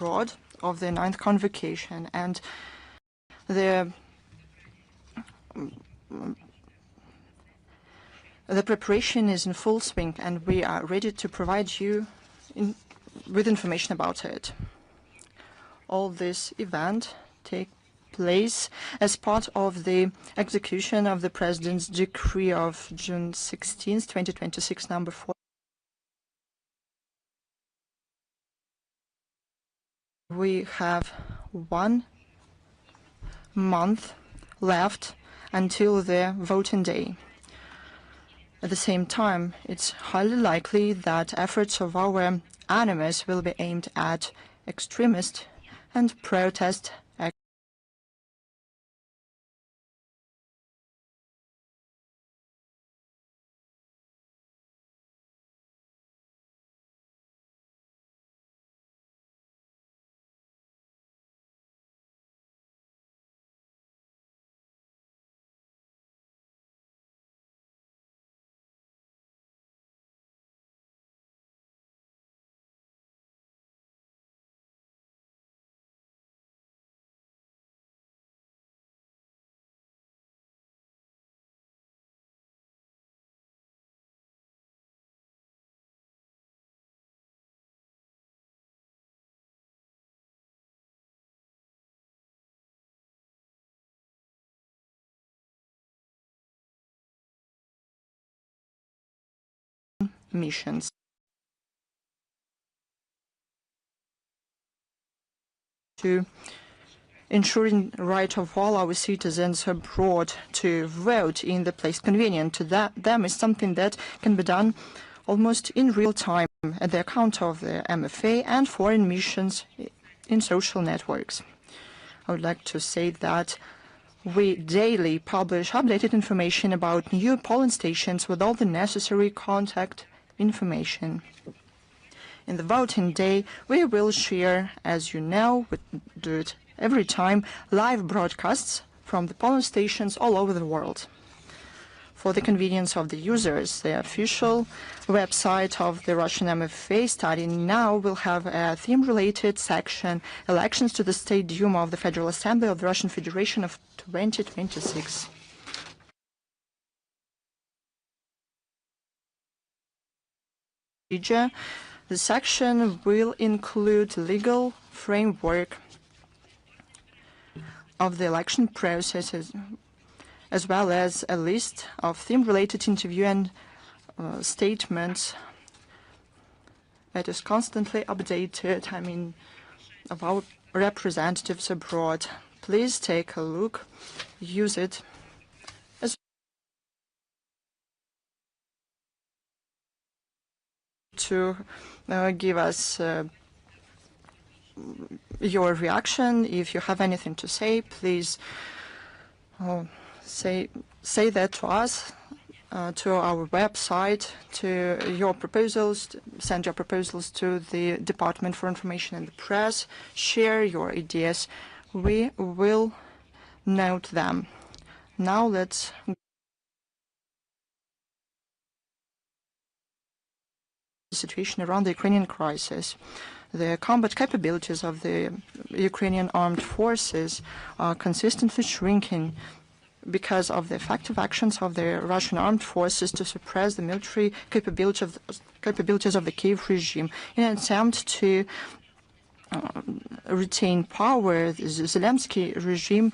abroad of the 9th convocation, and the preparation is in full swing, and we are ready to provide you with information about it. All this event takes place as part of the execution of the President's decree of June 16, 2026, number 4. We have 1 month left until the voting day. At the same time, it's highly likely that efforts of our enemies will be aimed at extremist and protest missions. To ensuring the right of all our citizens abroad to vote in the place convenient to them is something that can be done almost in real time at the account of the MFA and foreign missions in social networks. I would like to say that we daily publish updated information about new polling stations with all the necessary contact information. In the voting day, we will share, as you know, we do it every time, live broadcasts from the polling stations all over the world. For the convenience of the users, the official website of the Russian MFA starting now will have a theme-related section, Elections to the State Duma of the Federal Assembly of the Russian Federation of 2026. The section will include legal framework of the election processes, as well as a list of theme-related interview and statements that is constantly updated, of our representatives abroad. Please take a look, use it as to give us your reaction. If you have anything to say, please say that to us, to our website, to your proposals, send your proposals to the Department for Information and the Press, share your ideas. We will note them. Now let's the situation around the Ukrainian crisis. The combat capabilities of the Ukrainian armed forces are consistently shrinking because of the effective actions of the Russian armed forces to suppress the military capabilities of the Kiev regime. In an attempt to retain power, the Zelensky regime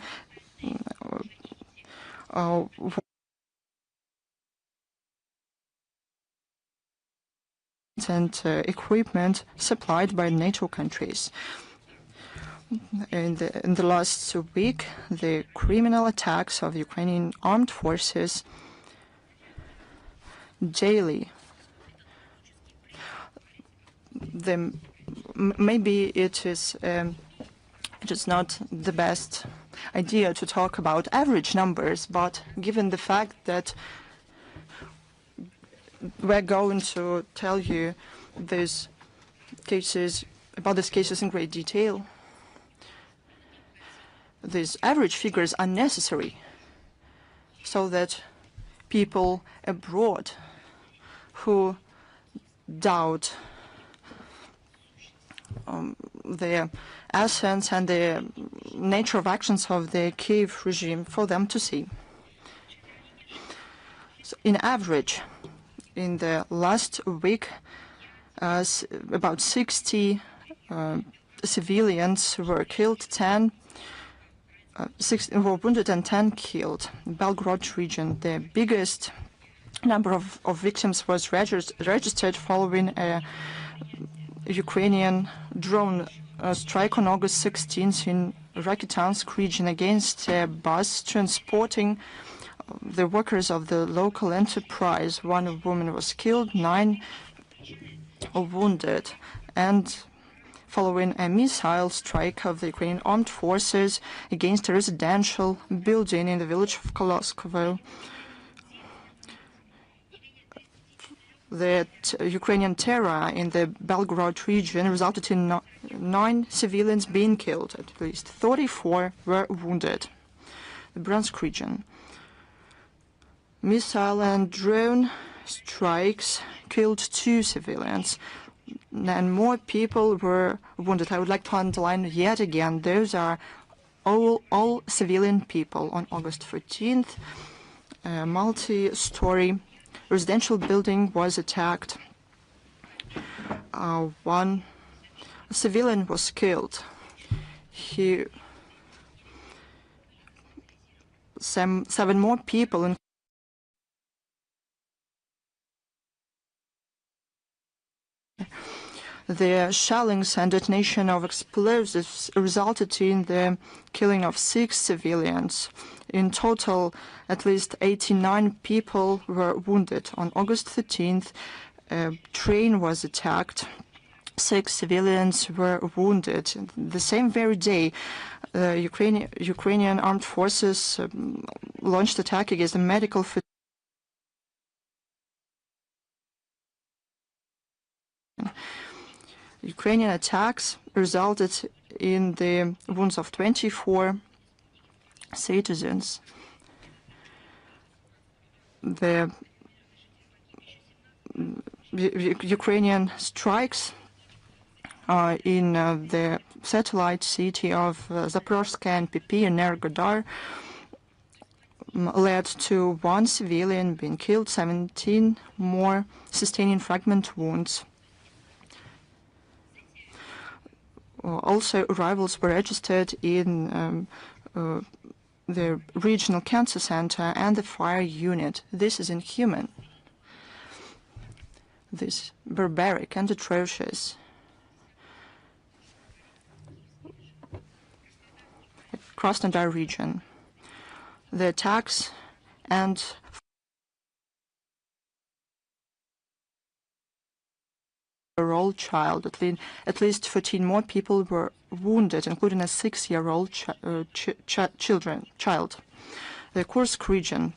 and equipment supplied by NATO countries. In the last week, the criminal attacks of the Ukrainian armed forces daily. Maybe it is not the best idea to talk about average numbers, but given the fact that we're going to tell you about these cases in great detail, these average figures are necessary so that people abroad who doubt the essence and the nature of actions of the Kiev regime for them to see. So in average, in the last week, about 60 civilians were killed, wounded and 10 killed. Belgorod region, the biggest number of victims was registered following a Ukrainian drone strike on August 16th in Rakitansk region against a bus transporting the workers of the local enterprise. One woman was killed, 9 wounded, and following a missile strike of the Ukrainian armed forces against a residential building in the village of Koloskovo. The Ukrainian terror in the Belgorod region resulted in 9 civilians being killed, at least 34 were wounded. The Bryansk region. Missile and drone strikes killed 2 civilians, and more people were wounded. I would like to underline yet again, those are all civilian people. On August 14th, a multi-story residential building was attacked. One civilian was killed. Seven more people, the shellings and detonation of explosives resulted in the killing of 6 civilians. In total, at least 89 people were wounded. On August 13th, a train was attacked. 6 civilians were wounded. The same very day, Ukrainian armed forces launched attack against a medical facility. Ukrainian attacks resulted in the wounds of 24 citizens. The Ukrainian strikes in the satellite city of Zaporozhye and PP and Energodar led to 1 civilian being killed, 17 more sustaining fragment wounds. Also, arrivals were registered in the regional cancer center and the fire unit. This is inhuman. This barbaric and atrocious. Krasnodar region. The attacks and year-old child. At least 14 more people were wounded, including a 6-year-old child. The Kursk region.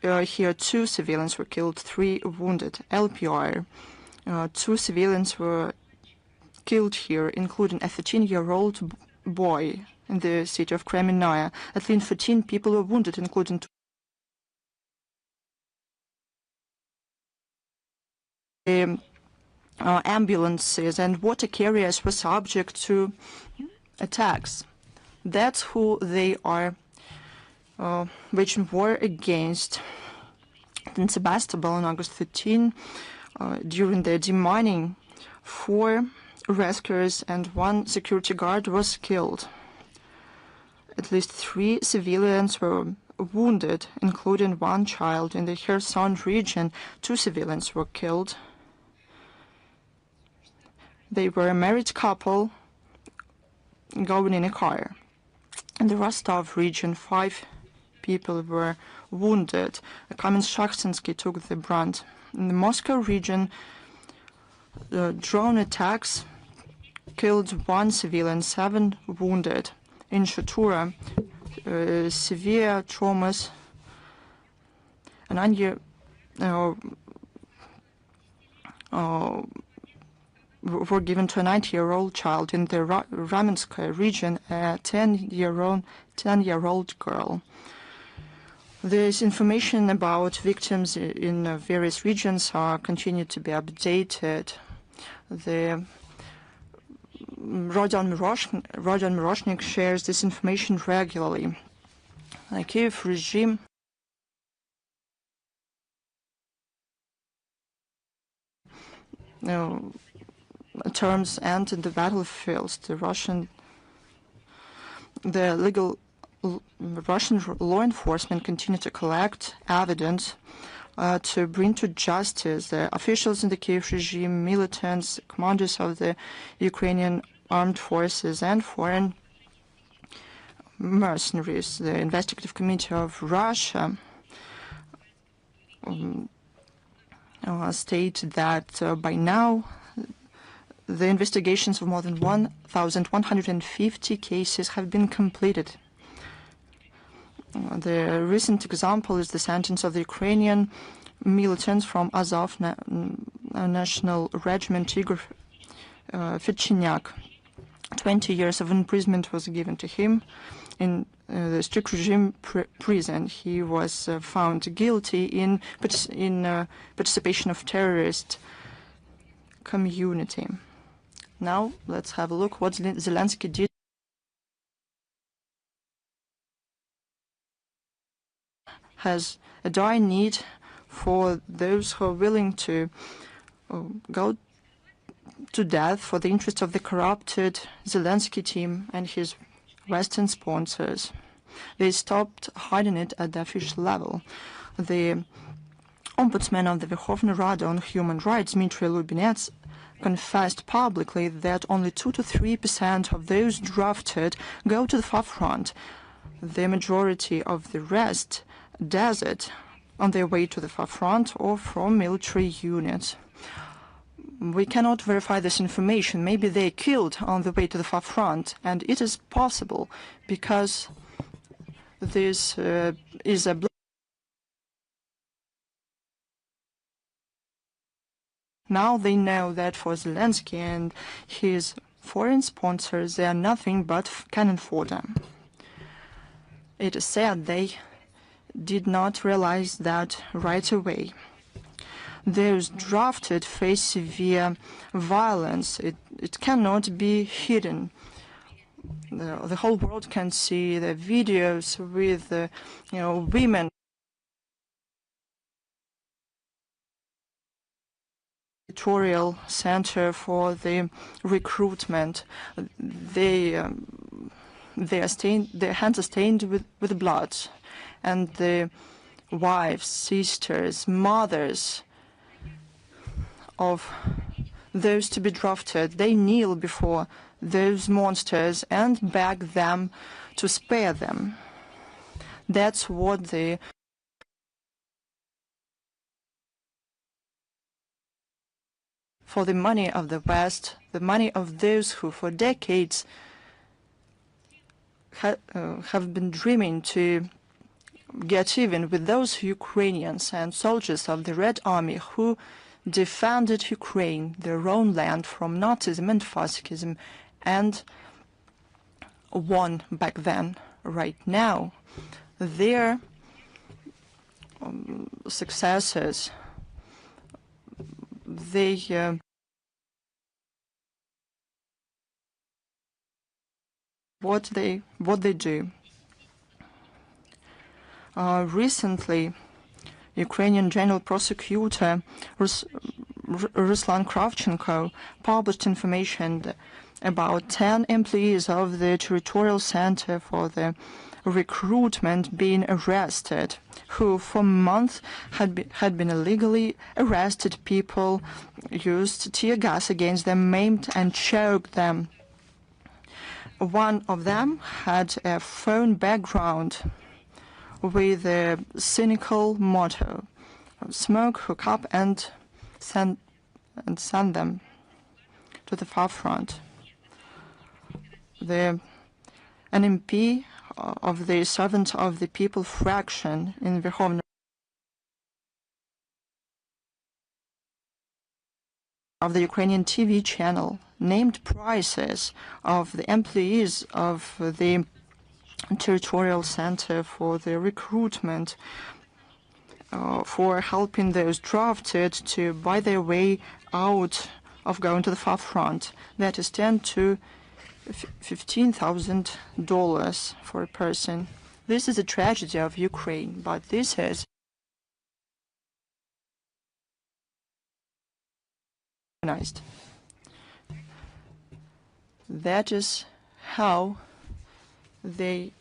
Here, 2 civilians were killed, 3 wounded. LPR. 2 civilians were killed here, including a 13-year-old boy in the city of Kremenaya. At least 14 people were wounded, including 2 ambulances and water carriers were subject to attacks. That's who they are waging war against. In Sebastopol on August 13, during the demining, 4 rescuers and 1 security guard was killed. At least 3 civilians were wounded, including 1 child. In the Kherson region, 2 civilians were killed. They were a married couple going in a car. In the Rostov region, 5 people were wounded. Kamensk-Shakhtinsky took the brunt. In the Moscow region, the drone attacks killed 1 civilian, 7 wounded. In Shatura, severe traumas. An were given to a 90-year-old child. In the Ramensk region, a 10-year-old girl. There's information about victims in various regions are continued to be updated. The Rodion Miroshnik shares this information regularly. The Kiev regime terms entered the battlefields. The legal Russian law enforcement continue to collect evidence to bring to justice the officials in the Kiev regime, militants, commanders of the Ukrainian armed forces, and foreign mercenaries. The Investigative Committee of Russia state that by now the investigations of more than 1,150 cases have been completed. The recent example is the sentence of the Ukrainian militants from Azov National Regiment Igor Fitchinyak. 20 years of imprisonment was given to him in the strict regime prison. He was found guilty in participation of terrorist community. Now let's have a look what Zelensky did. Has a dire need for those who are willing to go to death for the interest of the corrupted Zelensky team and his Western sponsors. They stopped hiding it at the official level. The Ombudsman of the Verkhovna Rada on Human Rights, Dmitry Lubinets, confessed publicly that only 2 to 3% of those drafted go to the far front. The majority of the rest desert on their way to the far front or from military units. We cannot verify this information. Maybe they killed on the way to the far front, and it is possible because this is a now they know that for Zelensky and his foreign sponsors, they are nothing but cannon fodder. It is said they did not realize that right away. Those drafted face severe violence. It cannot be hidden. The whole world can see the videos with women. Tutorial center for the recruitment. Their hands are stained with blood, and the wives, sisters, mothers of those to be drafted, they kneel before those monsters and beg them to spare them. That's what for the money of the West, the money of those who for decades have been dreaming to get even with those Ukrainians and soldiers of the Red Army who defended Ukraine, their own land, from Nazism and fascism, and won back then. Right now, their successors, what they do. Recently, Ukrainian General Prosecutor Ruslan Kravchenko published information about 10 employees of the Territorial Center for the Recruitment being arrested, who for months had been illegally arrested. People used tear gas against them, maimed and choked them. One of them had a phone background with a cynical motto: smoke, hook up, and send them to the far front. An MP of the Servant of the People fraction in Verkhovna of the Ukrainian TV channel named prices of the employees of the Territorial Center for the Recruitment for helping those drafted to buy their way out of going to the far front. That is $10,000 to $15,000 for a person. This is a tragedy of Ukraine, but this is organized. That is how they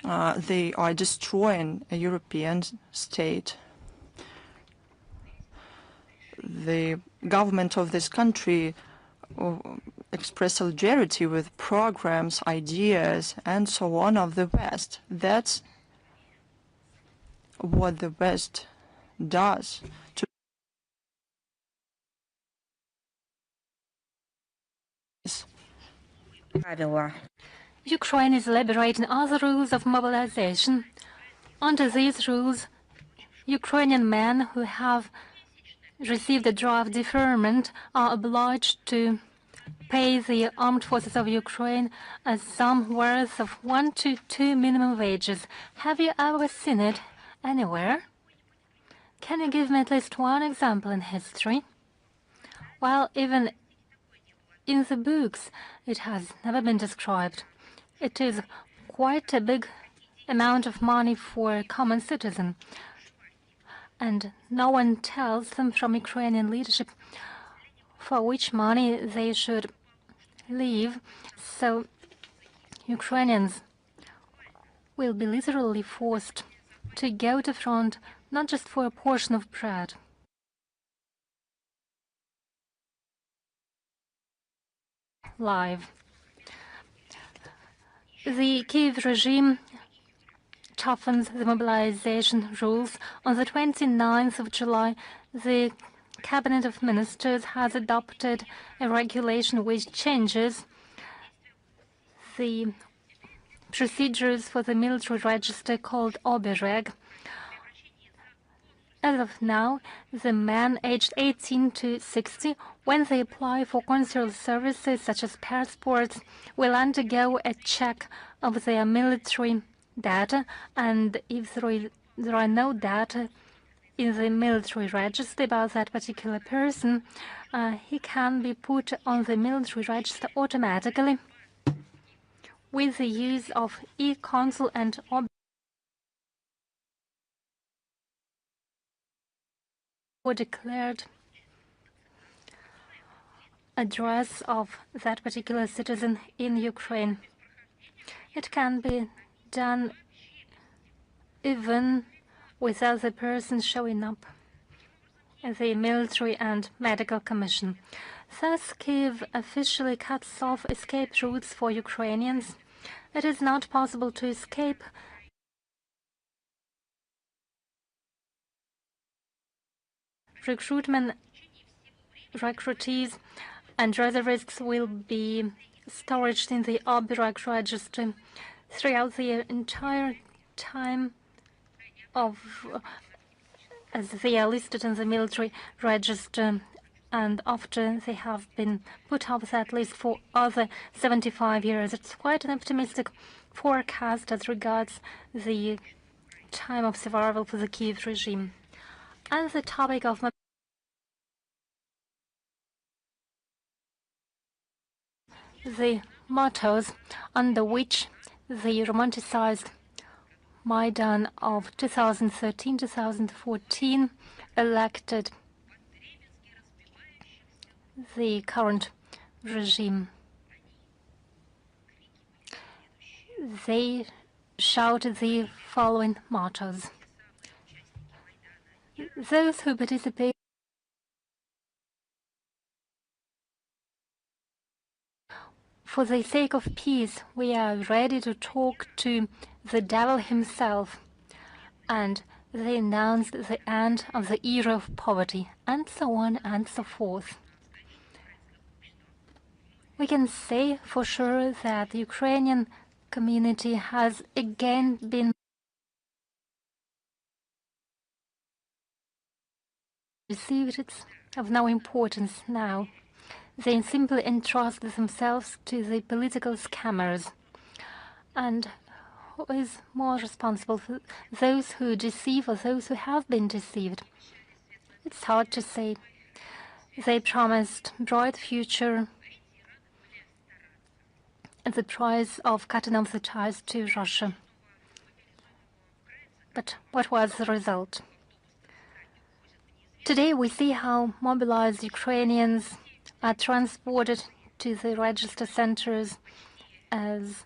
are destroying a European state. The government of this country express solidarity with programs, ideas, and so on of the West. That's what the West does to Ukraine is elaborating other rules of mobilization. Under these rules, Ukrainian men who have received a draft deferment are obliged to pay the armed forces of Ukraine a sum worth of 1 to 2 minimum wages. Have you ever seen it anywhere? Can you give me at least one example in history? Well, even in the books, it has never been described. It is quite a big amount of money for a common citizen. And no one tells them from Ukrainian leadership for which money they should leave. So Ukrainians will be literally forced to go to front not just for a portion of bread. Live. The Kiev regime toughens the mobilization rules. On the 29th of July, the Cabinet of Ministers has adopted a regulation which changes the procedures for the military register called Obereg. As of now, the men aged 18 to 60, when they apply for consular services such as passports, will undergo a check of their military data, and if there are no data in the military register about that particular person, he can be put on the military register automatically with the use of e-consul and or declared address of that particular citizen in Ukraine. It can be done even without the person showing up at the military and medical commission. Thus, Kiev officially cuts off escape routes for Ukrainians. It is not possible to escape recruitees and reservists will be stored in the Obereg register throughout the entire time as they are listed in the military register, and after they have been put off that list for other 75 years. It's quite an optimistic forecast as regards the time of survival for the Kiev regime. And the topic of the mottos under which the romanticized Maidan of 2013-2014 elected the current regime. They shouted the following mottos. Those who participate for the sake of peace, we are ready to talk to the devil himself, and they announced the end of the era of poverty, and so on and so forth. We can say for sure that the Ukrainian community has again been received. It's of no importance now. They simply entrust themselves to the political scammers. And who is more responsible, for those who deceive or those who have been deceived? It's hard to say. They promised bright future at the price of cutting off the ties to Russia. But what was the result? Today we see how mobilized Ukrainians are transported to the register centers as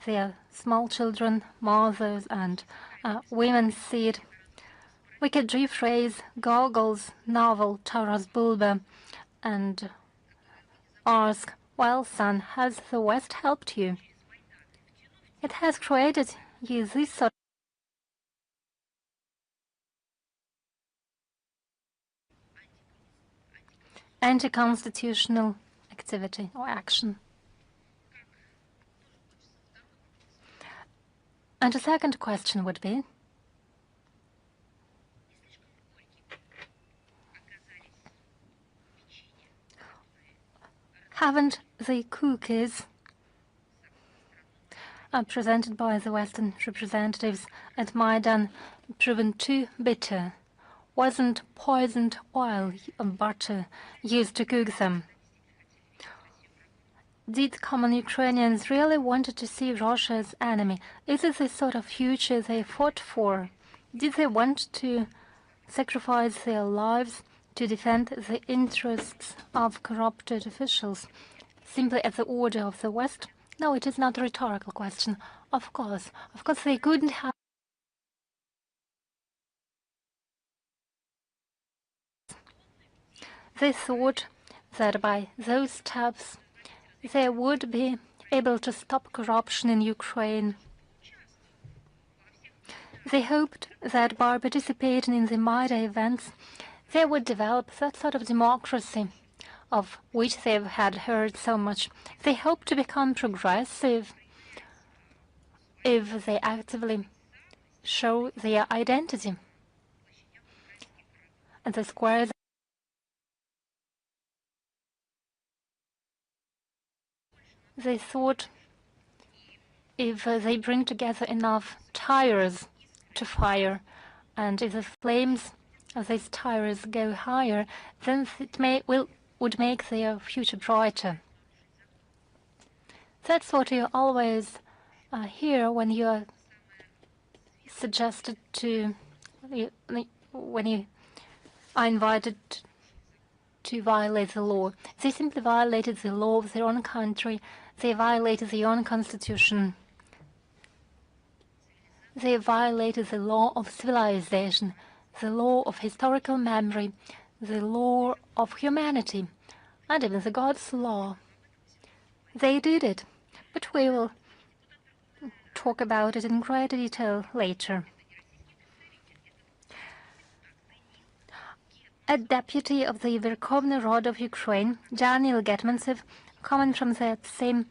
their small children, mothers and women see it. We could rephrase Gogol's novel Taras Bulba and ask, well, son, has the West helped you? It has created you this sort of anti-constitutional activity or action. And the second question would be, haven't the cookies presented by the Western representatives at Maidan proven too bitter? Wasn't poisoned oil and butter used to cook them? Did common Ukrainians really wanted to see Russia as enemy? Is it the sort of future they fought for? Did they want to sacrifice their lives to defend the interests of corrupted officials simply at the order of the West? No, it is not a rhetorical question. Of course they couldn't have. They thought that by those steps they would be able to stop corruption in Ukraine. They hoped that by participating in the Maidan events, they would develop that sort of democracy of which they had heard so much. They hoped to become progressive if they actively show their identity. And the squares they thought if they bring together enough tires to fire, and if the flames of these tires go higher, then it would make their future brighter. That's what you always hear when you are suggested to, when you are invited to violate the law. They simply violated the law of their own country. They violated their own constitution. They violated the law of civilization, the law of historical memory, the law of humanity, and even the God's law. They did it, but we will talk about it in greater detail later. A deputy of the Verkhovny Rada of Ukraine, Daniel Getmantsev, coming from that same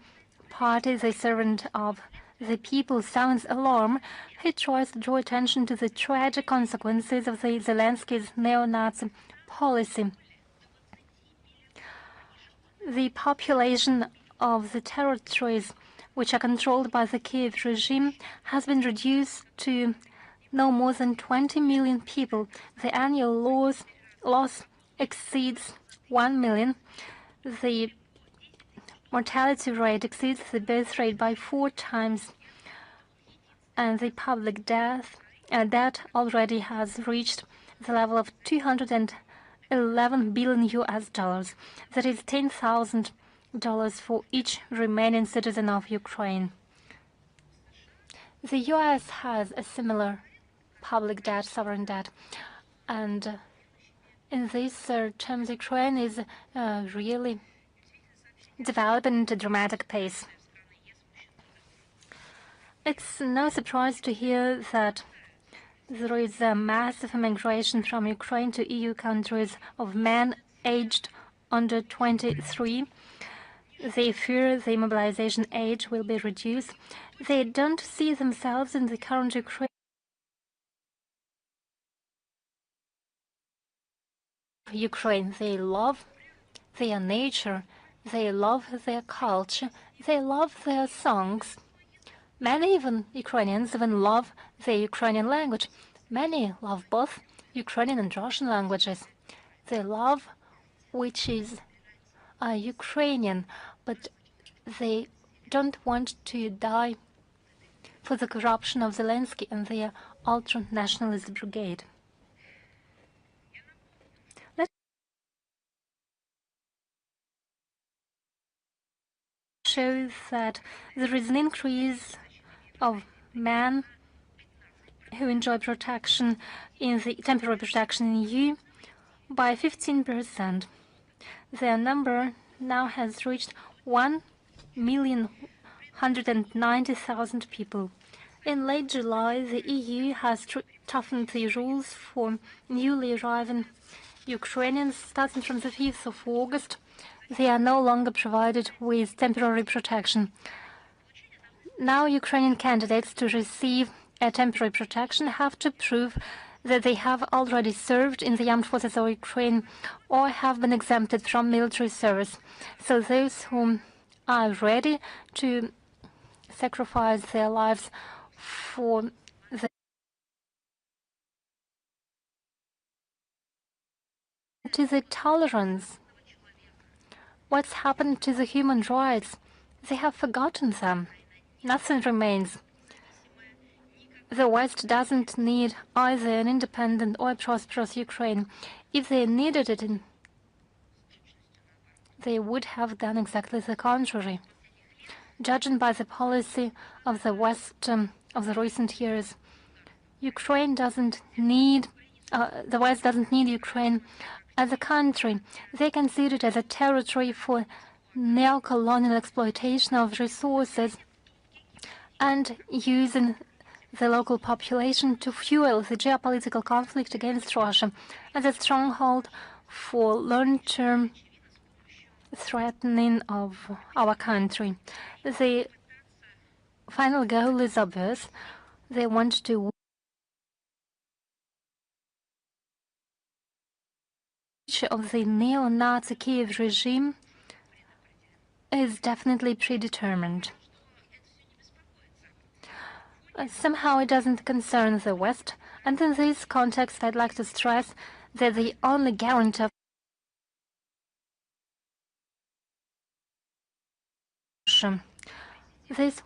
party, the servant of the people, sounds alarm. He tries to draw attention to the tragic consequences of the Zelensky's neo-Nazi policy. The population of the territories which are controlled by the Kiev regime has been reduced to no more than 20 million people. The annual loss exceeds 1 million. The mortality rate exceeds the birth rate by 4 times, and the public debt already has reached the level of $211 billion US. That is $10,000 for each remaining citizen of Ukraine. The US has a similar public debt, sovereign debt, and in these terms, Ukraine is really developing at a dramatic pace. It's no surprise to hear that there is a massive immigration from Ukraine to EU countries of men aged under 23. They fear the mobilization age will be reduced. They don't see themselves in the current Ukraine. They love their nature. They love their culture. They love their songs. Many Ukrainians even love the Ukrainian language. Many love both Ukrainian and Russian languages. They love, which is Ukrainian, but they don't want to die for the corruption of Zelensky and their ultra-nationalist brigade. Let's show that there is an increase of men who enjoy protection in the temporary protection in EU by 15%. Their number now has reached 1,190,000 people. In late July, the EU has toughened the rules for newly arriving Ukrainians. Starting from the 5th of August, they are no longer provided with temporary protection. Now Ukrainian candidates to receive a temporary protection have to prove that they have already served in the armed forces of Ukraine or have been exempted from military service. So those who are ready to sacrifice their lives for the to the tolerance. What's happened to the human rights? They have forgotten them. Nothing remains. The West doesn't need either an independent or a prosperous Ukraine. If they needed it, they would have done exactly the contrary. Judging by the policy of the West of the recent years, Ukraine doesn't need, the West doesn't need Ukraine as a country. They consider it as a territory for neo-colonial exploitation of resources and using the local population to fuel the geopolitical conflict against Russia as a stronghold for long-term threatening of our country. The final goal is obvious. They want to of the neo-Nazi Kiev regime is definitely predetermined. Somehow it doesn't concern the West, and in this context I'd like to stress that the only guarantee of this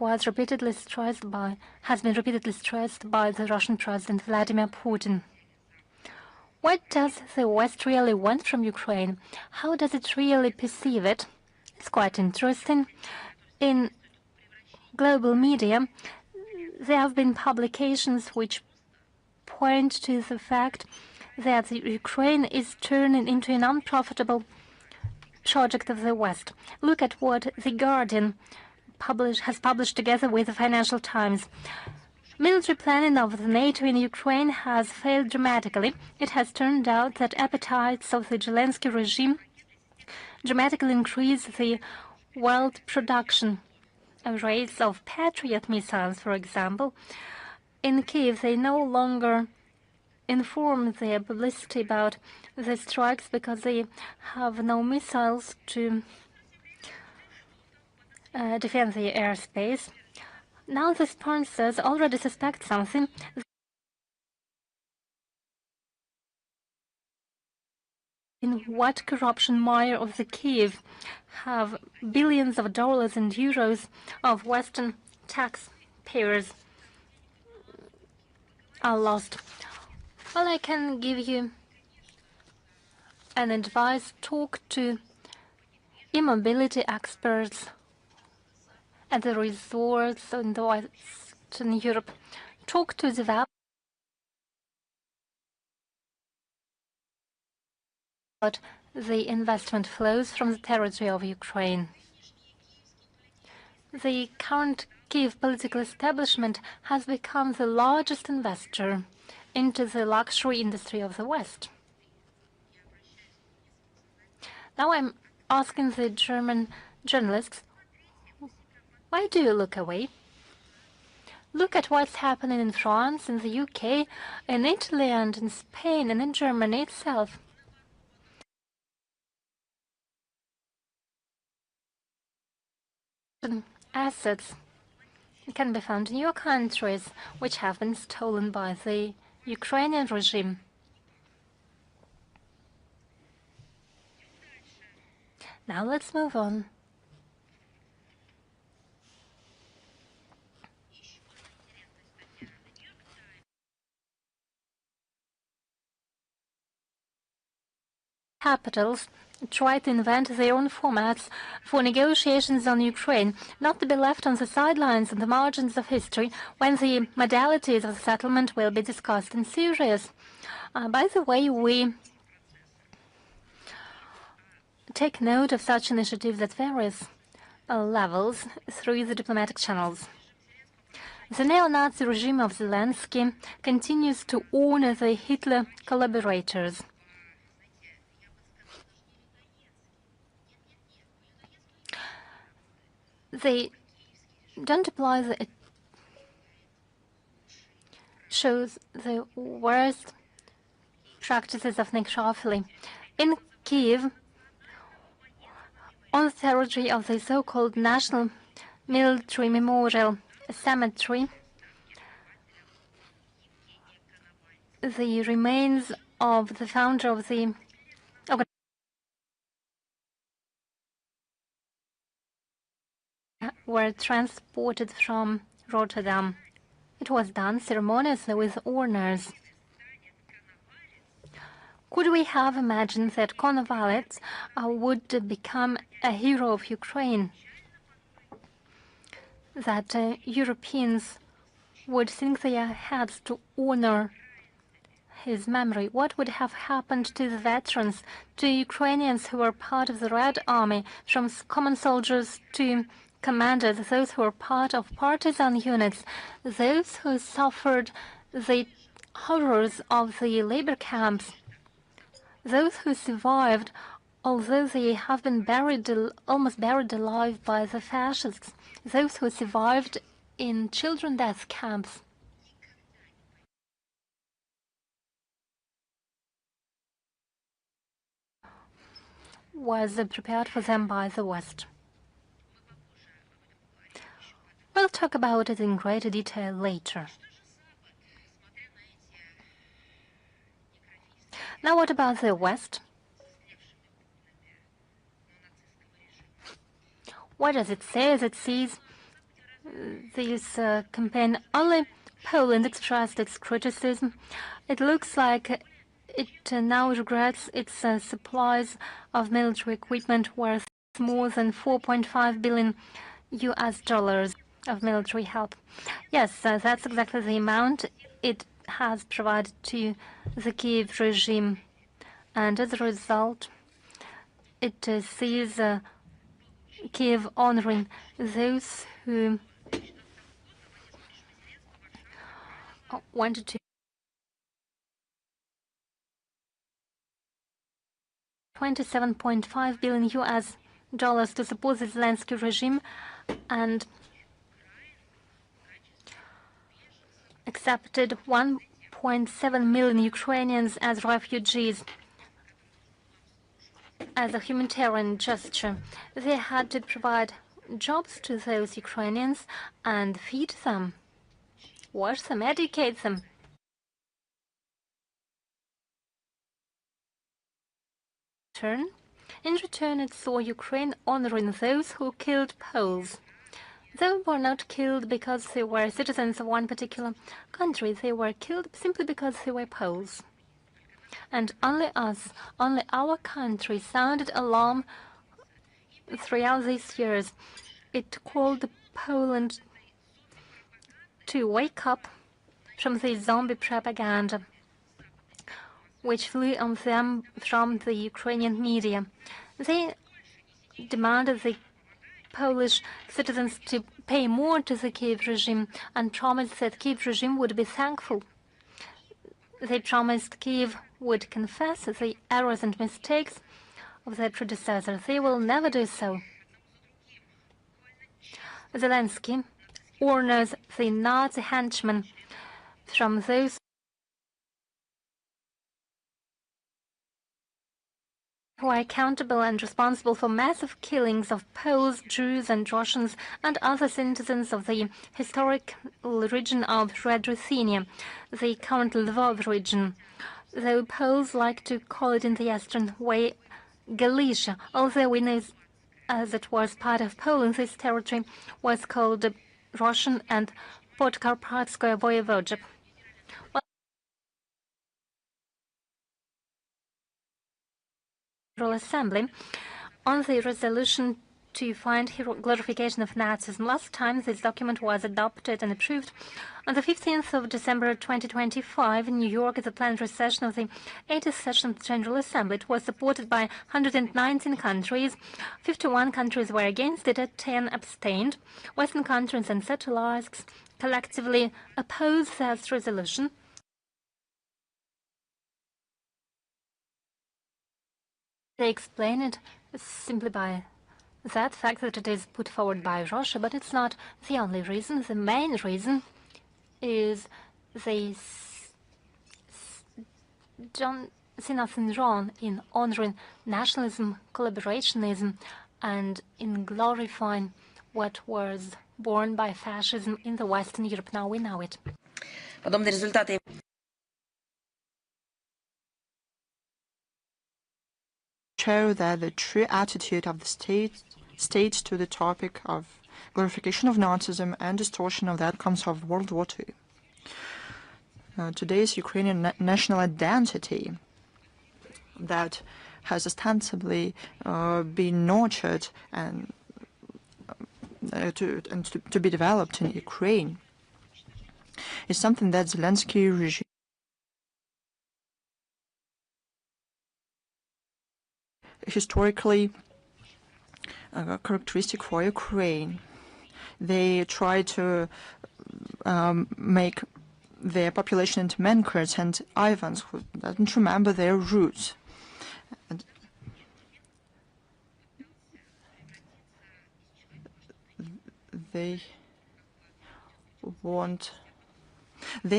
has been repeatedly stressed by the Russian President Vladimir Putin. What does the West really want from Ukraine? How does it really perceive it? It's quite interesting. In global media, there have been publications which point to the fact that Ukraine is turning into an unprofitable project of the West. Look at what The Guardian has published together with the Financial Times. Military planning of the NATO in Ukraine has failed dramatically. It has turned out that appetites of the Zelensky regime dramatically increase the world production rates of Patriot missiles, for example. In Kiev, they no longer inform their publicity about the strikes because they have no missiles to defend the airspace. Now the sponsors already suspect something. In what corruption mire of the Kiev have billions of dollars and euros of Western taxpayers are lost. Well, I can give you an advice. Talk to e-mobility experts at the resorts in the Western Europe. Talk to developers about the investment flows from the territory of Ukraine. The current Kiev political establishment has become the largest investor into the luxury industry of the West. Now I'm asking the German journalists, why do you look away? Look at what's happening in France, in the UK, in Italy and in Spain and in Germany itself. Assets can be found in your countries, which have been stolen by the Ukrainian regime. Now let's move on. Capitals try to invent their own formats for negotiations on Ukraine, not to be left on the sidelines and the margins of history when the modalities of the settlement will be discussed in series. By the way, we take note of such initiatives at various levels through the diplomatic channels. The neo-Nazi regime of Zelensky continues to honor the Hitler collaborators. They don't apply the shows the worst practices of necrophily. In Kiev, on the territory of the so-called National Military Memorial Cemetery, the remains of the founder of the were transported from Rotterdam. It was done ceremoniously with honors. Could we have imagined that Konovalets would become a hero of Ukraine? That Europeans would sink their heads to honor his memory? What would have happened to the veterans, to Ukrainians who were part of the Red Army, from common soldiers to commanders, those who were part of partisan units, those who suffered the horrors of the labor camps, those who survived, although they have been almost buried alive by the fascists, those who survived in children death camps. Was prepared for them by the West. We'll talk about it in greater detail later. Now what about the West? What does it say as it sees this campaign? Only Poland expressed its criticism. It looks like it now regrets its supplies of military equipment worth more than 4.5 billion US dollars of military help. Yes, that's exactly the amount it has provided to the Kiev regime. And as a result, it sees Kiev honoring those who wanted to 27.5 billion US dollars to support the Zelensky regime and accepted 1.7 million Ukrainians as refugees. As a humanitarian gesture, they had to provide jobs to those Ukrainians and feed them, wash them, educate them. In return, it saw Ukraine honoring those who killed Poles. They were not killed because they were citizens of one particular country. They were killed simply because they were Poles. And only us, only our country sounded alarm throughout these years. It called Poland to wake up from the zombie propaganda which flew on them from the Ukrainian media. They demanded the Polish citizens to pay more to the Kiev regime and promised that Kiev regime would be thankful. They promised Kiev would confess the errors and mistakes of their predecessors. They will never do so. Zelensky honors the Nazi henchmen from those who are accountable and responsible for massive killings of Poles, Jews and Russians and other citizens of the historic region of Red Ruthenia, the current Lvov region, though Poles like to call it in the Eastern way Galicia, although we know as it was part of Poland, this territory was called Russian and Podkarpatskoye Voivodeship. General Assembly on the resolution to find glorification of Nazism. Last time this document was adopted and approved on the 15th of December 2025 in New York at the plenary session of the 80th session of the General Assembly. It was supported by 119 countries. 51 countries were against it, 10 abstained. Western countries and satellites collectively opposed that resolution. They explain it simply by that fact that it is put forward by Russia, but it's not the only reason. The main reason is they don't see nothing wrong in honoring nationalism, collaborationism, and in glorifying what was born by fascism in the Western Europe. Now we know it. Show that the true attitude of the state to the topic of glorification of Nazism and distortion of the outcomes of World War II. Today's Ukrainian national identity that has ostensibly been nurtured and to be developed in Ukraine is something that Zelensky regime historically characteristic for Ukraine. They try to make their population into Menkurds and Ivans who doesn't remember their roots. And they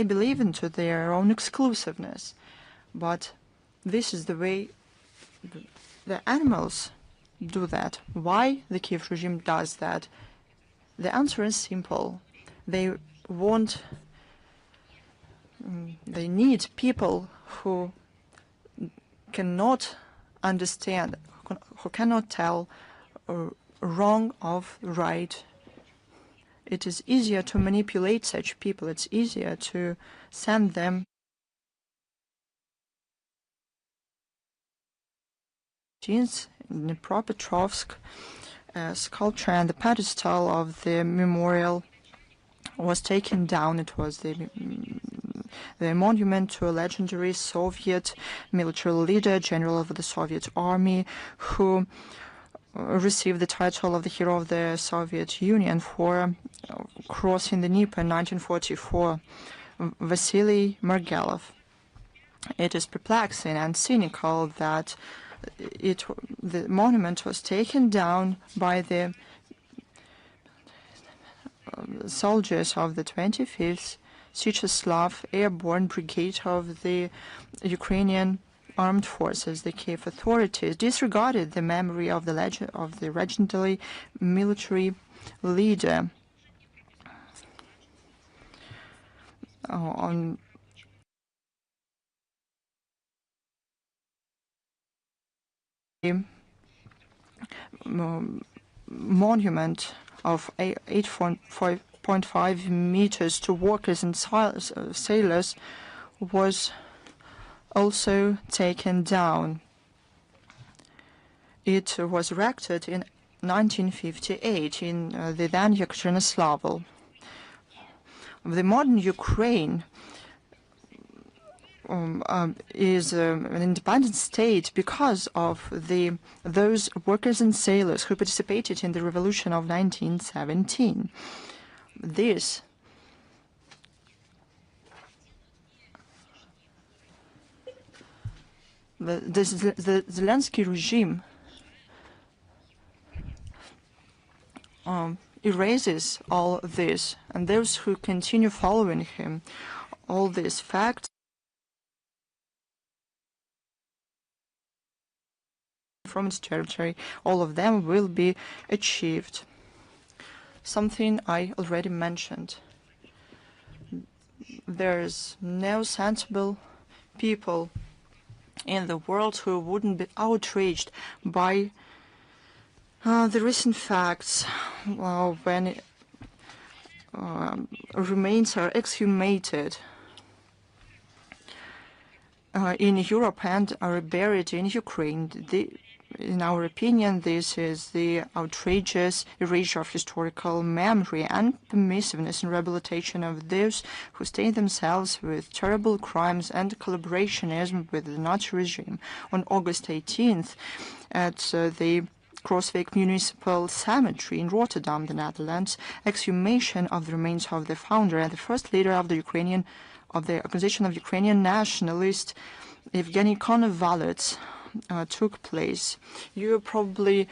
believe into their own exclusiveness, but this is the way the animals do that. Why the Kiev regime does that? The answer is simple. They need people who cannot understand, who cannot tell wrong of right. It is easier to manipulate such people. It's easier to send them in Dnipropetrovsk. Sculpture and the pedestal of the memorial was taken down. It was the monument to a legendary Soviet military leader, general of the Soviet army, who received the title of the hero of the Soviet Union for crossing the Dnieper in 1944, Vasily Margelov. It is perplexing and cynical that the monument was taken down by the soldiers of the 25th Syiaslav Airborne Brigade of the Ukrainian Armed Forces. The Kiev authorities disregarded the memory of the legendary military leader. On monument of 8.5 meters to workers and sailors was also taken down. It was erected in 1958 in the then Yekaterinoslavl. The modern Ukraine is an independent state because of those workers and sailors who participated in the revolution of 1917. The Zelensky regime erases all this, and those who continue following him, all these facts from its territory, all of them will be achieved. Something I already mentioned. There's no sensible people in the world who wouldn't be outraged by the recent facts when remains are exhumated in Europe and are buried in Ukraine. In our opinion, this is the outrageous erasure of historical memory and permissiveness and rehabilitation of those who stain themselves with terrible crimes and collaborationism with the Nazi regime. On August 18th, at the Crossweg Municipal Cemetery in Rotterdam, the Netherlands, exhumation of the remains of the founder and the first leader of the Organization of Ukrainian Nationalists, Evgeny Konovalets, took place. You probably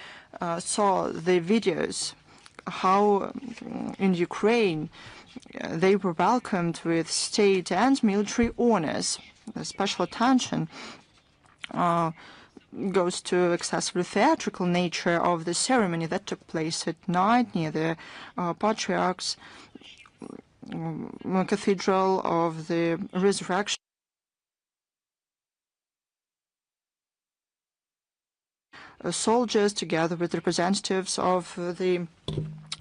saw the videos how in Ukraine they were welcomed with state and military honors. Special attention goes to excessively theatrical nature of the ceremony that took place at night near the Patriarch's Cathedral of the Resurrection. Soldiers, together with representatives of the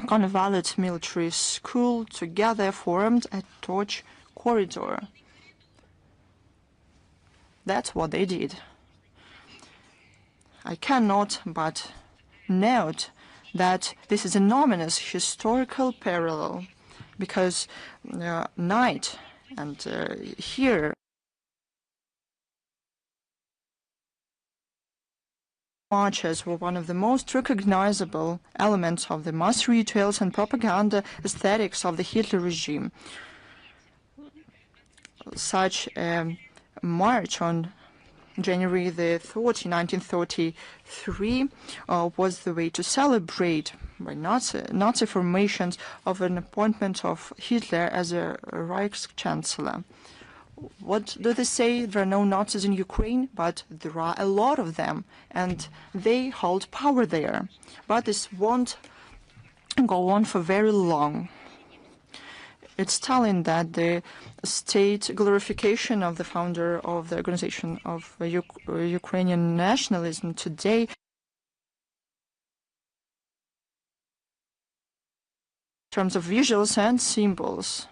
Konovalet military school, together formed a torch corridor. That's what they did. I cannot but note that this is an ominous historical parallel, because night and here marches were one of the most recognizable elements of the mass rituals and propaganda aesthetics of the Hitler regime. Such a march on January the 30th, 1933, was the way to celebrate by Nazi formations of an appointment of Hitler as a Reichschancellor. What do they say? There are no Nazis in Ukraine, but there are a lot of them, and they hold power there. But this won't go on for very long. It's telling that the state glorification of the founder of the Organization of Ukrainian Nationalism today in terms of visuals and symbols.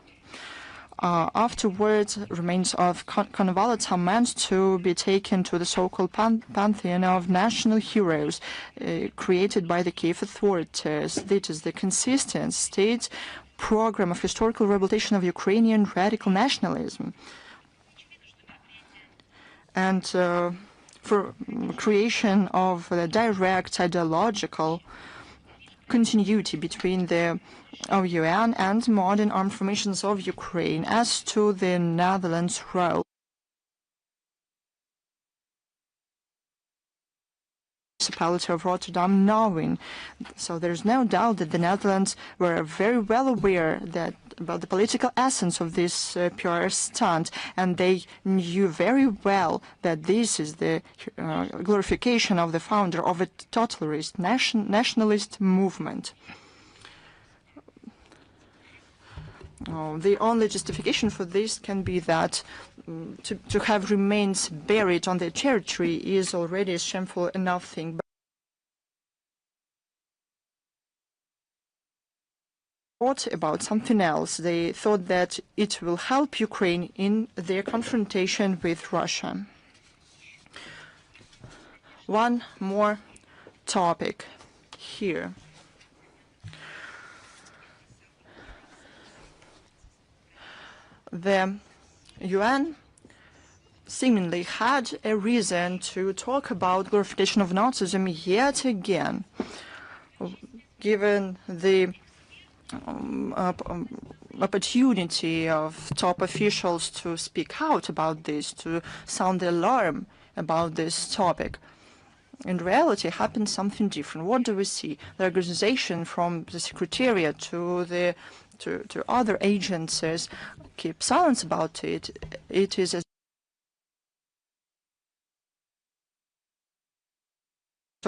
Afterwards, remains of Konovalets are meant to be taken to the so-called pantheon of national heroes created by the Kiev authorities. This is the consistent state program of historical rehabilitation of Ukrainian radical nationalism and for creation of a direct ideological continuity between the OUN and modern armed formations of Ukraine. As to the Netherlands' role, municipality of Rotterdam knowing, so there's no doubt that the Netherlands were very well aware that about the political essence of this PR stunt, and they knew very well that this is the glorification of the founder of a totalitarian nationalist movement. The only justification for this can be that to have remains buried on their territory is already a shameful enough thing. Thought about something else. They thought that it will help Ukraine in their confrontation with Russia. One more topic here. The UN seemingly had a reason to talk about glorification of Nazism yet again, given the opportunity of top officials to speak out about this, to sound the alarm about this topic. In reality, happened something different. What do we see? The organization from the Secretariat to other agencies keep silence about it. It is of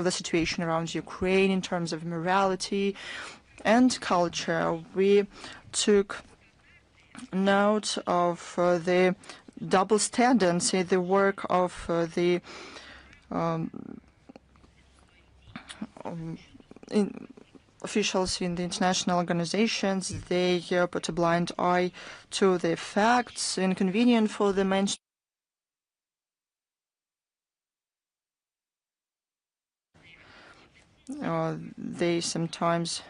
the situation around Ukraine in terms of morality and culture. We took note of the double standards in the work of the officials in the international organizations. They put a blind eye to the facts, inconvenient for the mainstream. They sometimes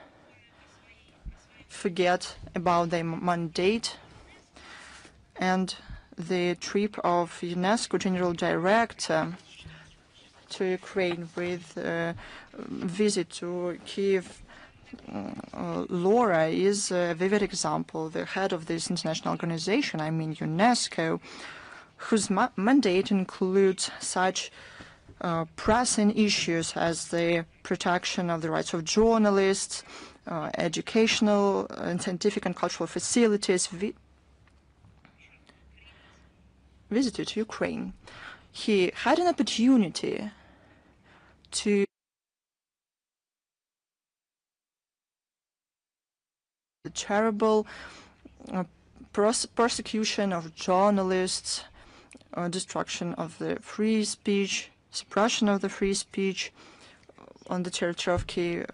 forget about their mandate, and the trip of UNESCO General Director to Ukraine with a visit to Kiev, Laura, is a vivid example. The head of this international organization, I mean UNESCO, whose mandate includes such pressing issues as the protection of the rights of journalists, educational and scientific and cultural facilities, visited Ukraine. He had an opportunity to the terrible persecution of journalists, destruction of the free speech, suppression of the free speech on the territory of Kiev,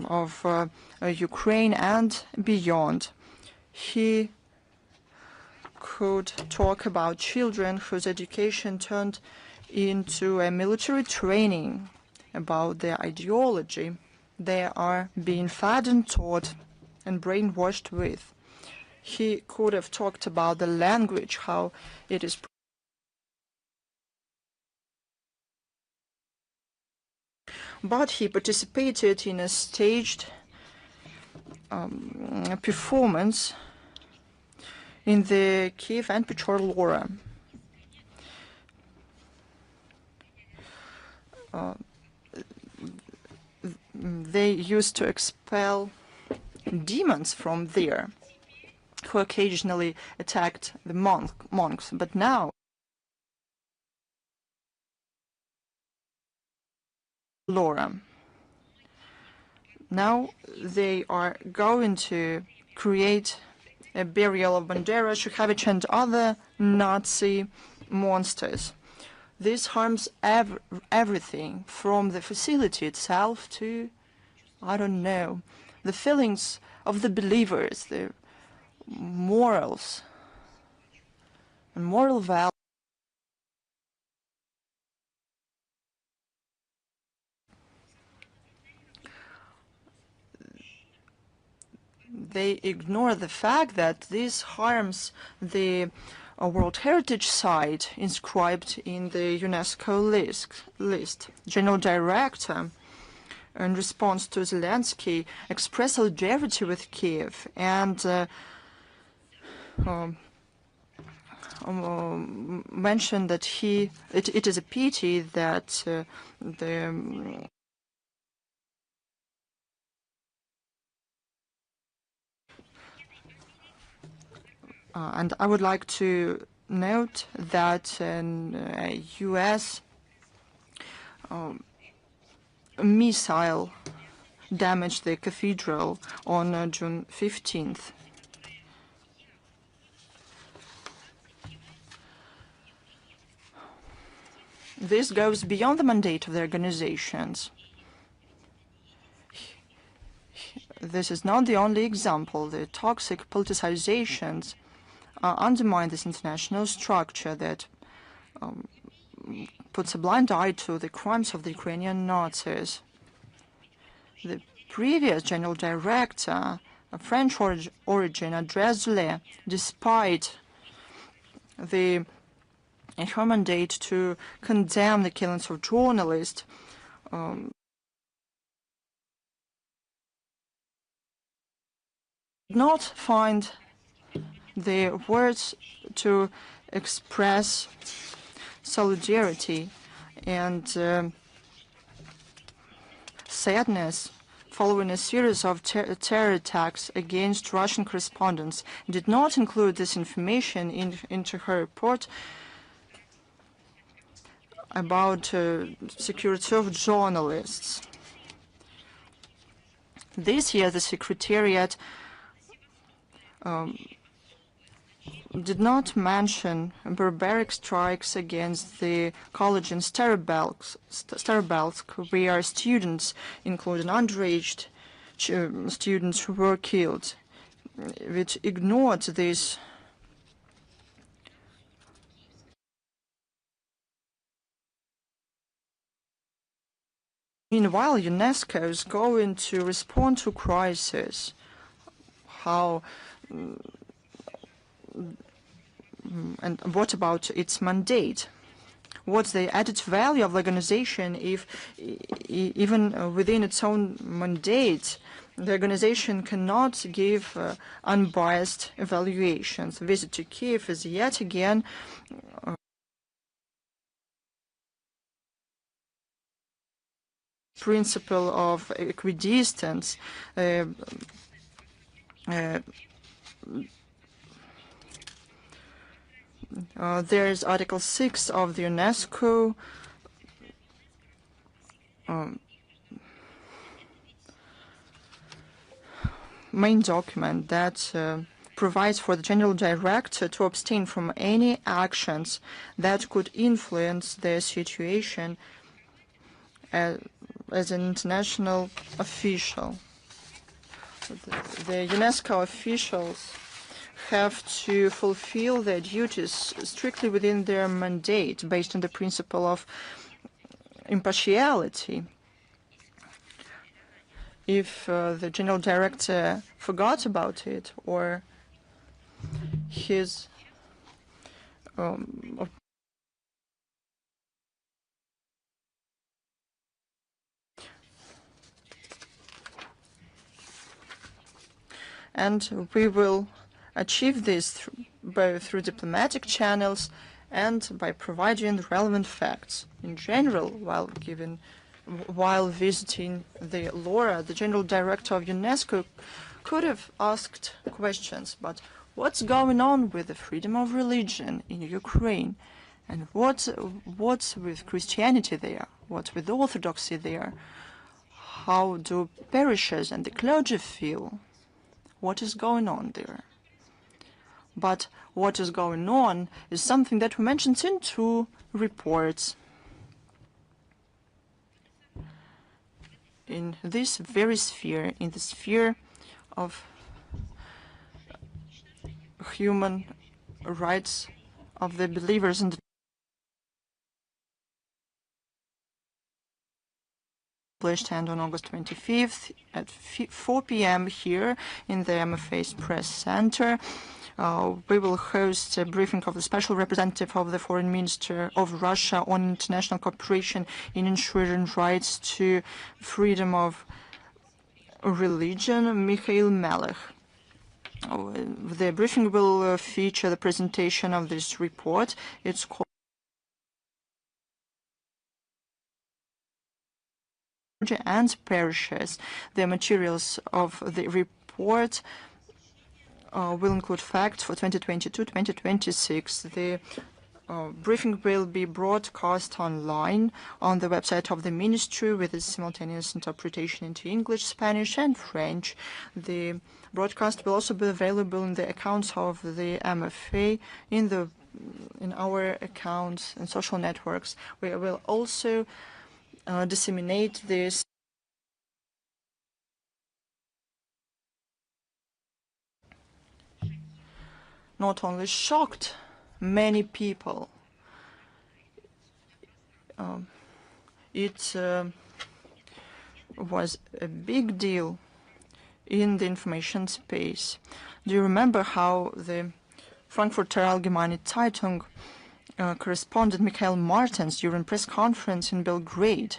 of Ukraine and beyond. He could talk about children whose education turned into a military training, about their ideology they are being fed and taught and brainwashed with. He could have talked about the language, how it is but he participated in a staged performance in the Kiev and Pechor Laura. They used to expel demons from there, who occasionally attacked the monks, but now Laura. Now they are going to create a burial of Bandera, Shukhevich, and other Nazi monsters. This harms everything, from the facility itself to, I don't know, the feelings of the believers, the morals and moral values. They ignore the fact that this harms the World Heritage Site inscribed in the UNESCO list. General Director, in response to Zelensky, expressed solidarity with Kiev and mentioned that it is a pity that and I would like to note that a U.S. missile damaged the cathedral on June 15th. This goes beyond the mandate of the organizations. This is not the only example. The toxic politicizations undermine this international structure that puts a blind eye to the crimes of the Ukrainian Nazis. The previous general director, of French origin, André Zoulé, despite her mandate to condemn the killings of journalists, did not find the words to express solidarity and sadness following a series of terror attacks against Russian correspondents, did not include this information into her report about security of journalists. This year, the Secretariat did not mention barbaric strikes against the college in Starobalsk, where students, including underage students, were killed. It ignored this. Meanwhile, UNESCO is going to respond to crisis. How and what about its mandate? What's the added value of the organization if even within its own mandate the organization cannot give unbiased evaluations? The visit to Kiev is yet again principle of equidistance. There is Article 6 of the UNESCO main document that provides for the General Director to abstain from any actions that could influence the situation as an international official. The UNESCO officials have to fulfill their duties strictly within their mandate based on the principle of impartiality. If the General Director forgot about it or his and we will achieve this both through diplomatic channels and by providing relevant facts. In general, while visiting the LoRa, the General Director of UNESCO could have asked questions, but what's going on with the freedom of religion in Ukraine? And what's with Christianity there? What's with Orthodoxy there? How do parishes and the clergy feel? What is going on there? But what is going on is something that we mentioned in two reports. In this very sphere, in the sphere of human rights of the believers in the and on August 25th at 4 p.m. here in the MFA's press center. We will host a briefing of the Special Representative of the Foreign Minister of Russia on international cooperation in ensuring rights to freedom of religion, Mikhail Melech. The briefing will feature the presentation of this report. It's called and parishes. The materials of the report will include facts for 2022-2026. The briefing will be broadcast online on the website of the ministry with a simultaneous interpretation into English, Spanish, and French. The broadcast will also be available in the accounts of the MFA in our accounts and social networks. We will also disseminate this not only shocked many people, it was a big deal in the information space. Do you remember how the Frankfurter Allgemeine Zeitung correspondent Michael Martens during press conference in Belgrade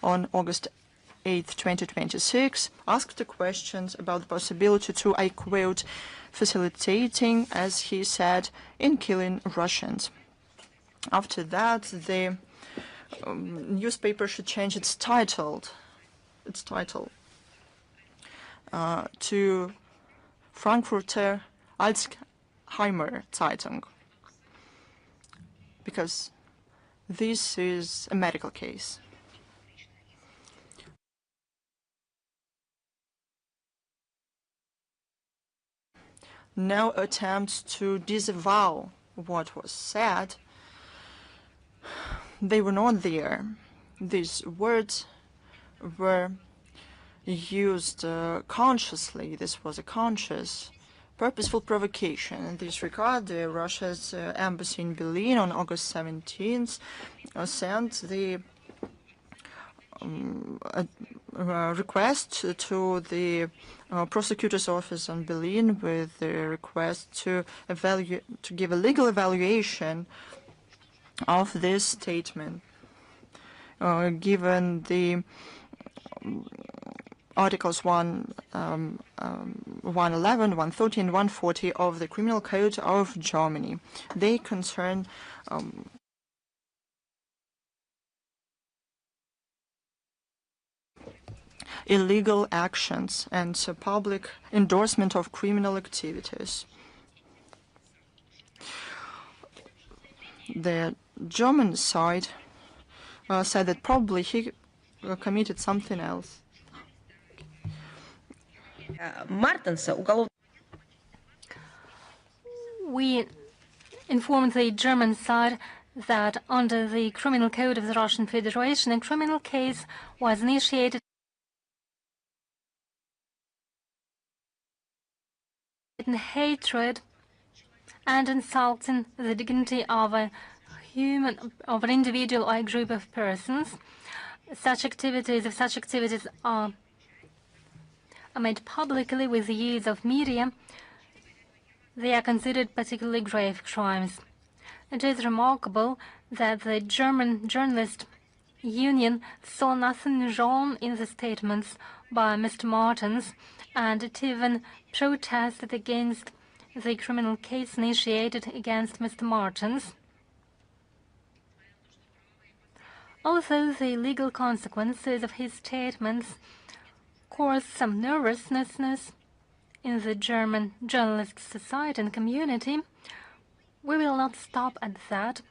on August 8, 2026, asked the questions about the possibility to, I quote, facilitating, as he said, in killing Russians. After that, the newspaper should change its title to Frankfurter Allgemeine Zeitung, because this is a medical case. no attempt to disavow what was said. They were not there. These words were used consciously. This was a conscious, purposeful provocation. In this regard, Russia's embassy in Berlin on August 17th sent the request to the prosecutor's office in Berlin with the request to give a legal evaluation of this statement, given the Articles 111, 113, and 140 of the Criminal Code of Germany. They concern illegal actions and public endorsement of criminal activities. The German side said that probably he committed something else. We informed the German side that under the Criminal Code of the Russian Federation, a criminal case was initiated in hatred and insulting the dignity of an individual or a group of persons. If such activities are made publicly with the use of media, they are considered particularly grave crimes. It is remarkable that the German Journalist Union saw nothing wrong in the statements by Mr. Martens, and it even protested against the criminal case initiated against Mr. Martens. Although the legal consequences of his statements caused some nervousness in the German journalist society and community, we will not stop at that.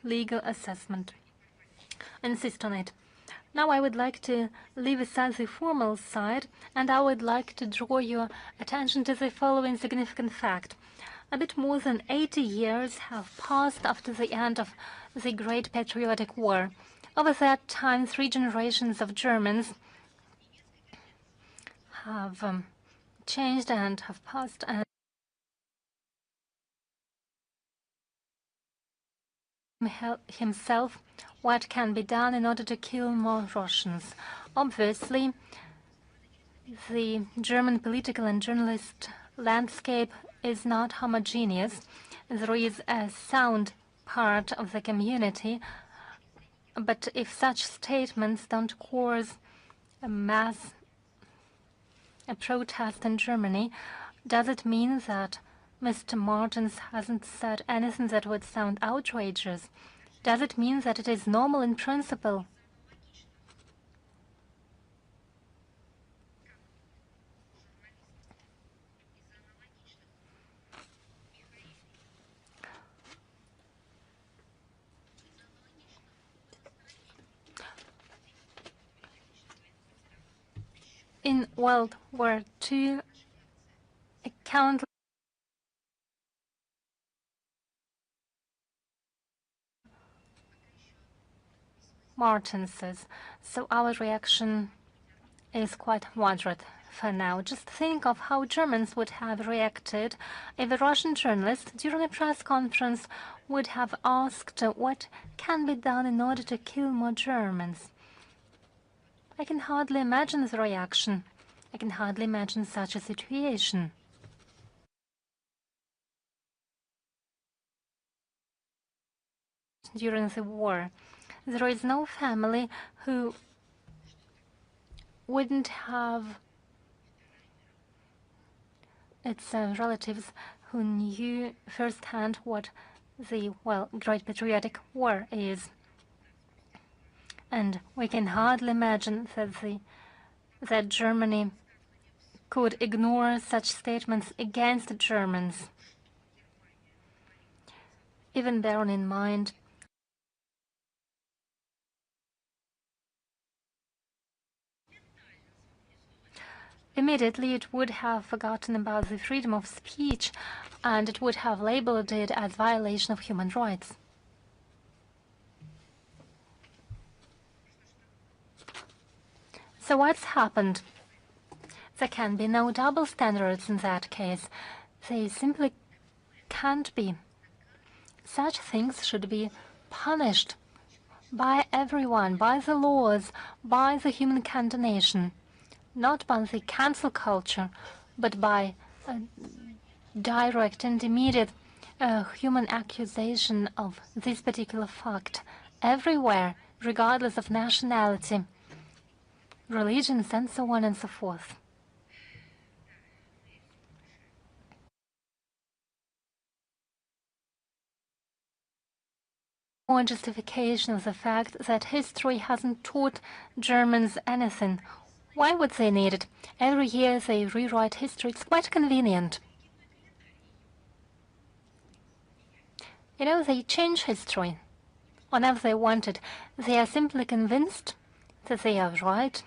Legal assessment. Insist on it. Now I would like to leave aside the formal side, and I would like to draw your attention to the following significant fact. A bit more than 80 years have passed after the end of the Great Patriotic War. Over that time, 3 generations of Germans have changed and have passed, and himself what can be done in order to kill more Russians. Obviously, the German political and journalist landscape is not homogeneous. There is a sound part of the community, but if such statements don't cause a protest in Germany, does it mean that Mr. Martens hasn't said anything that would sound outrageous? Does it mean that it is normal in principle? In World War II, countless Martenses, so our reaction is quite moderate for now. Just think of how Germans would have reacted if a Russian journalist, during a press conference, would have asked what can be done in order to kill more Germans. I can hardly imagine the reaction. I can hardly imagine such a situation. During the war, there is no family who wouldn't have its relatives who knew firsthand what the, Great Patriotic War is. And we can hardly imagine that Germany could ignore such statements against Germans. Even bearing in mind immediately it would have forgotten about the freedom of speech, and it would have labeled it as violation of human rights. So what's happened? There can be no double standards in that case. They simply can't be. Such things should be punished by everyone, by the laws, by the human condemnation, not by the cancel culture, but by direct and immediate human accusation of this particular fact everywhere, regardless of nationality, religions, and so on and so forth. More justification of the fact that history hasn't taught Germans anything. Why would they need it? Every year they rewrite history. It's quite convenient. You know, they change history whenever they want it. They are simply convinced that they are right.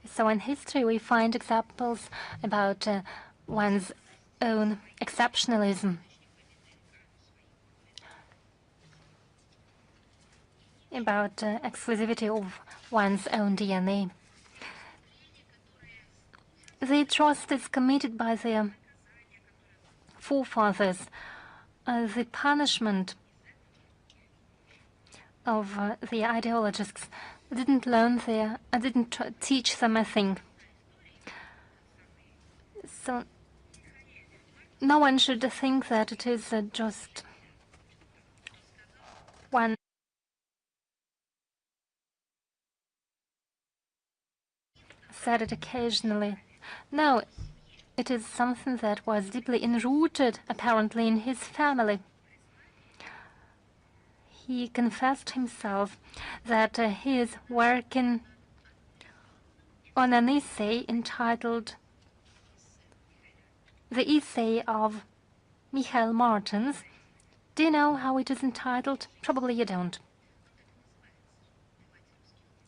So in history we find examples about one's own exceptionalism, about exclusivity of one's own DNA. The atrocities committed by their forefathers, the punishment of the ideologists didn't teach them a thing. So no one should think that it is just one said it occasionally. No, it is something that was deeply enrooted, apparently, in his family. He confessed himself that he is working on an essay entitled The Essay of Michael Martens. Do you know how it is entitled? Probably you don't.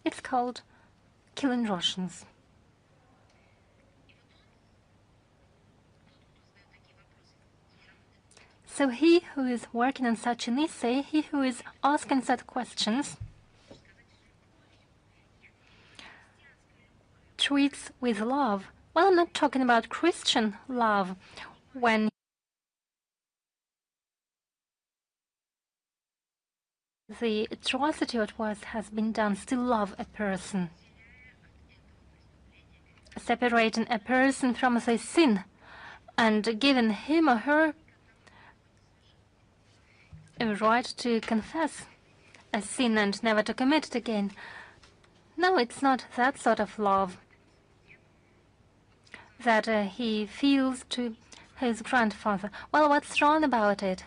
It's called Killing Russians. So he who is working on such an essay, he who is asking such questions, treats with love. Well, I'm not talking about Christian love, when the atrocity that has been done, still love a person. Separating a person from the sin and giving him or her a right to confess a sin and never to commit it again. No, it's not that sort of love that he feels to his grandfather. Well, what's wrong about it?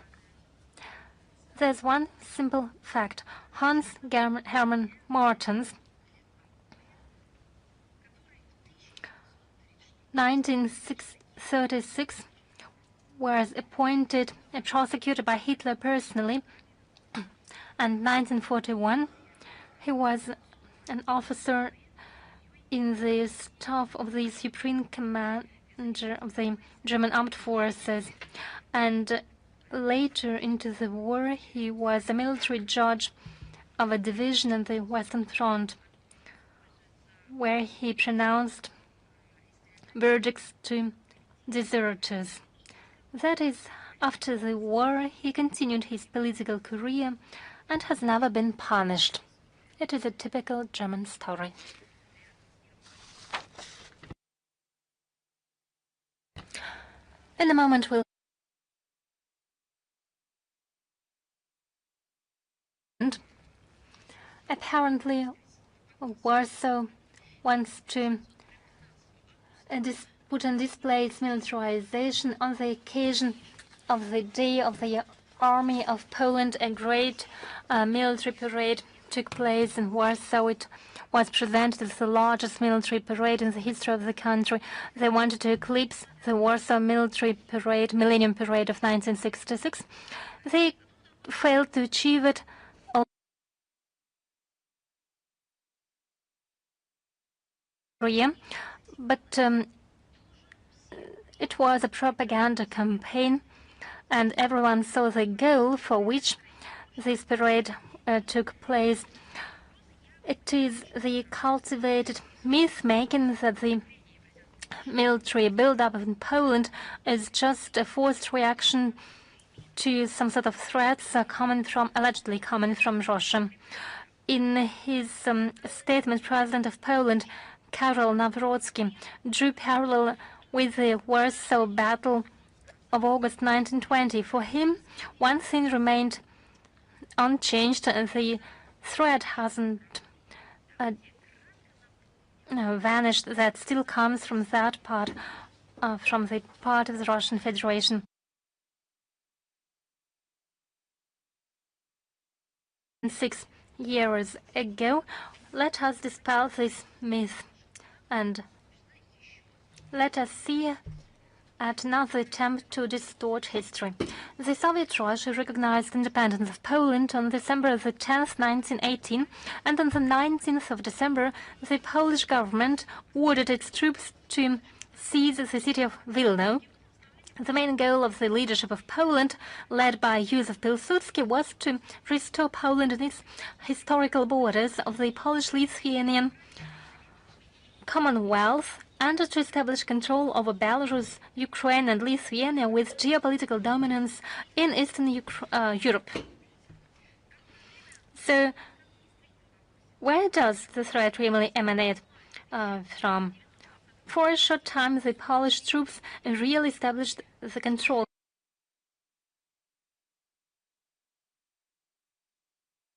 There's one simple fact. Hans Hermann Martens, 1936, was appointed a prosecutor by Hitler personally, and 1941 he was an officer in the staff of the Supreme Commander of the German Armed Forces, and later into the war he was a military judge of a division on the Western Front, where he pronounced verdicts to deserters. That is, after the war he continued his political career and has never been punished. It is a typical German story. In a moment we'll apparently Warsaw wants to put on display its militarization on the occasion of the Day of the Army of Poland. A great military parade took place in Warsaw. It was presented as the largest military parade in the history of the country. They wanted to eclipse the Warsaw Military Parade, Millennium Parade of 1966. They failed to achieve it. But It was a propaganda campaign, and everyone saw the goal for which this parade took place. It is the cultivated myth-making that the military build-up in Poland is just a forced reaction to some sort of threats allegedly coming from Russia. In his statement, President of Poland, Karol Nawrocki, drew parallel with the Warsaw Battle of August 1920. For him, one thing remained unchanged. The threat hasn't vanished. That still comes from that part, from the part of the Russian Federation. 6 years ago, let us dispel this myth and let us see at another attempt to distort history. The Soviet Russia recognized independence of Poland on December the 10th, 1918, and on the 19th of December, the Polish government ordered its troops to seize the city of Wilno. The main goal of the leadership of Poland, led by Józef Pilsudski, was to restore Poland in its historical borders of the Polish-Lithuanian Commonwealth and to establish control over Belarus, Ukraine and Lithuania with geopolitical dominance in Eastern Europe. So, where does the threat really emanate from? For a short time, the Polish troops really established the control.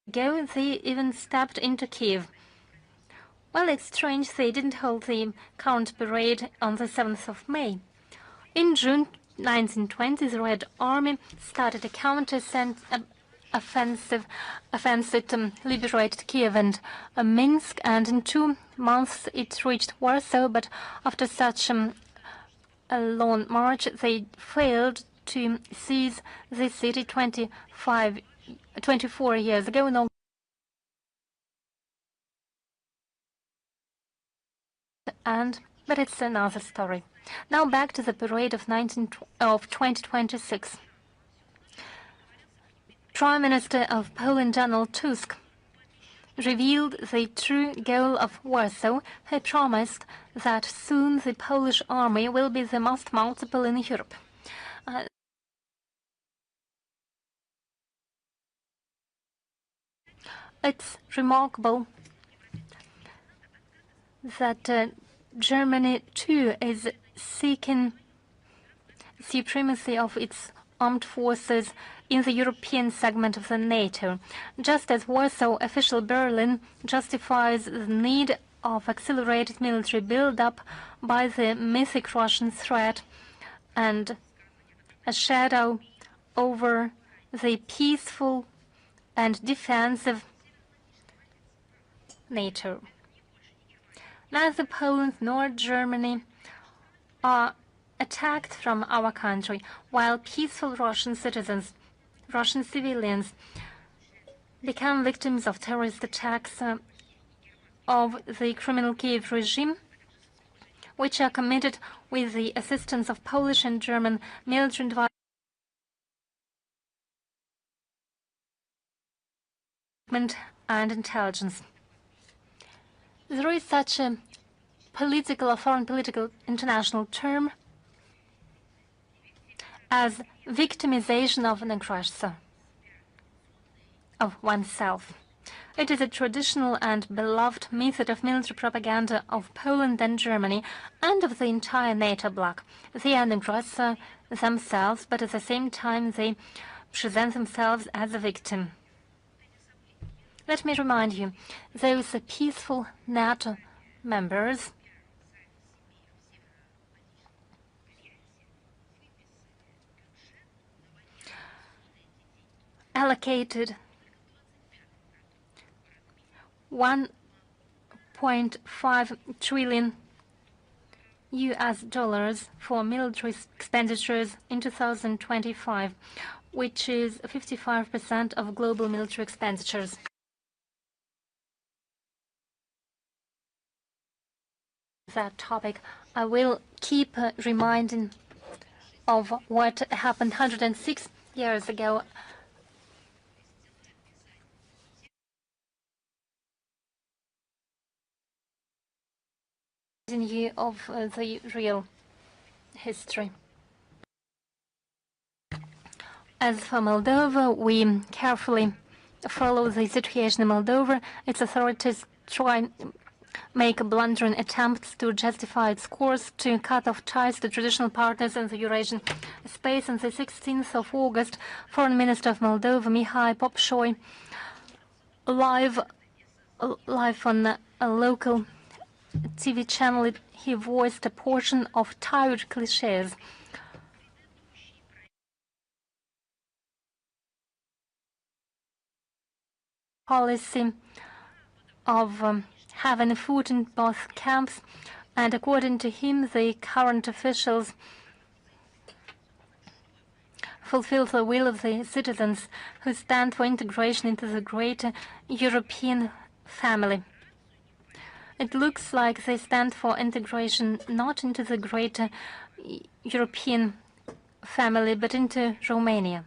They even stepped into Kiev. Well, it's strange they didn't hold the current parade on the 7th of May. In June 1920, the Red Army started a counter-offensive liberated Kiev and Minsk, and in 2 months it reached Warsaw, but after such a long march, they failed to seize the city 24 years ago. But it's another story. Now back to the parade of 2026. Prime Minister of Poland Donald Tusk revealed the true goal of Warsaw. He promised that soon the Polish army will be the most multiple in Europe. It's remarkable that Germany too is seeking supremacy of its armed forces in the European segment of the NATO, just as Warsaw official Berlin justifies the need of accelerated military build-up by the mythic Russian threat and a shadow over the peaceful and defensive NATO. Neither Poland nor Germany are attacked from our country, while peaceful Russian citizens, Russian civilians, become victims of terrorist attacks of the criminal Kiev regime, which are committed with the assistance of Polish and German military development and intelligence. There is such a political or foreign political international term as victimization of an aggressor, of oneself. It is a traditional and beloved method of military propaganda of Poland and Germany and of the entire NATO bloc. They are an aggressor themselves, but at the same time they present themselves as a victim. Let me remind you, those peaceful NATO members allocated $1.5 trillion for military expenditures in 2025, which is 55% of global military expenditures. That topic, I will keep reminding of what happened 106 years ago. In view of the real history. As for Moldova, we carefully follow the situation in Moldova. Its authorities try make blundering attempts to justify its course to cut off ties to traditional partners in the Eurasian space. On the 16th of August, Foreign Minister of Moldova, Mihai Popșoi, live on a local TV channel, he voiced a portion of tired cliches. Policy of having food in both camps, and according to him, the current officials fulfill the will of the citizens who stand for integration into the greater European family. It looks like they stand for integration not into the greater European family, but into Romania.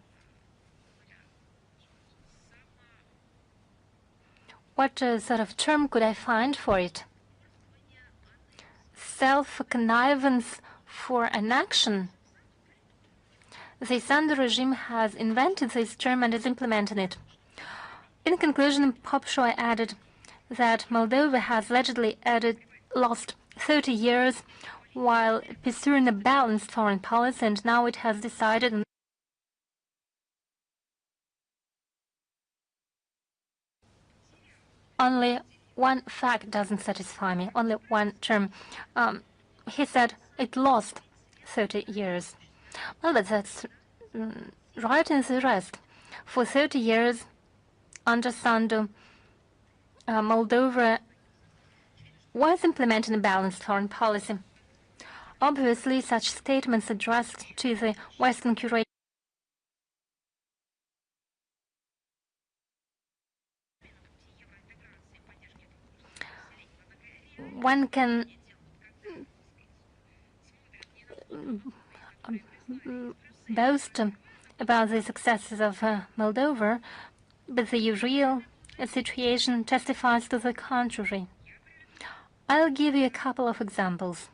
What sort of term could I find for it? Self-connivance for an action. The Sandu regime has invented this term and is implementing it. In conclusion, Popșoi added that Moldova has allegedly lost 30 years while pursuing a balanced foreign policy, and now it has decided only one fact doesn't satisfy me, only one term. He said it lost 30 years. Well, but that's right in the rest. For 30 years, under Sandu, Moldova was implementing a balanced foreign policy. Obviously, such statements addressed to the Western curator one can boast about the successes of Moldova, but the real situation testifies to the contrary. I'll give you a couple of examples.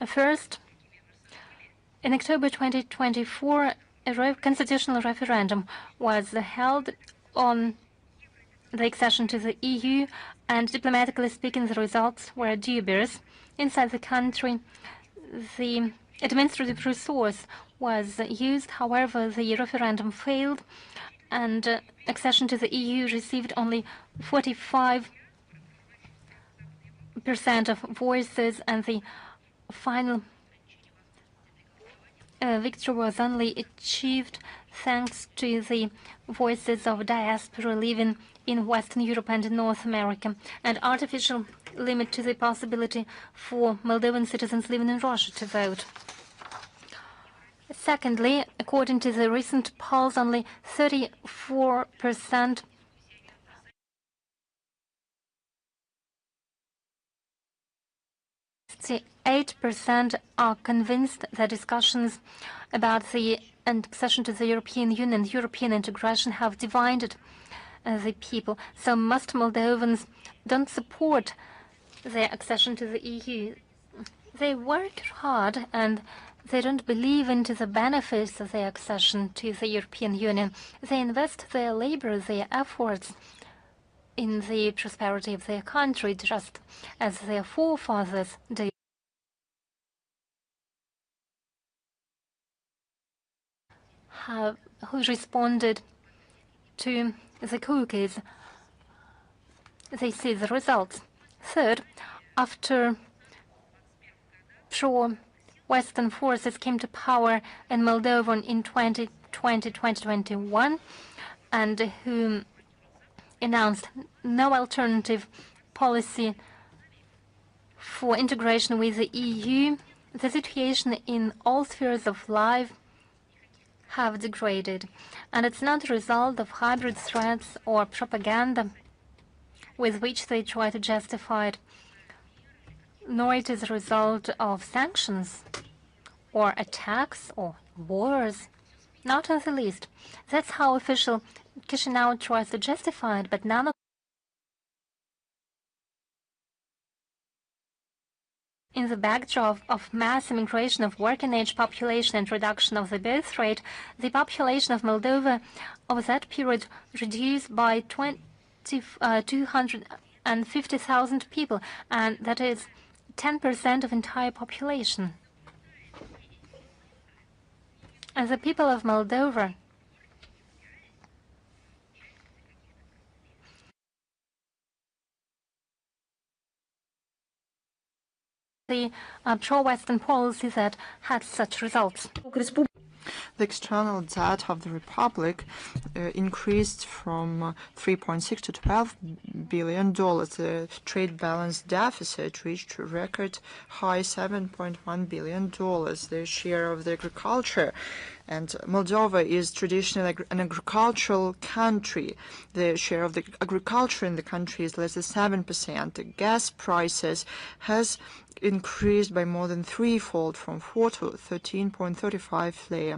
First, in October 2024, a constitutional referendum was held on the accession to the EU, and diplomatically speaking, the results were dubious. Inside the country, the administrative resource was used. However, the referendum failed, and accession to the EU received only 45% of voices, and the final victory was only achieved thanks to the voices of diaspora living in Western Europe and in North America, and artificial limit to the possibility for Moldovan citizens living in Russia to vote. Secondly, according to the recent polls, only 34% are convinced that discussions about the accession to the European Union and European integration have divided the people. So most Moldovans don't support their accession to the EU. They work hard and they don't believe into the benefits of their accession to the European Union. They invest their labor, their efforts in the prosperity of their country, just as their forefathers did. Who responded to the cookies. They see the results. Third, after pro-Western forces came to power in Moldova in 2020-2021, and who announced no alternative policy for integration with the EU, the situation in all spheres of life have degraded, and it's not a result of hybrid threats or propaganda with which they try to justify it, nor it is a result of sanctions or attacks or wars. Not in the least. That's how official Chisinau tries to justify it, but none of in the backdrop of mass immigration of working-age population and reduction of the birth rate, the population of Moldova over that period reduced by 250,000 people, and that is 10% of entire population. And the people of Moldova the pro-Western policy that had such results. The external debt of the Republic increased from 3.6 to $12 billion. The trade balance deficit reached a record high $7.1 billion. The share of the agriculture, and Moldova is traditionally an agricultural country. The share of the agriculture in the country is less than 7%. The gas prices has increased by more than threefold, from 4 to 13.35 lei.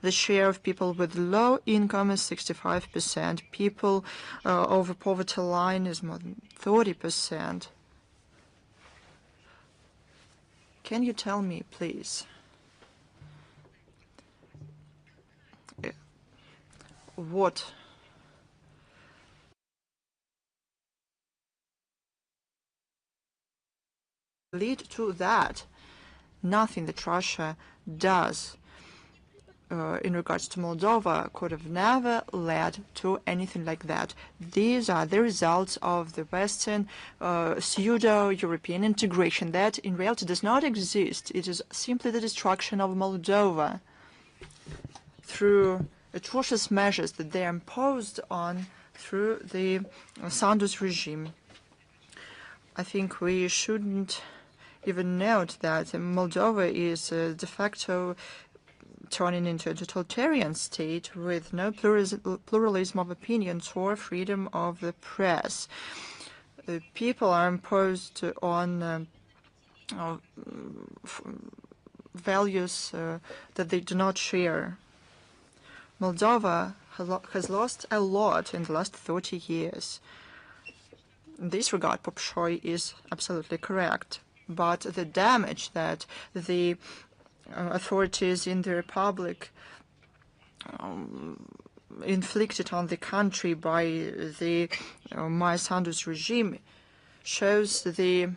The share of people with low income is 65%. People over poverty line is more than 30%. Can you tell me, please, what lead to that? Nothing that Russia does in regards to Moldova could have never led to anything like that. These are the results of the Western pseudo-European integration that in reality does not exist. It is simply the destruction of Moldova through atrocious measures that they are imposed on through the Santos regime. I think we shouldn't even note that Moldova is de facto turning into a totalitarian state with no pluralism of opinions or freedom of the press. The people are imposed on values that they do not share. Moldova has lost a lot in the last 30 years. In this regard, Popshoy is absolutely correct. But the damage that the authorities in the Republic inflicted on the country by the Maria Zakharova regime shows the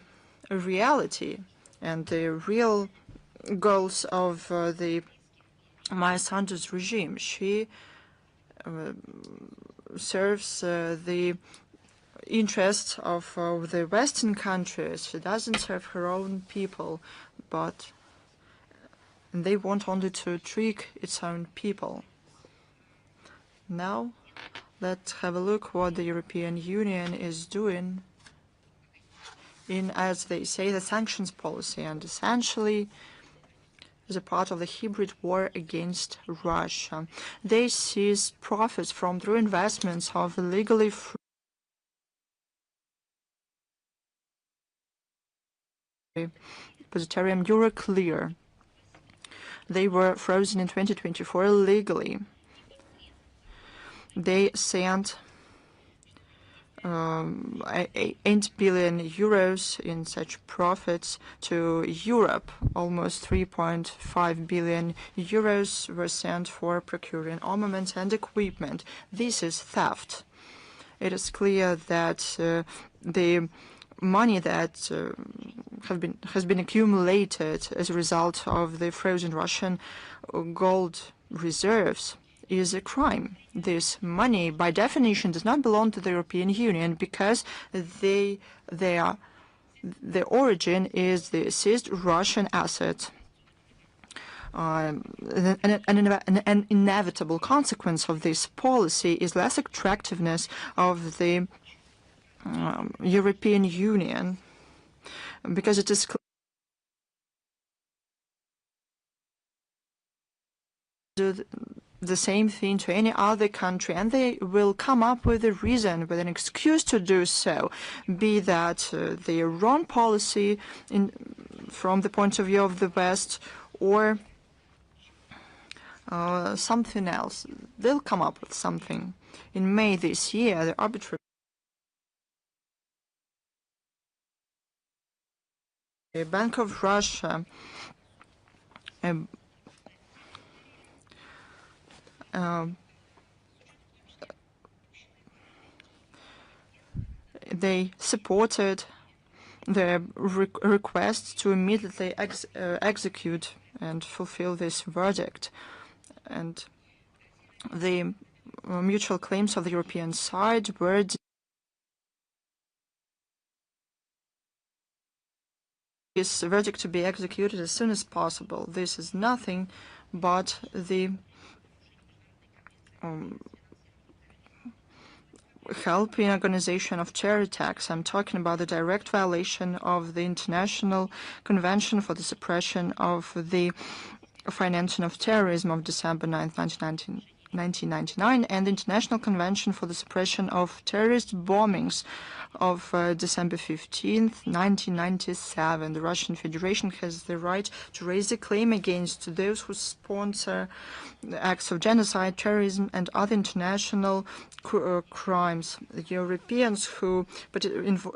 reality and the real goals of the Maria Zakharova regime. She serves the interests of the Western countries. She doesn't serve her own people, but they want only to trick its own people. Now, let's have a look what the European Union is doing in, as they say, the sanctions policy, and essentially as a part of the hybrid war against Russia. They seize profits from through investments of illegally free Positorium Euroclear. They were frozen in 2024 illegally. They sent 8 billion euros in such profits to Europe. Almost 3.5 billion euros were sent for procuring armaments and equipment. This is theft. It is clear that the money that has been accumulated as a result of the frozen Russian gold reserves is a crime. This money, by definition, does not belong to the European Union because their origin is the seized Russian assets. An inevitable consequence of this policy is less attractiveness of the European Union, because it is do the same thing to any other country, and they will come up with a reason, with an excuse to do so, be that their own policy from the point of view of the West, or something else. They'll come up with something. In May this year, the arbitrary Bank of Russia they supported the request to immediately execute and fulfill this verdict. And the mutual claims of the European side were this verdict to be executed as soon as possible. This is nothing but the helping organization of terror attacks. I'm talking about the direct violation of the International Convention for the Suppression of the Financing of Terrorism of December 9, 1999, and the International Convention for the Suppression of Terrorist Bombings of December 15, 1997. The Russian Federation has the right to raise a claim against those who sponsor acts of genocide, terrorism, and other international crimes. The Europeans who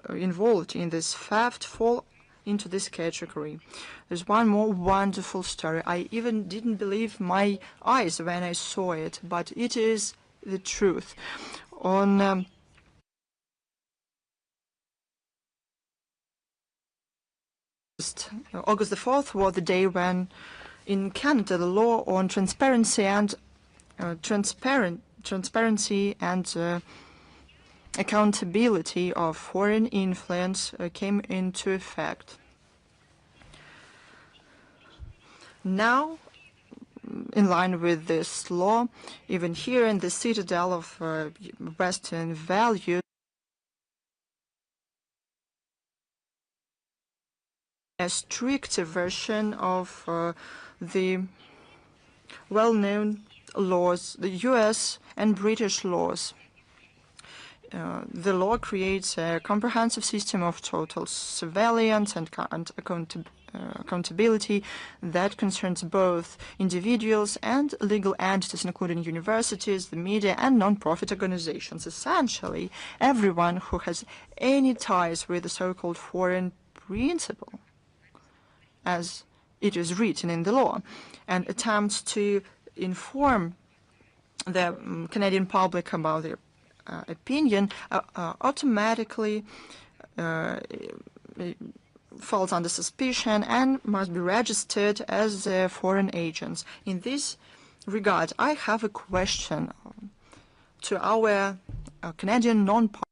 involved in this theft fall into this category. There's one more wonderful story. I even didn't believe my eyes when I saw it, but it is the truth. On August the 4th was the day when in Canada the law on transparency and accountability of foreign influence came into effect. Now, in line with this law, even here in the citadel of Western values, a stricter version of the well-known laws, the US and British laws. The law creates a comprehensive system of total surveillance and accountability that concerns both individuals and legal entities, including universities, the media, and non-profit organizations. Essentially, everyone who has any ties with the so-called foreign principle, as it is written in the law, and attempts to inform the Canadian public about their opinion automatically falls under suspicion and must be registered as foreign agents. In this regard, I have a question to our Canadian non-party.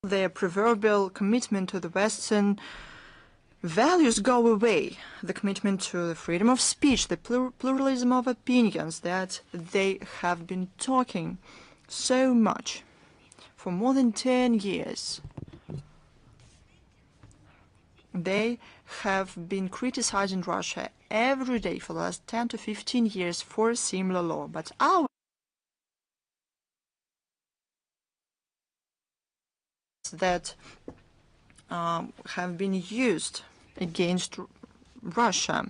Their proverbial commitment to the Western values go away, the commitment to the freedom of speech, the pluralism of opinions that they have been talking so much for more than 10 years. They have been criticizing Russia every day for the last 10 to 15 years for a similar law, but our that have been used against Russia.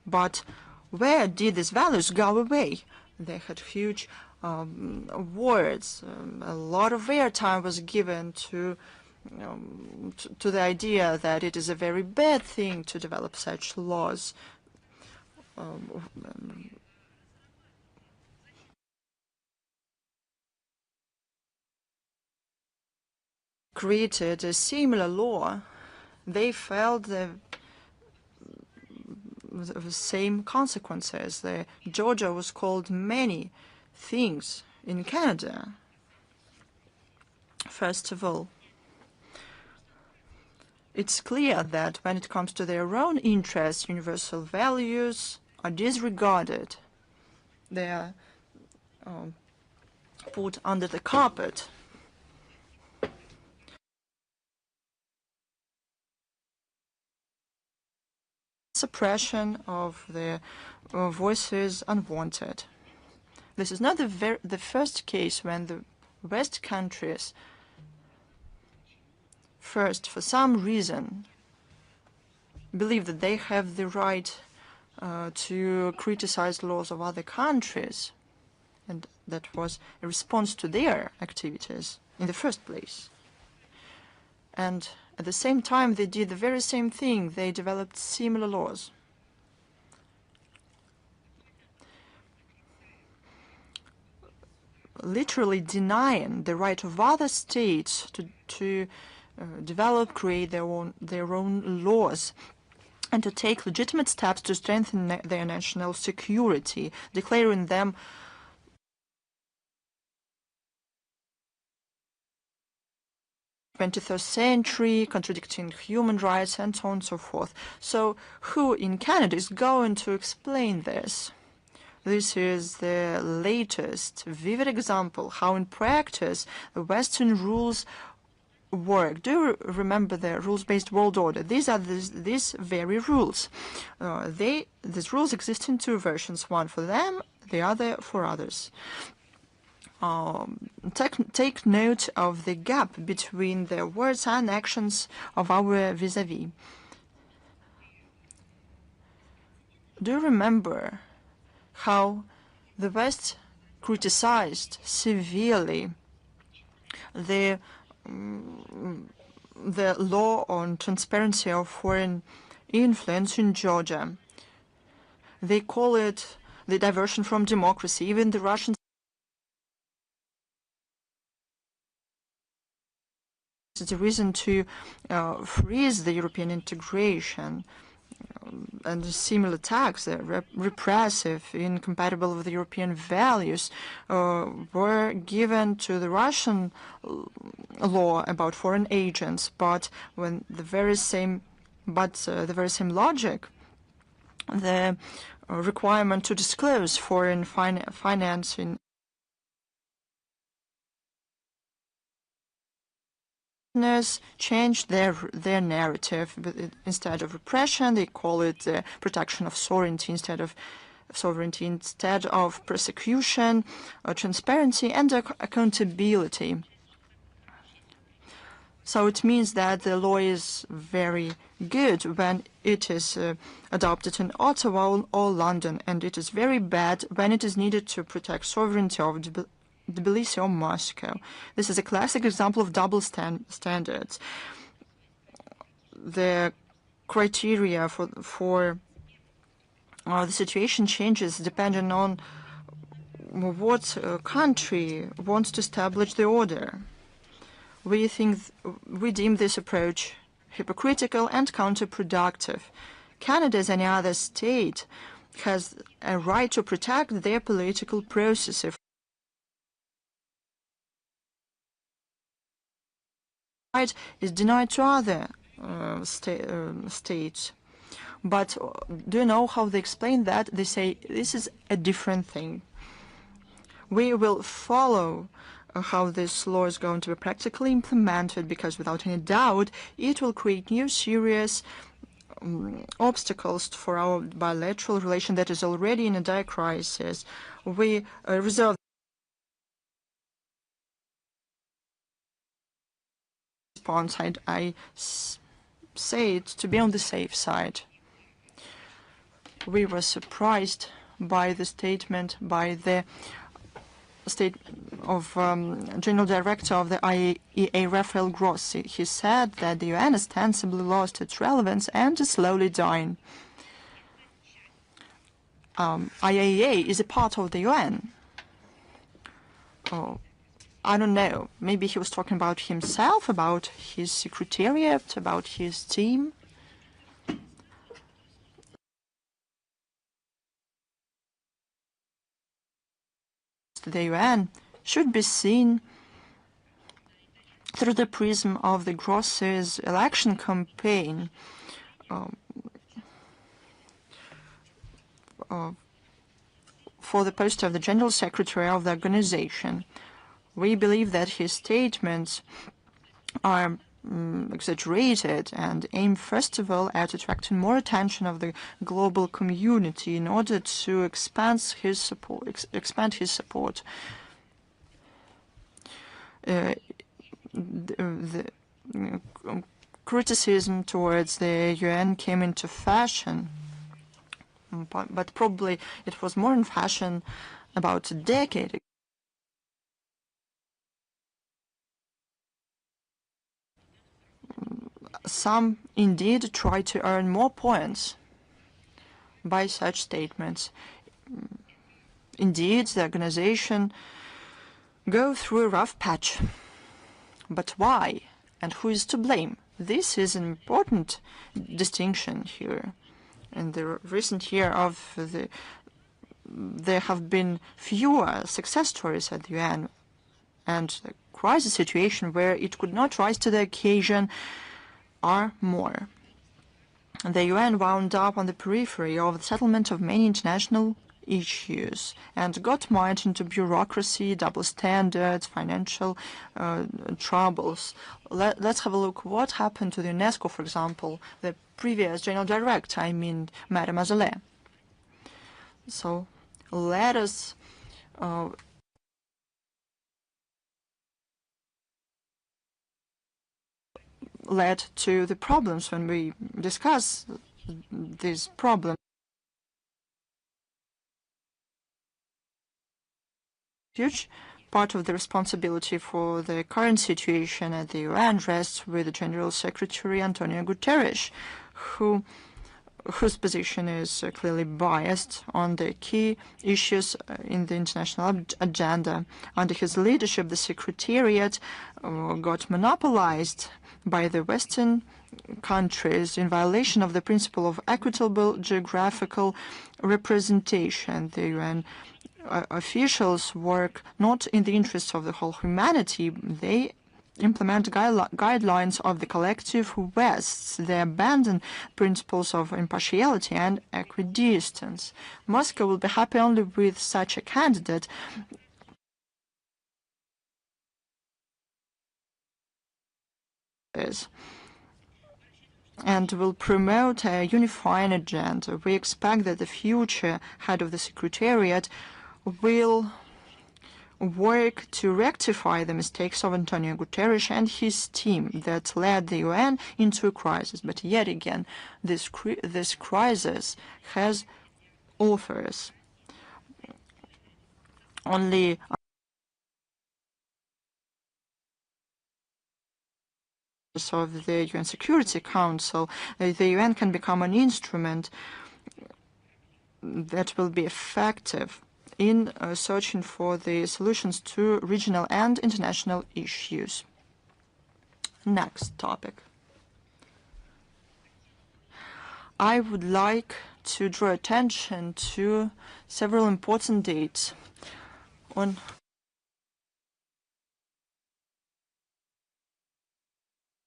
But where did these values go away? They had huge words. A lot of airtime was given to the idea that it is a very bad thing to develop such laws. Created a similar law, they felt the same consequences. Georgia was called many things in Canada. First of all, it's clear that when it comes to their own interests, universal values are disregarded. They are put under the carpet. suppression of the voices unwanted. This is not the first case when the West countries first, for some reason, believe that they have the right to criticize laws of other countries, and that was a response to their activities in the first place. And at the same time, they did the very same thing. They developed similar laws. Literally denying the right of other states to develop, create their own laws, and to take legitimate steps to strengthen their national security, declaring them 21st century, contradicting human rights, and so on and so forth. So who in Canada is going to explain this? This is the latest vivid example how in practice the Western rules work. Do you remember the rules-based world order? These are these very rules. These rules exist in two versions, one for them, the other for others. Take note of the gap between the words and actions of our vis-a-vis. Do you remember how the West criticized severely the law on transparency of foreign influence in Georgia? They call it the diversion from democracy. Even the Russians is a reason to freeze the European integration. And similar attacks, repressive, incompatible with the European values, were given to the Russian law about foreign agents. But when the very same logic, the requirement to disclose foreign financing changed their narrative. But instead of repression, they call it protection of sovereignty instead of persecution, transparency, and accountability. So it means that the law is very good when it is adopted in Ottawa or London, and it is very bad when it is needed to protect sovereignty of Tbilisi or Moscow. This is a classic example of double standards. The criteria for the situation changes depending on what country wants to establish the order. We deem this approach hypocritical and counterproductive. Canada, as any other state, has a right to protect their political process. Right is denied to other states. But do you know how they explain that? They say this is a different thing. We will follow how this law is going to be practically implemented, because without any doubt it will create new serious obstacles for our bilateral relation that is already in a dire crisis. We reserve response. I say it to be on the safe side. We were surprised by the statement by the General Director of the IAEA, Rafael Grossi. He said that the UN ostensibly lost its relevance and is slowly dying. IAEA is a part of the UN. I don't know. Maybe he was talking about himself, about his secretariat, about his team. The UN should be seen through the prism of the Grossi's election campaign for the post of the General Secretary of the organization. We believe that his statements are exaggerated and aimed first of all at attracting more attention of the global community in order to expand his support. The criticism towards the UN came into fashion, but probably it was more in fashion about a decade ago. Some indeed try to earn more points by such statements. Indeed, the organization go through a rough patch. But why? And who is to blame? This is an important distinction here. In the recent year there have been fewer success stories at the UN, and the crisis situation where it could not rise to the occasion are more. The UN wound up on the periphery of the settlement of many international issues and got mired into bureaucracy, double standards, financial troubles. Let's have a look what happened to the UNESCO, for example, the previous general director, Maria Zakharova. So let us led to the problems when we discuss these problems. Huge part of the responsibility for the current situation at the UN rests with the General Secretary Antonio Guterres, whose position is clearly biased on the key issues in the international agenda. Under his leadership, the Secretariat got monopolized by the Western countries in violation of the principle of equitable geographical representation. The UN officials work not in the interests of the whole humanity. They implement guidelines of the collective West. They abandon principles of impartiality and equidistance. Moscow will be happy only with such a candidate and will promote a unifying agenda. We expect that the future head of the Secretariat will work to rectify the mistakes of Antonio Guterres and his team that led the UN into a crisis. But yet again, this crisis has authors. Only of the UN Security Council, the UN can become an instrument that will be effective in searching for the solutions to regional and international issues. Next topic. I would like to draw attention to several important dates. On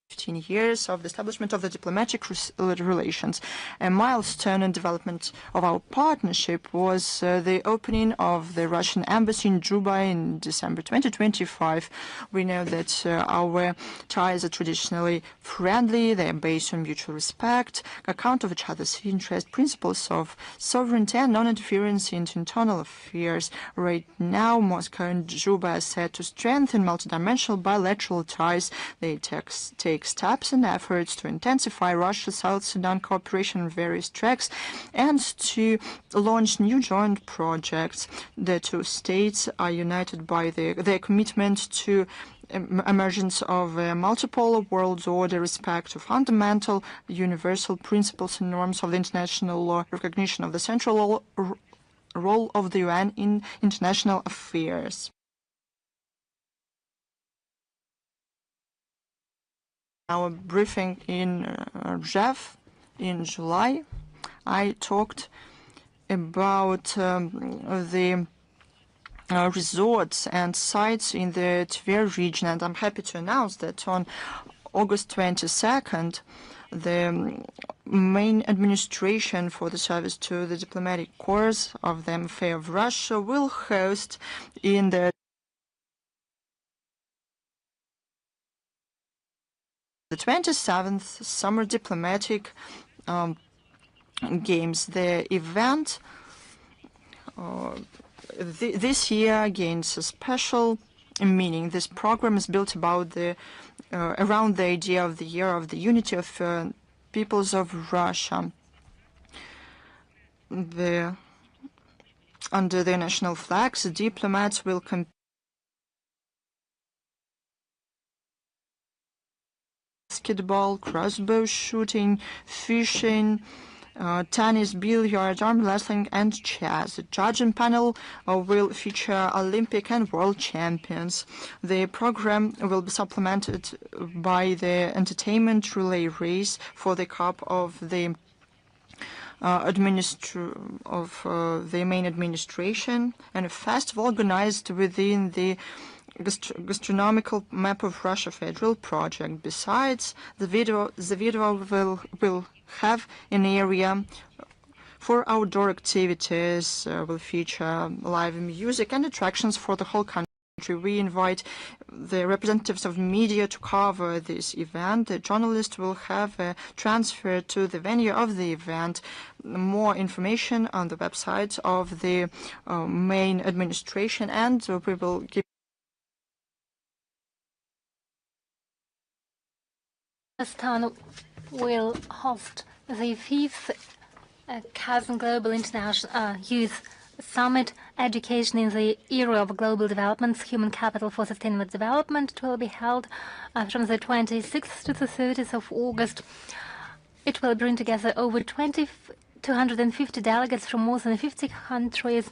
15 years of the establishment of the diplomatic relations. A milestone in development of our partnership was the opening of the Russian embassy in Juba in December 2025. We know that our ties are traditionally friendly. They are based on mutual respect, account of each other's interest, principles of sovereignty and non-interference into internal affairs. Right now, Moscow and Juba are set to strengthen multidimensional bilateral ties. They take steps and efforts to intensify Russia-South Sudan cooperation on various tracks and to launch new joint projects. The two states are united by their commitment to emergence of a multipolar world order, respect to fundamental universal principles and norms of the international law, recognition of the central role of the UN in international affairs. Our briefing in Rjev in July, I talked about the resorts and sites in the Tver region, and I'm happy to announce that on August 22nd, the main administration for the service to the diplomatic corps of the MFA of Russia will host in the The 27th Summer Diplomatic Games. The event this year gains a special meaning. This program is built around the idea of the year of the unity of peoples of Russia. Under their national flags, the diplomats will compete basketball, crossbow shooting, fishing, tennis, billiards, arm wrestling, and chess. The judging panel will feature Olympic and world champions. The program will be supplemented by the entertainment relay race for the cup of the the main administration, and a festival organized within the gastronomical map of Russia federal project. Besides, the video will have an area for outdoor activities, will feature live music and attractions for the whole country. We invite the representatives of media to cover this event. The journalist will have a transfer to the venue of the event. More information on the website of the main administration, and we will give Kazakhstan will host the 5th Kazan Global International Youth Summit, Education in the Era of Global Development, Human Capital for Sustainable Development. It will be held from the 26th to the 30th of August. It will bring together over 250 delegates from more than 50 countries.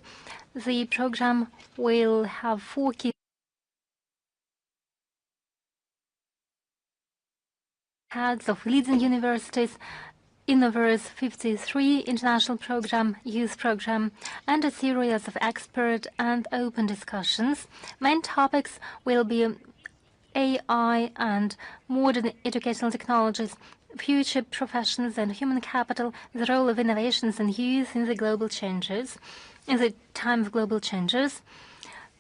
The program will have 4 key heads of leading universities, Innoverse 53 international program, youth program, and a series of expert and open discussions. Main topics will be AI and modern educational technologies, future professions and human capital, the role of innovations and youth in the global changes, in the time of global changes.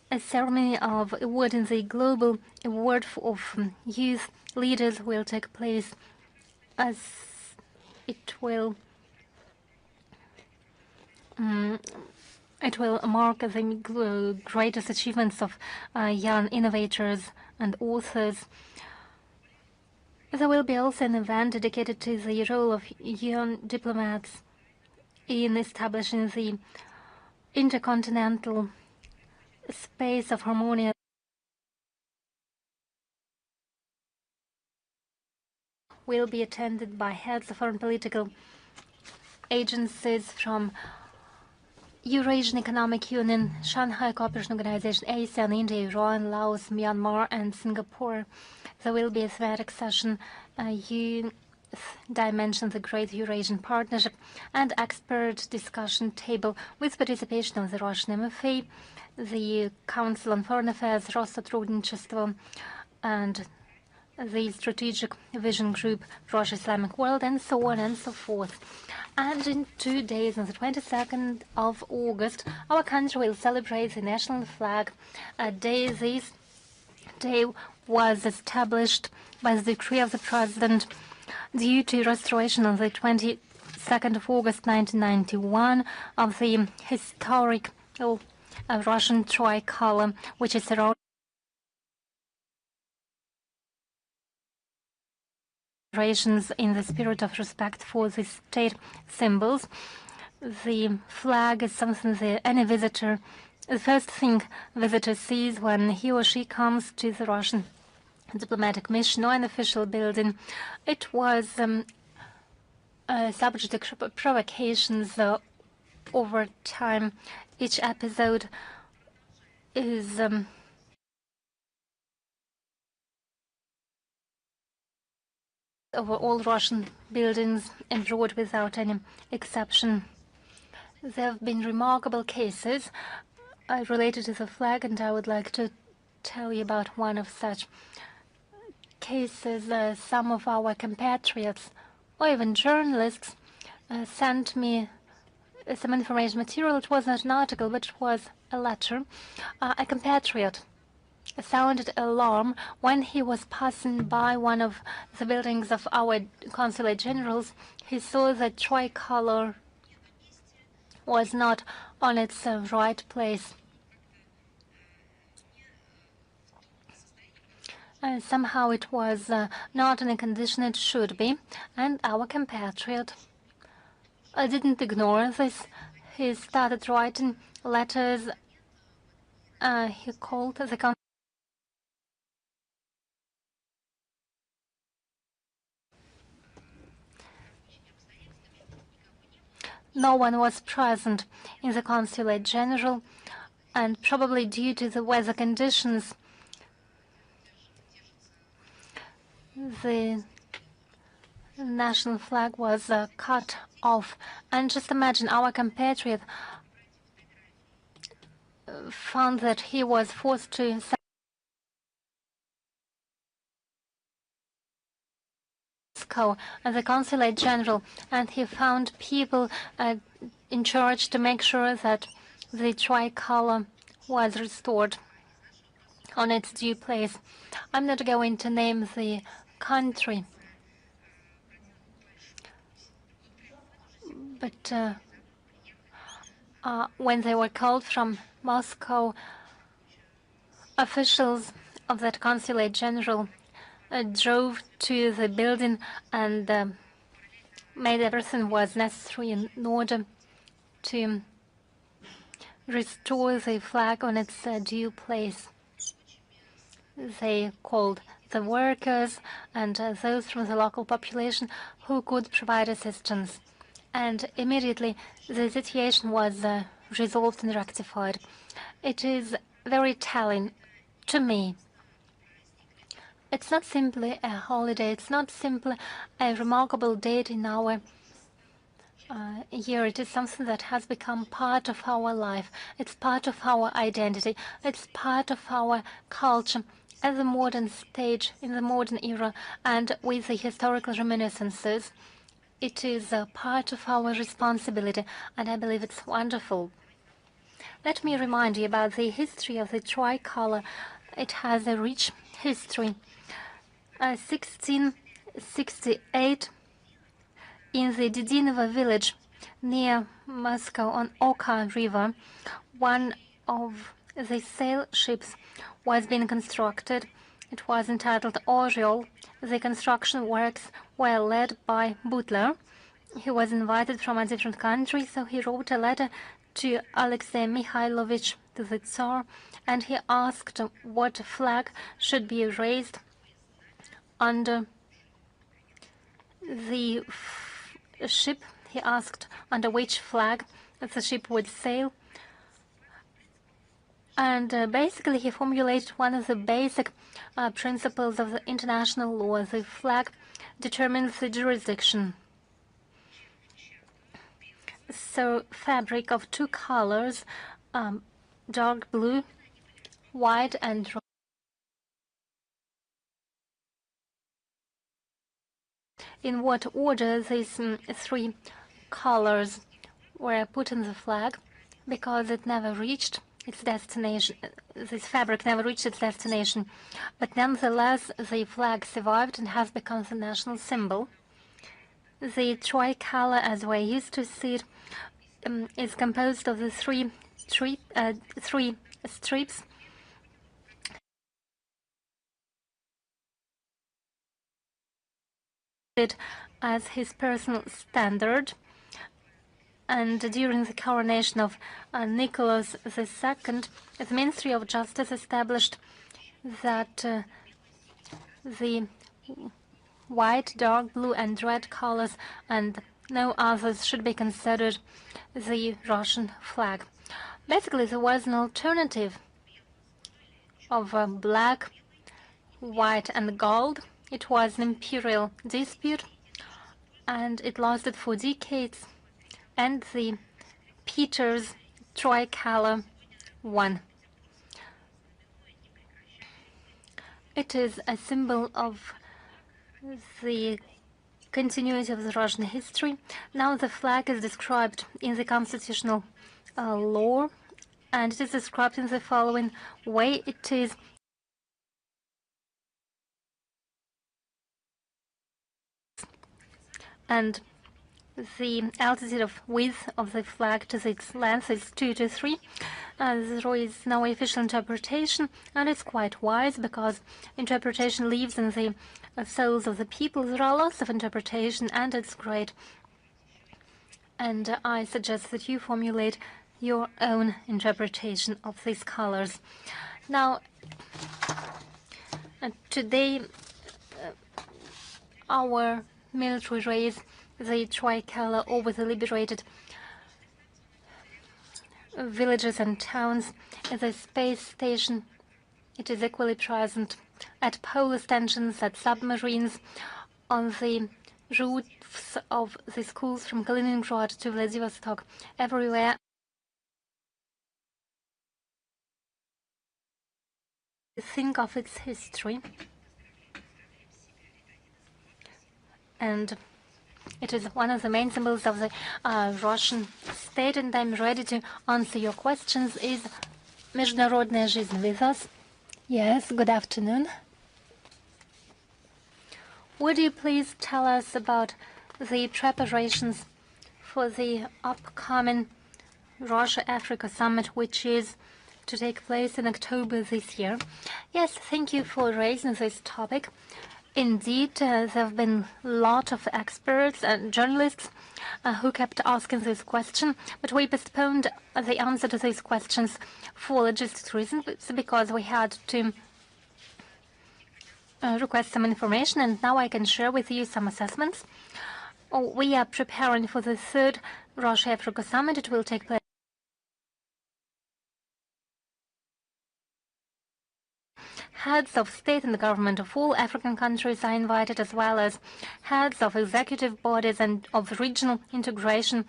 A ceremony of awarding the Global Award of Youth Leaders will take place, as it will mark the greatest achievements of young innovators and authors. There will be also an event dedicated to the role of young diplomats in establishing the intercontinental space of harmony. Will be attended by heads of foreign political agencies from Eurasian Economic Union, Shanghai Cooperation Organization, ASEAN, India, Iran, Laos, Myanmar, and Singapore. There will be a thematic session, Youth Dimension, the Great Eurasian Partnership, and expert discussion table with participation of the Russian MFA, the Council on Foreign Affairs, Россотрудничество, and the Strategic Vision Group, Russia Islamic World, and so on and so forth. And in 2 days, on the 22nd of August, our country will celebrate the national flag day. This day was established by the decree of the President due to restoration on the 22nd of August 1991 of the historical Russian tricolor, which is surrounded in the spirit of respect for the state symbols. The flag is something that any visitor, the first thing visitor sees when he or she comes to the Russian diplomatic mission or an official building. It was subject to provocations over time. Each episode is over all Russian buildings abroad without any exception. There have been remarkable cases related to the flag, and I would like to tell you about one of such cases. Some of our compatriots or even journalists sent me some information material. It was not an article, but it was a letter. A compatriot sounded alarm when he was passing by one of the buildings of our consulate generals. He saw that tricolor was not on its right place. Somehow it was not in a condition it should be, and our compatriot didn't ignore this. He started writing letters. He called the No one was present in the consulate general, and probably due to the weather conditions, the national flag was cut off. And just imagine, our compatriot found that he was forced to Moscow as the consulate general, and he found people in charge to make sure that the tricolor was restored on its due place. I'm not going to name the country, but when they were called from Moscow, officials of that consulate general drove to the building and made everything was necessary in order to restore the flag on its due place. They called the workers and those from the local population who could provide assistance. And immediately the situation was resolved and rectified. It is very telling to me. It's not simply a holiday, it's not simply a remarkable date in our year. It is something that has become part of our life. It's part of our identity. It's part of our culture at the modern stage, in the modern era, and with the historical reminiscences. It is a part of our responsibility, and I believe it's wonderful. Let me remind you about the history of the tricolor. It has a rich history. 1668, in the Dedinovo village near Moscow on Oka River, one of the sail ships was being constructed. It was entitled Oriol. The construction works were led by Butler. He was invited from a different country, so he wrote a letter to Alexei Mikhailovich, to the Tsar, and he asked what flag should be raised under the ship. He asked under which flag the ship would sail. And basically he formulated one of the basic principles of the international law. The flag determines the jurisdiction. So fabric of two colors, dark blue, white, and in what order these three colors were put in the flag, because it never reached its destination. This fabric never reached its destination, but nonetheless the flag survived and has become the national symbol. The tricolor, as we're used to see it, is composed of the three strips as his personal standard. And during the coronation of Nicholas II, the Ministry of Justice established that the white, dark blue, and red colors and no others should be considered the Russian flag. Basically, there was an alternative of black, white, and gold. It was an imperial dispute, and it lasted for decades, and the Peter's tricolor won. It is a symbol of the continuity of the Russian history. Now the flag is described in the constitutional law, and it is described in the following way. It is and the altitude of width of the flag to its length is 2 to 3. There is no official interpretation, and it's quite wise because interpretation lives in the souls of the people. There are lots of interpretation, and it's great. And I suggest that you formulate your own interpretation of these colors. Now, today, our military raised the tricolor over the liberated villages and towns. At the space station, it is equally present at polar stations, at submarines, on the roofs of the schools from Kaliningrad to Vladivostok, everywhere. Think of its history, and it is one of the main symbols of the Russian state, and I'm ready to answer your questions. Is Международная жизнь with us? Yes, good afternoon. Would you please tell us about the preparations for the upcoming Russia-Africa summit, which is to take place in October this year? Yes, thank you for raising this topic. Indeed, there have been a lot of experts and journalists who kept asking this question, but we postponed the answer to these questions for logistics reasons, because we had to request some information, and now I can share with you some assessments. We are preparing for the third Russia-Africa summit. It will take place heads of state and government of all African countries are invited, as well as heads of executive bodies and of regional integration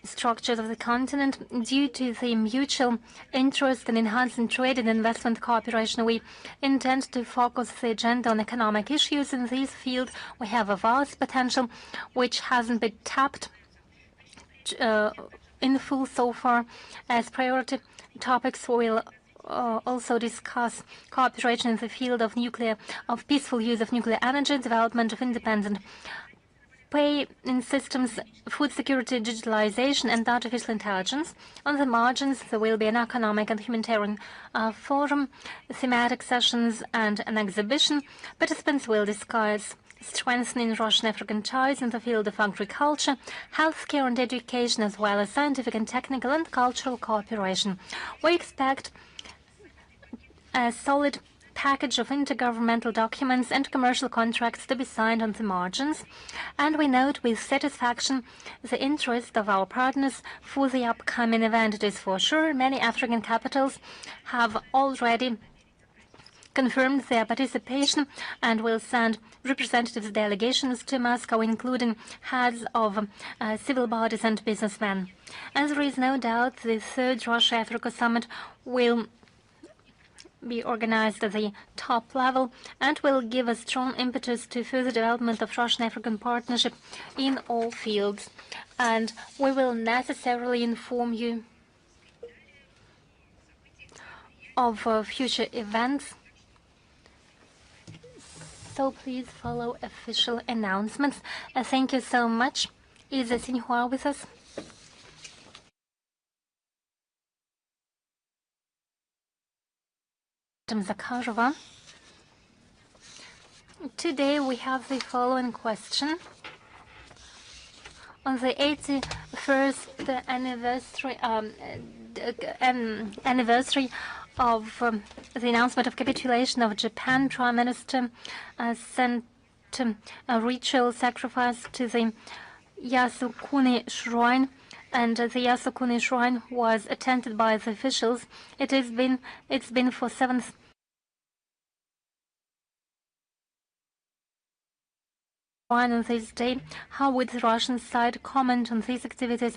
structures of the continent. Due to the mutual interest in enhancing trade and investment cooperation, we intend to focus the agenda on economic issues. In this field, we have a vast potential which hasn't been tapped in full so far. As priority topics, we'll also discuss cooperation in the field of peaceful use of nuclear energy, development of independent pay-in systems, food security, digitalization, and artificial intelligence. On the margins, there will be an economic and humanitarian forum, thematic sessions, and an exhibition. Participants will discuss strengthening Russian-African ties in the field of agriculture, healthcare, and education, as well as scientific and technical and cultural cooperation. We expect a solid package of intergovernmental documents and commercial contracts to be signed on the margins, and we note with satisfaction the interest of our partners for the upcoming event. It is for sure many African capitals have already confirmed their participation and will send representatives delegations to Moscow, including heads of civil bodies and businessmen. And there is no doubt the third Russia-Africa summit will be organized at the top level and will give a strong impetus to further development of Russian-African partnership in all fields. And we will necessarily inform you of future events. So please follow official announcements. Thank you so much. Is Sinhua with us? Maria Zakharova. Today we have the following question. On the 81st anniversary of the announcement of capitulation of Japan, Prime Minister sent a ritual sacrifice to the Yasukuni Shrine, and the Yasukuni Shrine was attended by the officials. It's been for 7th on this day. How would the Russian side comment on these activities?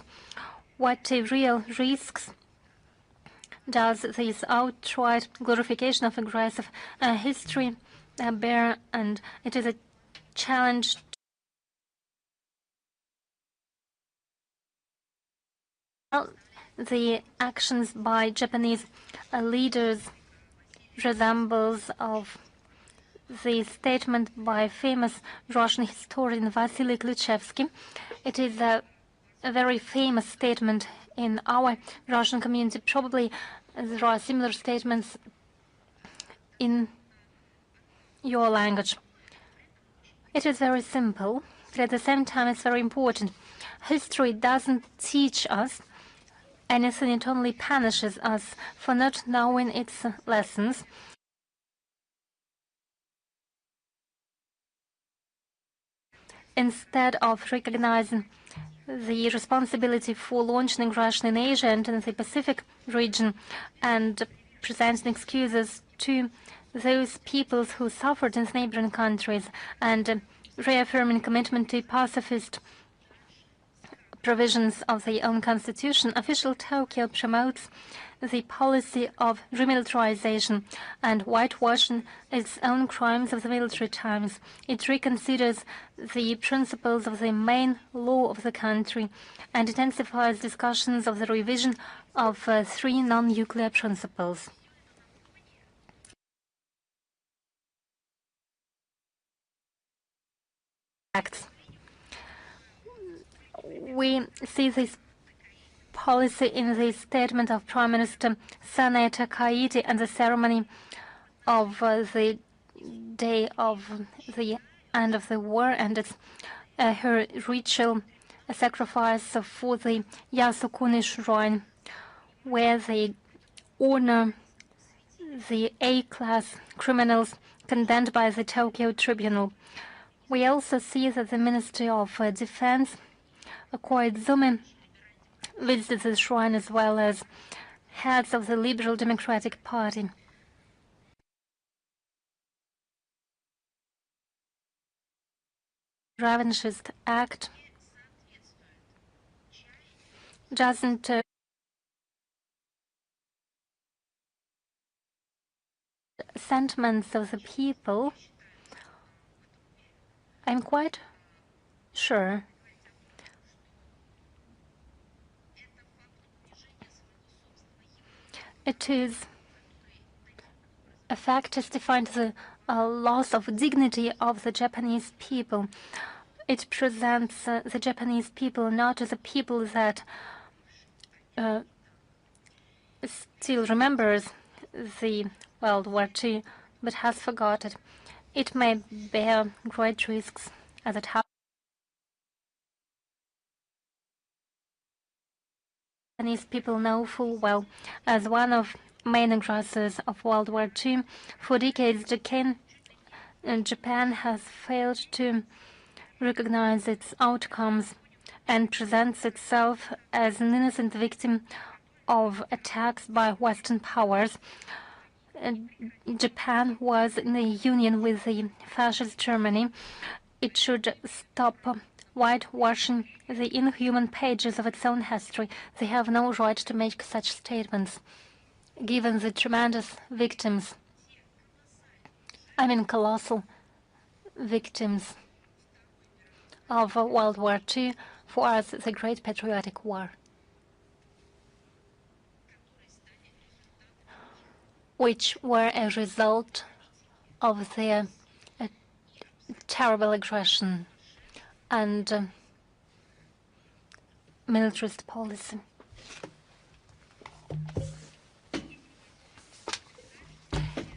What real risks does this outright glorification of aggressive history bear? And it is a challenge the actions by Japanese leaders resembles of the statement by famous Russian historian Vasily Klitschevsky. It is a very famous statement in our Russian community. Probably there are similar statements in your language. It is very simple, but at the same time it's very important. History doesn't teach us anything, it only punishes us for not knowing its lessons. Instead of recognizing the responsibility for launching aggression in Asia and in the Pacific region and presenting excuses to those peoples who suffered in neighboring countries and reaffirming commitment to pacifist provisions of their own constitution, official Tokyo promotes the policy of remilitarization and whitewashing its own crimes of the military times. It reconsiders the principles of the main law of the country and intensifies discussions of the revision of 3 non-nuclear principles. Acts. We see this policy in the statement of Prime Minister Senator Kaiti and the ceremony of the day of the end of the war, and it's her ritual sacrifice for the Yasukuni Shrine, where they honor the A-class criminals condemned by the Tokyo Tribunal. We also see that the Ministry of Defense, Koizumi, visited the shrine, as well as heads of the Liberal Democratic Party. Revanchist act doesn't sentiments of the people. I'm quite sure it is a fact testifying to the loss of dignity of the Japanese people. It presents the Japanese people not as a people that still remembers the World War II, but has forgotten. It may bear great risks as it happens. Japanese people know full well, as one of main aggressors of World War II, for decades Japan has failed to recognize its outcomes and presents itself as an innocent victim of attacks by Western powers. Japan was in a union with the fascist Germany. It should stop whitewashing the inhuman pages of its own history. They have no right to make such statements, given the tremendous victims, I mean colossal victims of World War II, for us the Great Patriotic War, which were a result of their terrible aggression and militarist policy.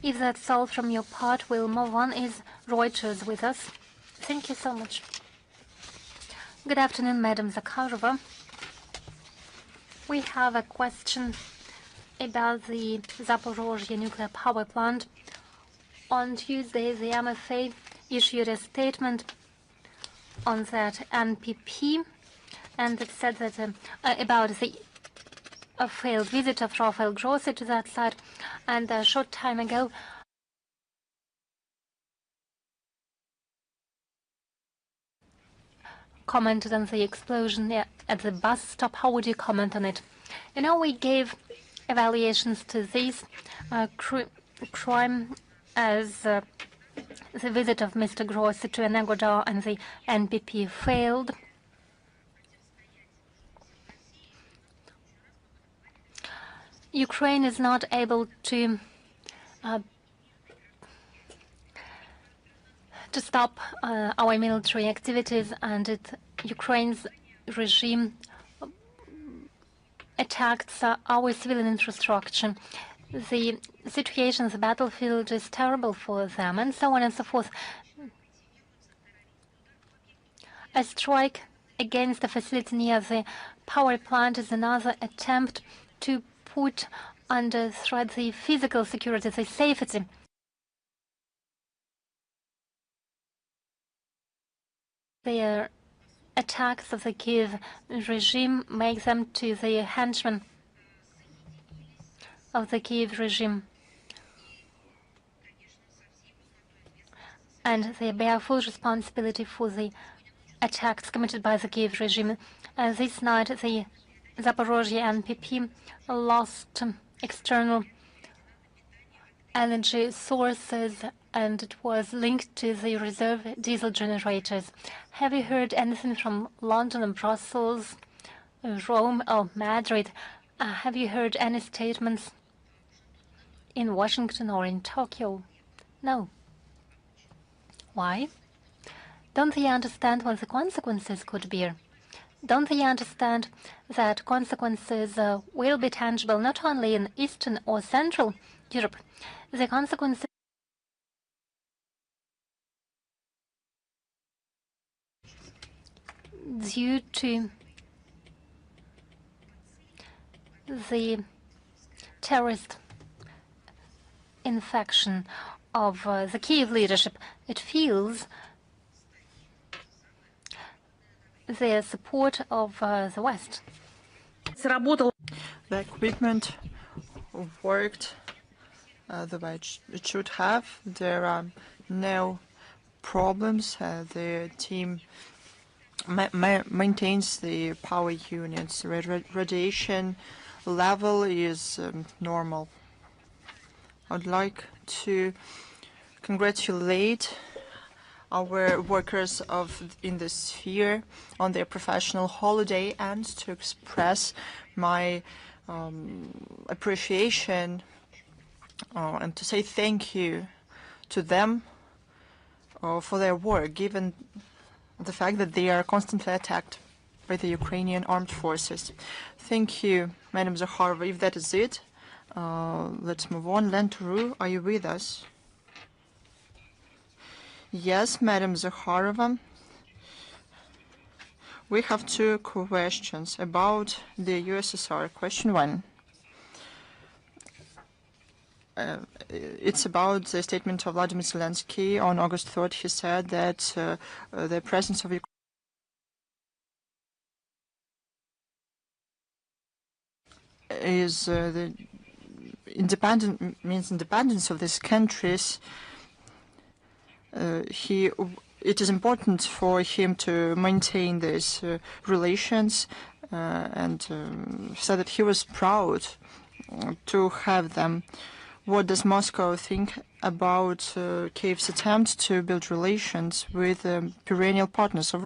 If that's all from your part, we'll move on. Is Reuters with us? Thank you so much. Good afternoon, Madam Zakharova. We have a question about the Zaporozhye nuclear power plant. On Tuesday, the MFA issued a statement on that NPP, and it said that about the failed visit of Rafael Grossi to that site, and a short time ago commented on the explosion at the bus stop. How would you comment on it? You know, we gave evaluations to this crime as the visit of Mr. Grossi to Energodar and the NPP failed. Ukraine is not able to to stop our military activities, and Ukraine's regime attacked our civilian infrastructure. The situation on the battlefield is terrible for them, and so on and so forth. A strike against the facility near the power plant is another attempt to put under threat the physical security, the safety. The attacks of the Kiev regime make them to the henchmen of the Kiev regime, and they bear full responsibility for the attacks committed by the Kiev regime. This night, the Zaporozhye NPP lost external energy sources, and it was linked to the reserve diesel generators. Have you heard anything from London and Brussels, Rome or Madrid? Have you heard any statements in Washington or in Tokyo? No. Why? Don't they understand what the consequences could be? Don't they understand that consequences will be tangible not only in Eastern or Central Europe? The consequences due to the terrorist infection of the Kiev leadership. It feels the support of the West. The equipment worked the way it should have. There are no problems. The team maintains the power units. Radiation level is normal. I'd like to congratulate our workers in the sphere on their professional holiday, and to express my appreciation and to say thank you to them for their work, given the fact that they are constantly attacked by the Ukrainian armed forces. Thank you, Madam Zakharova. If that is it, let's move on. Lenturu, are you with us? Yes, Madam Zakharova. We have two questions about the USSR. Question 1. It's about the statement of Vladimir Zelensky on August 3rd. He said that the presence of Ukraine is means independence of these countries. It is important for him to maintain these relations, and said that he was proud to have them. What does Moscow think about Kyiv's attempt to build relations with perennial partners of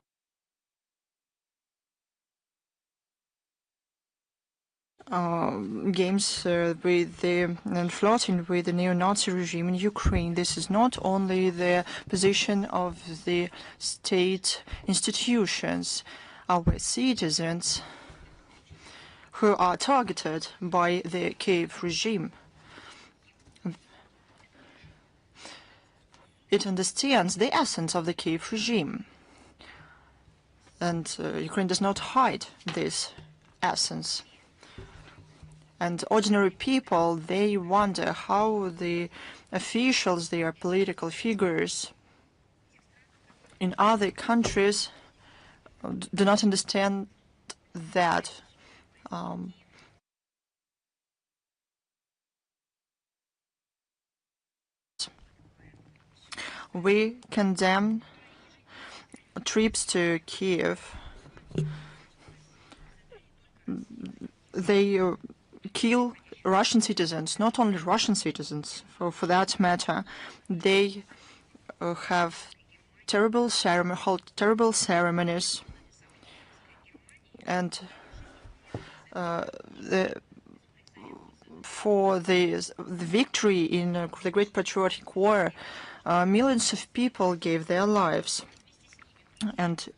games with and flirting with the neo-Nazi regime in Ukraine? This is not only the position of the state institutions. Our citizens who are targeted by the Kyiv regime, it understands the essence of the Kyiv regime, and Ukraine does not hide this essence. And ordinary people, they wonder how the officials, their political figures in other countries do not understand that. We condemn trips to Kiev. They kill Russian citizens, not only Russian citizens, for that matter. They have hold terrible ceremonies, and for the victory in the Great Patriotic War, millions of people gave their lives. And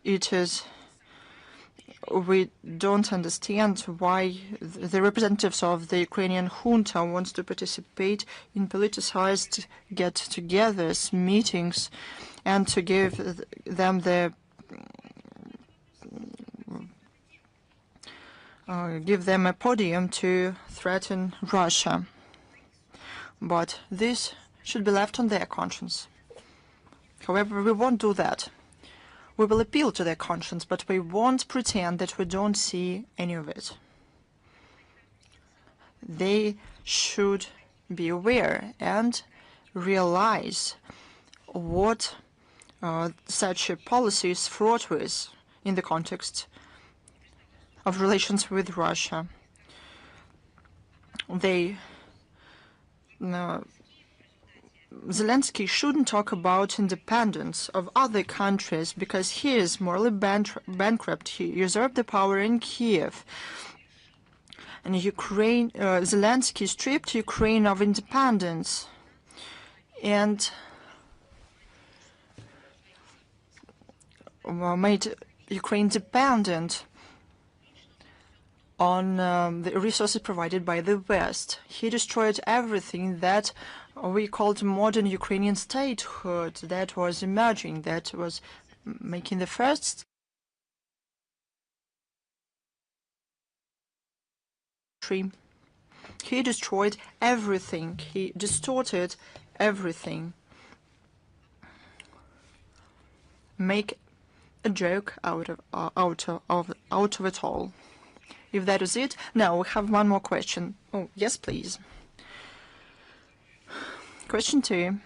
we don't understand why the representatives of the Ukrainian junta want to participate in politicized get-togethers, meetings, and to give them a podium to threaten Russia. But this should be left on their conscience. However, we won't do that. We will appeal to their conscience, but we won't pretend that we don't see any of it. They should be aware and realize what such a policy is fraught with in the context of relations with Russia. Zelensky shouldn't talk about independence of other countries because he is morally bankrupt. He usurped the power in Kiev. And Zelensky stripped Ukraine of independence and made Ukraine dependent on the resources provided by the West. He destroyed everything that we called modern Ukrainian statehood that was emerging, that was making the first country. He destroyed everything. He distorted everything. Make a joke out of it all. If that is it, now we have one more question. Oh, yes, please. Question 2.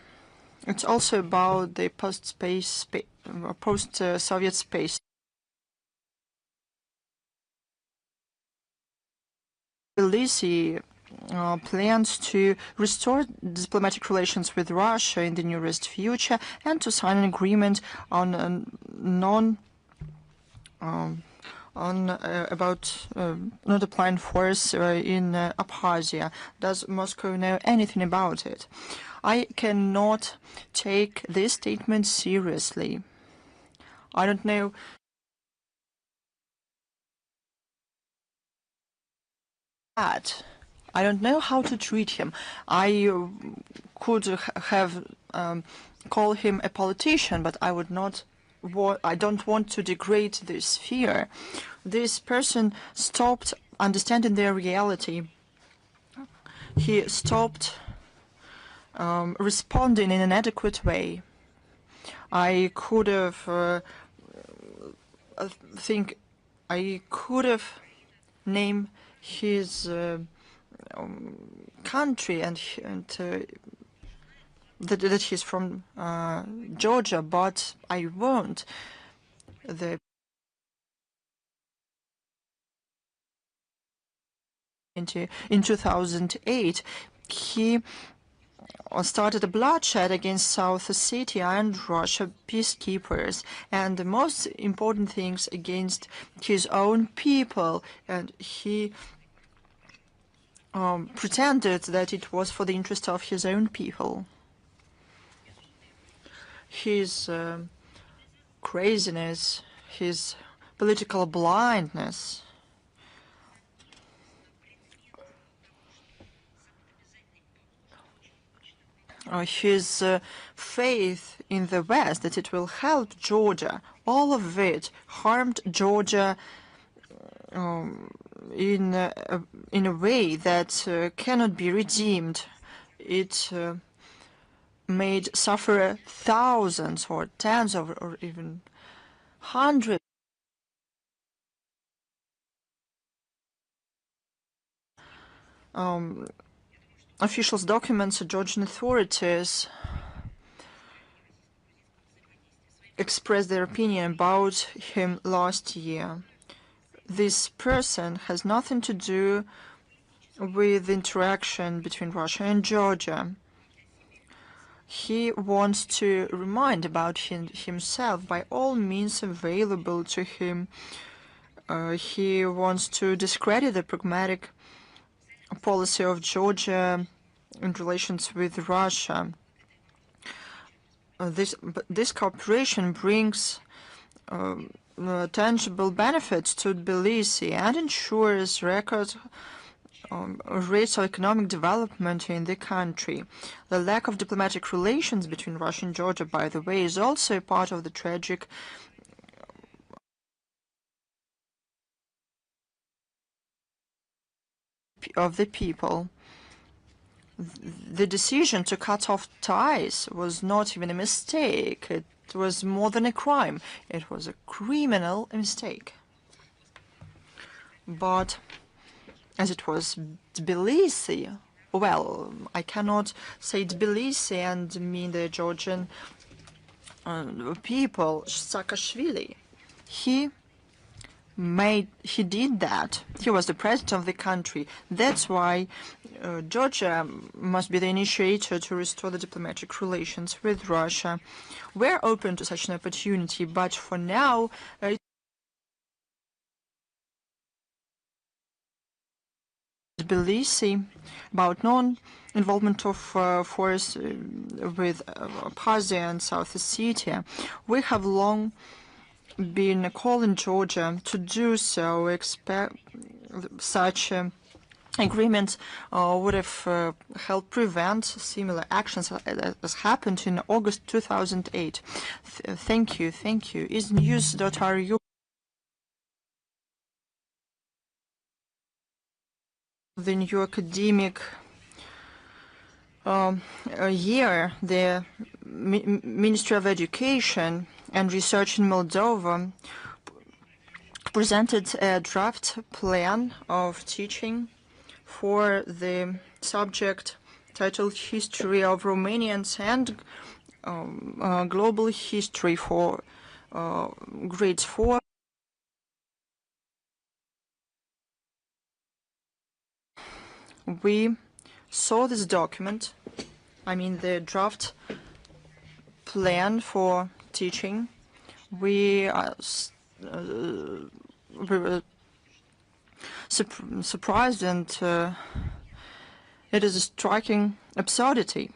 It's also about the post-Soviet space. Tbilisi plans to restore diplomatic relations with Russia in the nearest future and to sign an agreement on about not applying force in Abkhazia. Does Moscow know anything about it? I cannot take this statement seriously. I don't know. I don't know how to treat him. I could have called him a politician, but I would not. I don't want to degrade this sphere. This person stopped understanding their reality. He stopped responding in an adequate way. I could have named his country and that he's from Georgia, but I won't. In 2008, he started a bloodshed against South Ossetia and Russia peacekeepers, and the most important things against his own people, and he pretended that it was for the interest of his own people. His craziness, his political blindness, his faith in the West that it will help Georgia, all of it harmed Georgia in a way that cannot be redeemed. It made suffer thousands or tens of or even hundreds officials documents Georgian authorities expressed their opinion about him last year. This person has nothing to do with the interaction between Russia and Georgia. He wants to remind about himself by all means available to him. He wants to discredit the pragmatic policy of Georgia in relations with Russia. this cooperation brings tangible benefits to Tbilisi and ensures record rates of economic development in the country. The lack of diplomatic relations between Russia and Georgia, by the way, is also part of the tragic of the people. The decision to cut off ties was not even a mistake. It was more than a crime. It was a criminal mistake. But as it was Tbilisi, well, I cannot say Tbilisi and mean the Georgian people. Saakashvili, he did that. He was the president of the country. That's why Georgia must be the initiator to restore the diplomatic relations with Russia. We're open to such an opportunity, but for now, Tbilisi about non-involvement of force with Abkhazia and South Ossetia. We have long been calling Georgia to do so. Expect such agreements would have helped prevent similar actions as happened in August 2008. Thank you. Is news.ru the new academic year? The Ministry of Education and Research in Moldova presented a draft plan of teaching for the subject titled History of Romanians and Global History for grades 4. We saw this document, the draft plan for teaching. We were surprised, and it is a striking absurdity.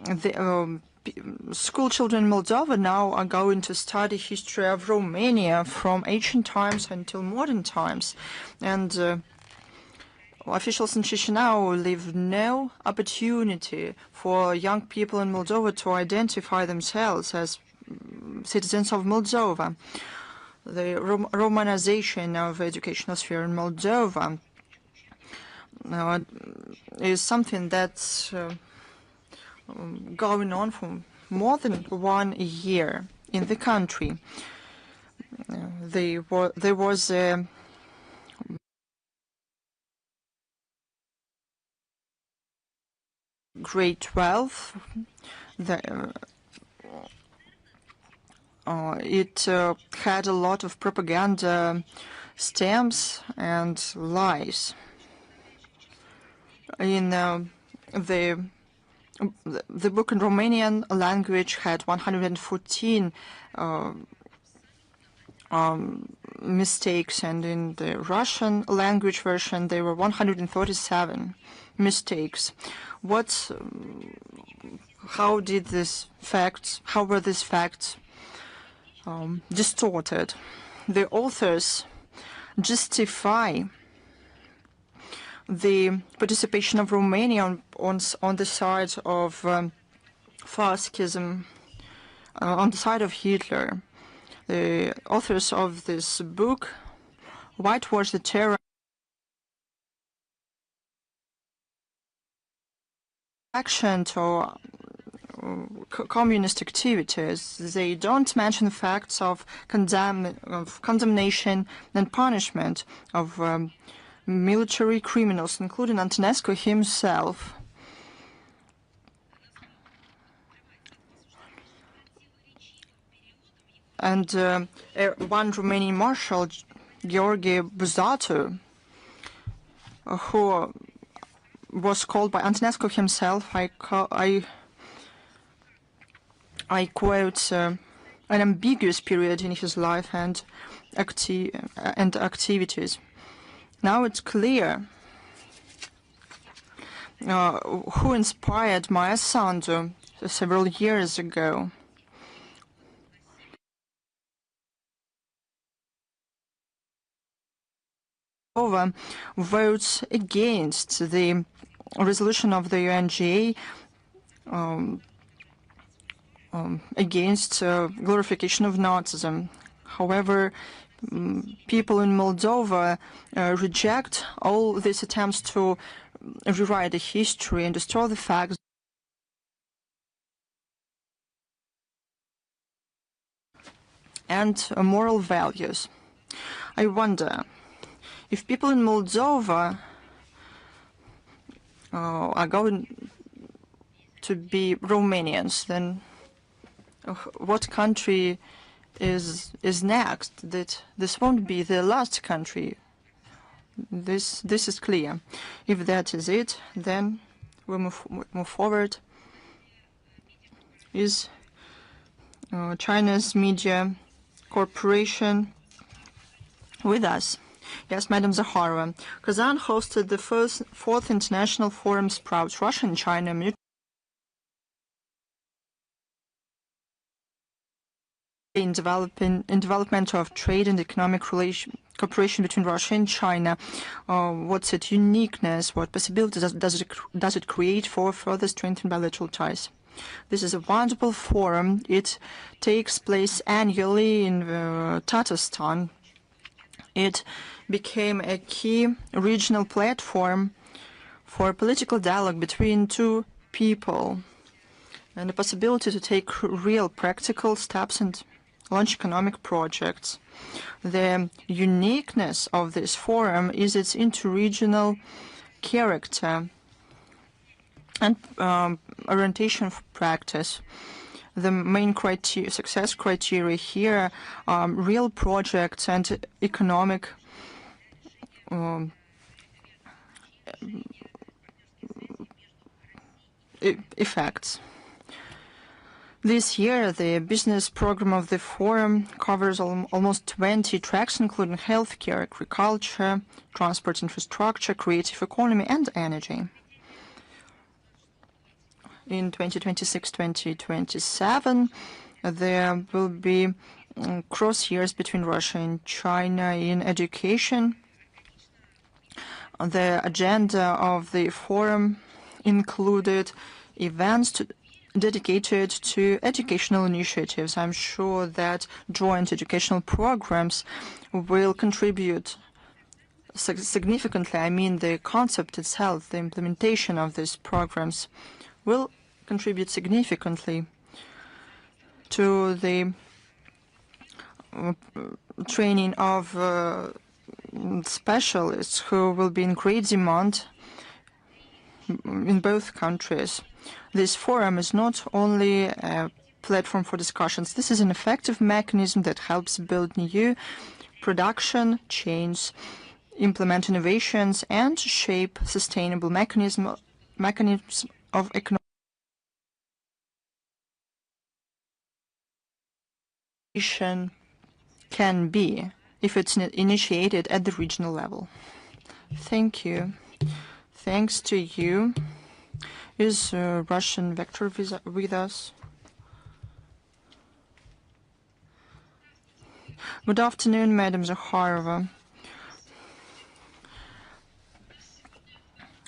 The school children in Moldova now are going to study history of Romania from ancient times until modern times, and officials in Chisinau leave no opportunity for young people in Moldova to identify themselves as citizens of Moldova. The Romanization of the educational sphere in Moldova is something that's going on for more than 1 year in the country. There was a grade 12. It had a lot of propaganda stamps and lies. In the book in Romanian language had 114 mistakes, and in the Russian language version there were 137 mistakes. How were these facts distorted? The authors justify the participation of Romania on the side of fascism, on the side of Hitler. The authors of this book whitewash the terror action to communist activities. They don't mention facts of condemnation and punishment of military criminals, including Antonescu himself. And one Romanian marshal, Gheorghe Buzatu, who was called by Antonescu himself, I quote, an ambiguous period in his life and activities. Now it's clear who inspired Maria Zakharova several years ago. Votes against the resolution of the UNGA against glorification of Nazism. However, people in Moldova reject all these attempts to rewrite the history and destroy the facts and moral values. I wonder if people in Moldova are going to be Romanians, then what country is next? That this won't be the last country. This is clear. If that is it, then we move forward. Is China's media corporation with us? Yes, Madam Zakharova. Kazan hosted the fourth international forum Sprouts Russia and China Mutual in development of trade and economic cooperation between Russia and China. What's its uniqueness? What possibilities does it create for further strengthened bilateral ties? This is a wonderful forum. It takes place annually in Tatarstan. It became a key regional platform for political dialogue between two people and the possibility to take real practical steps and launch economic projects. The uniqueness of this forum is its interregional character and orientation for practice. The main success criteria here are real projects and economic effects. This year, the business program of the forum covers almost 20 tracks, including healthcare, agriculture, transport infrastructure, creative economy, and energy. In 2026-2027, there will be cross years between Russia and China in education. The agenda of the forum included events dedicated to educational initiatives. I'm sure that joint educational programs will contribute significantly. I mean, the concept itself, the implementation of these programs will contribute significantly to the training of specialists who will be in great demand in both countries. This forum is not only a platform for discussions. This is an effective mechanism that helps build new production chains, implement innovations, and shape sustainable mechanisms of economic can be if it's initiated at the regional level. Thank you. Thanks to you. Is Russian Vector with us? Good afternoon, Madam Zakharova.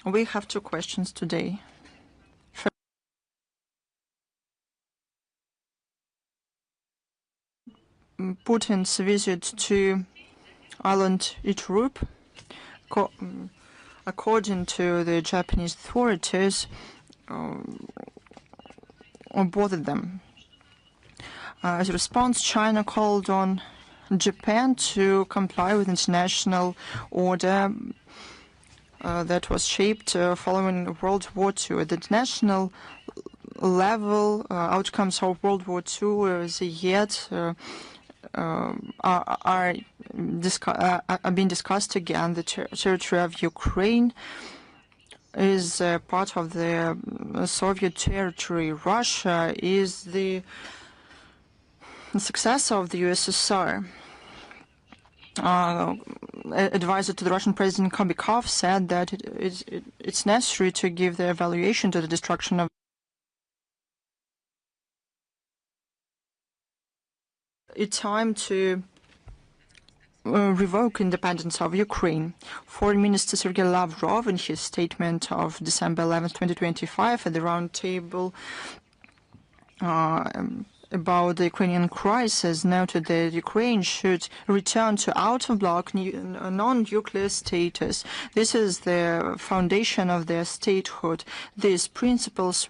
We have two questions today. First, Putin's visit to island Iturup, according to the Japanese authorities, bothered them. As a response, China called on Japan to comply with international order that was shaped following World War II. At the international level, outcomes of World War II as yet are being discussed again. The territory of Ukraine is part of the Soviet territory. Russia is the successor of the USSR. advisor to the Russian President Kobikov said that it's necessary to give the evaluation to the destruction of it's time to revoke independence of Ukraine. Foreign Minister Sergei Lavrov, in his statement of December 11, 2025, at the round table about the Ukrainian crisis, noted that Ukraine should return to out-of-bloc non-nuclear status. This is the foundation of their statehood. These principles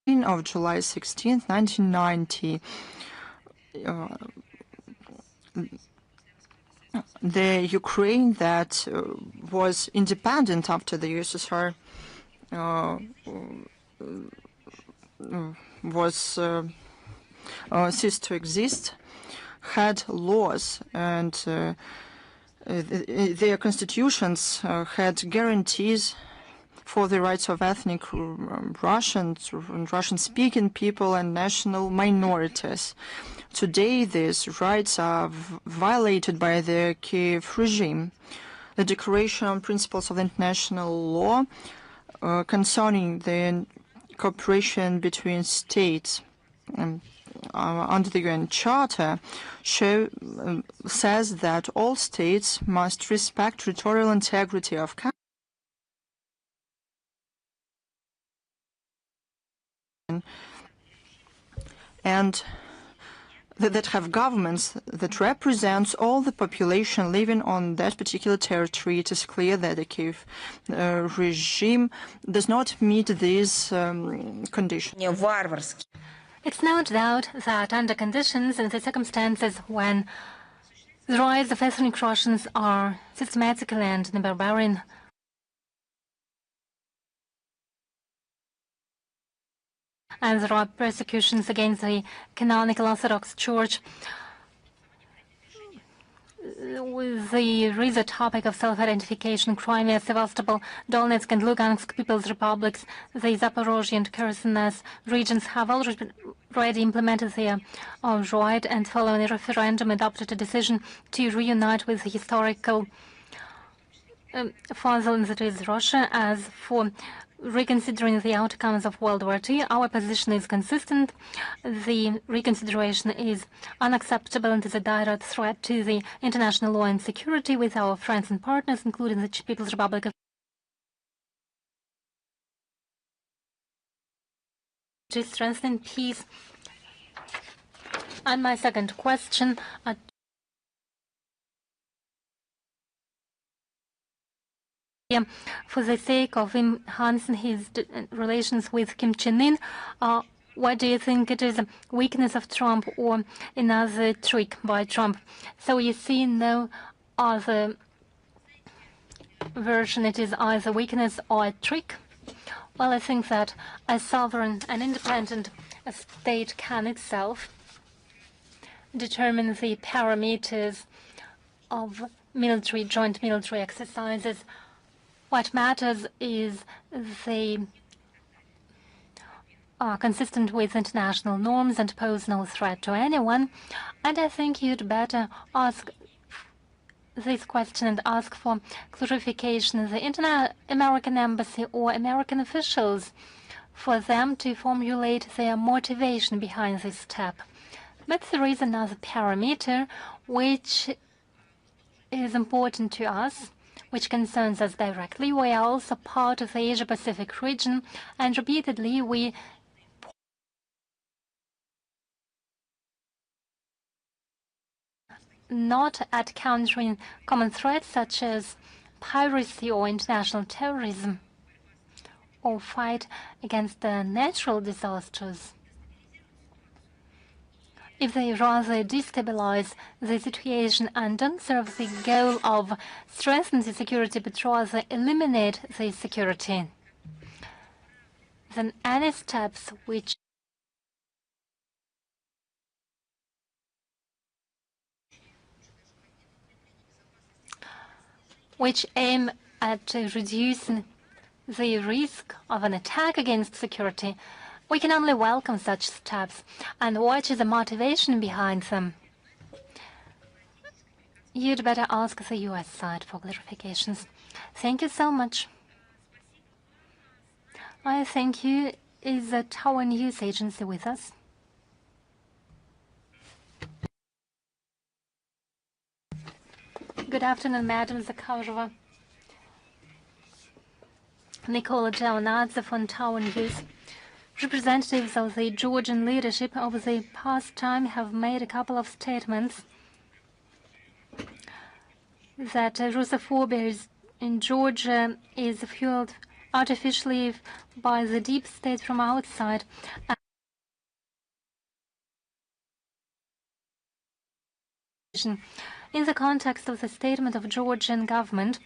of July 16, 1990. The Ukraine that was independent after the USSR was ceased to exist, had laws, and their constitutions had guarantees for the rights of ethnic Russians, Russian-speaking people, and national minorities. Today, these rights are violated by the Kiev regime. The Declaration on Principles of International Law concerning the cooperation between states under the UN Charter says that all states must respect territorial integrity of countries and that have governments that represents all the population living on that particular territory. It is clear that the Kiev regime does not meet these conditions. It's no doubt that under conditions and the circumstances when the rights of ethnic Russians are systematically and in a barbarian and there are persecutions against the canonical Orthodox Church. There is a topic of self-identification, Crimea, Sevastopol, Donetsk and Lugansk People's Republics. The Zaporozhye and Kherson regions have already implemented their right and following a referendum adopted a decision to reunite with the historical fatherland that is Russia. As for reconsidering the outcomes of World War II, our position is consistent. The reconsideration is unacceptable and is a direct threat to the international law and security with our friends and partners, including the People's Republic of strengthening peace. And my second question, for the sake of enhancing his relations with Kim Jong-un, what do you think it is a weakness of Trump or another trick by Trump? So you see no other version, it is either weakness or a trick? Well, I think that a sovereign and independent state can itself determine the parameters of joint military exercises. What matters is they are consistent with international norms and pose no threat to anyone. And I think you'd better ask this question and ask for clarification in the American embassy or American officials for them to formulate their motivation behind this step. But there is another parameter which is important to us, which concerns us directly. We are also part of the Asia-Pacific region, and repeatedly we not at countering common threats such as piracy or international terrorism, or fight against the natural disasters. If they rather destabilize the situation and don't serve the goal of strengthening the security, but rather eliminate the security, then any steps which aim at reducing the risk of an attack against security, We can only welcome such steps. And what is the motivation behind them? You'd better ask the US side for clarifications. Thank you so much. I thank you. Is the Tower News Agency with us? Good afternoon, Madam Zakharova. Nicola Jaunadze from Tower News. Representatives of the Georgian leadership over the past time have made a couple of statements that Russophobia in Georgia is fueled artificially by the deep state from outside. In the context of the statement of Georgian government,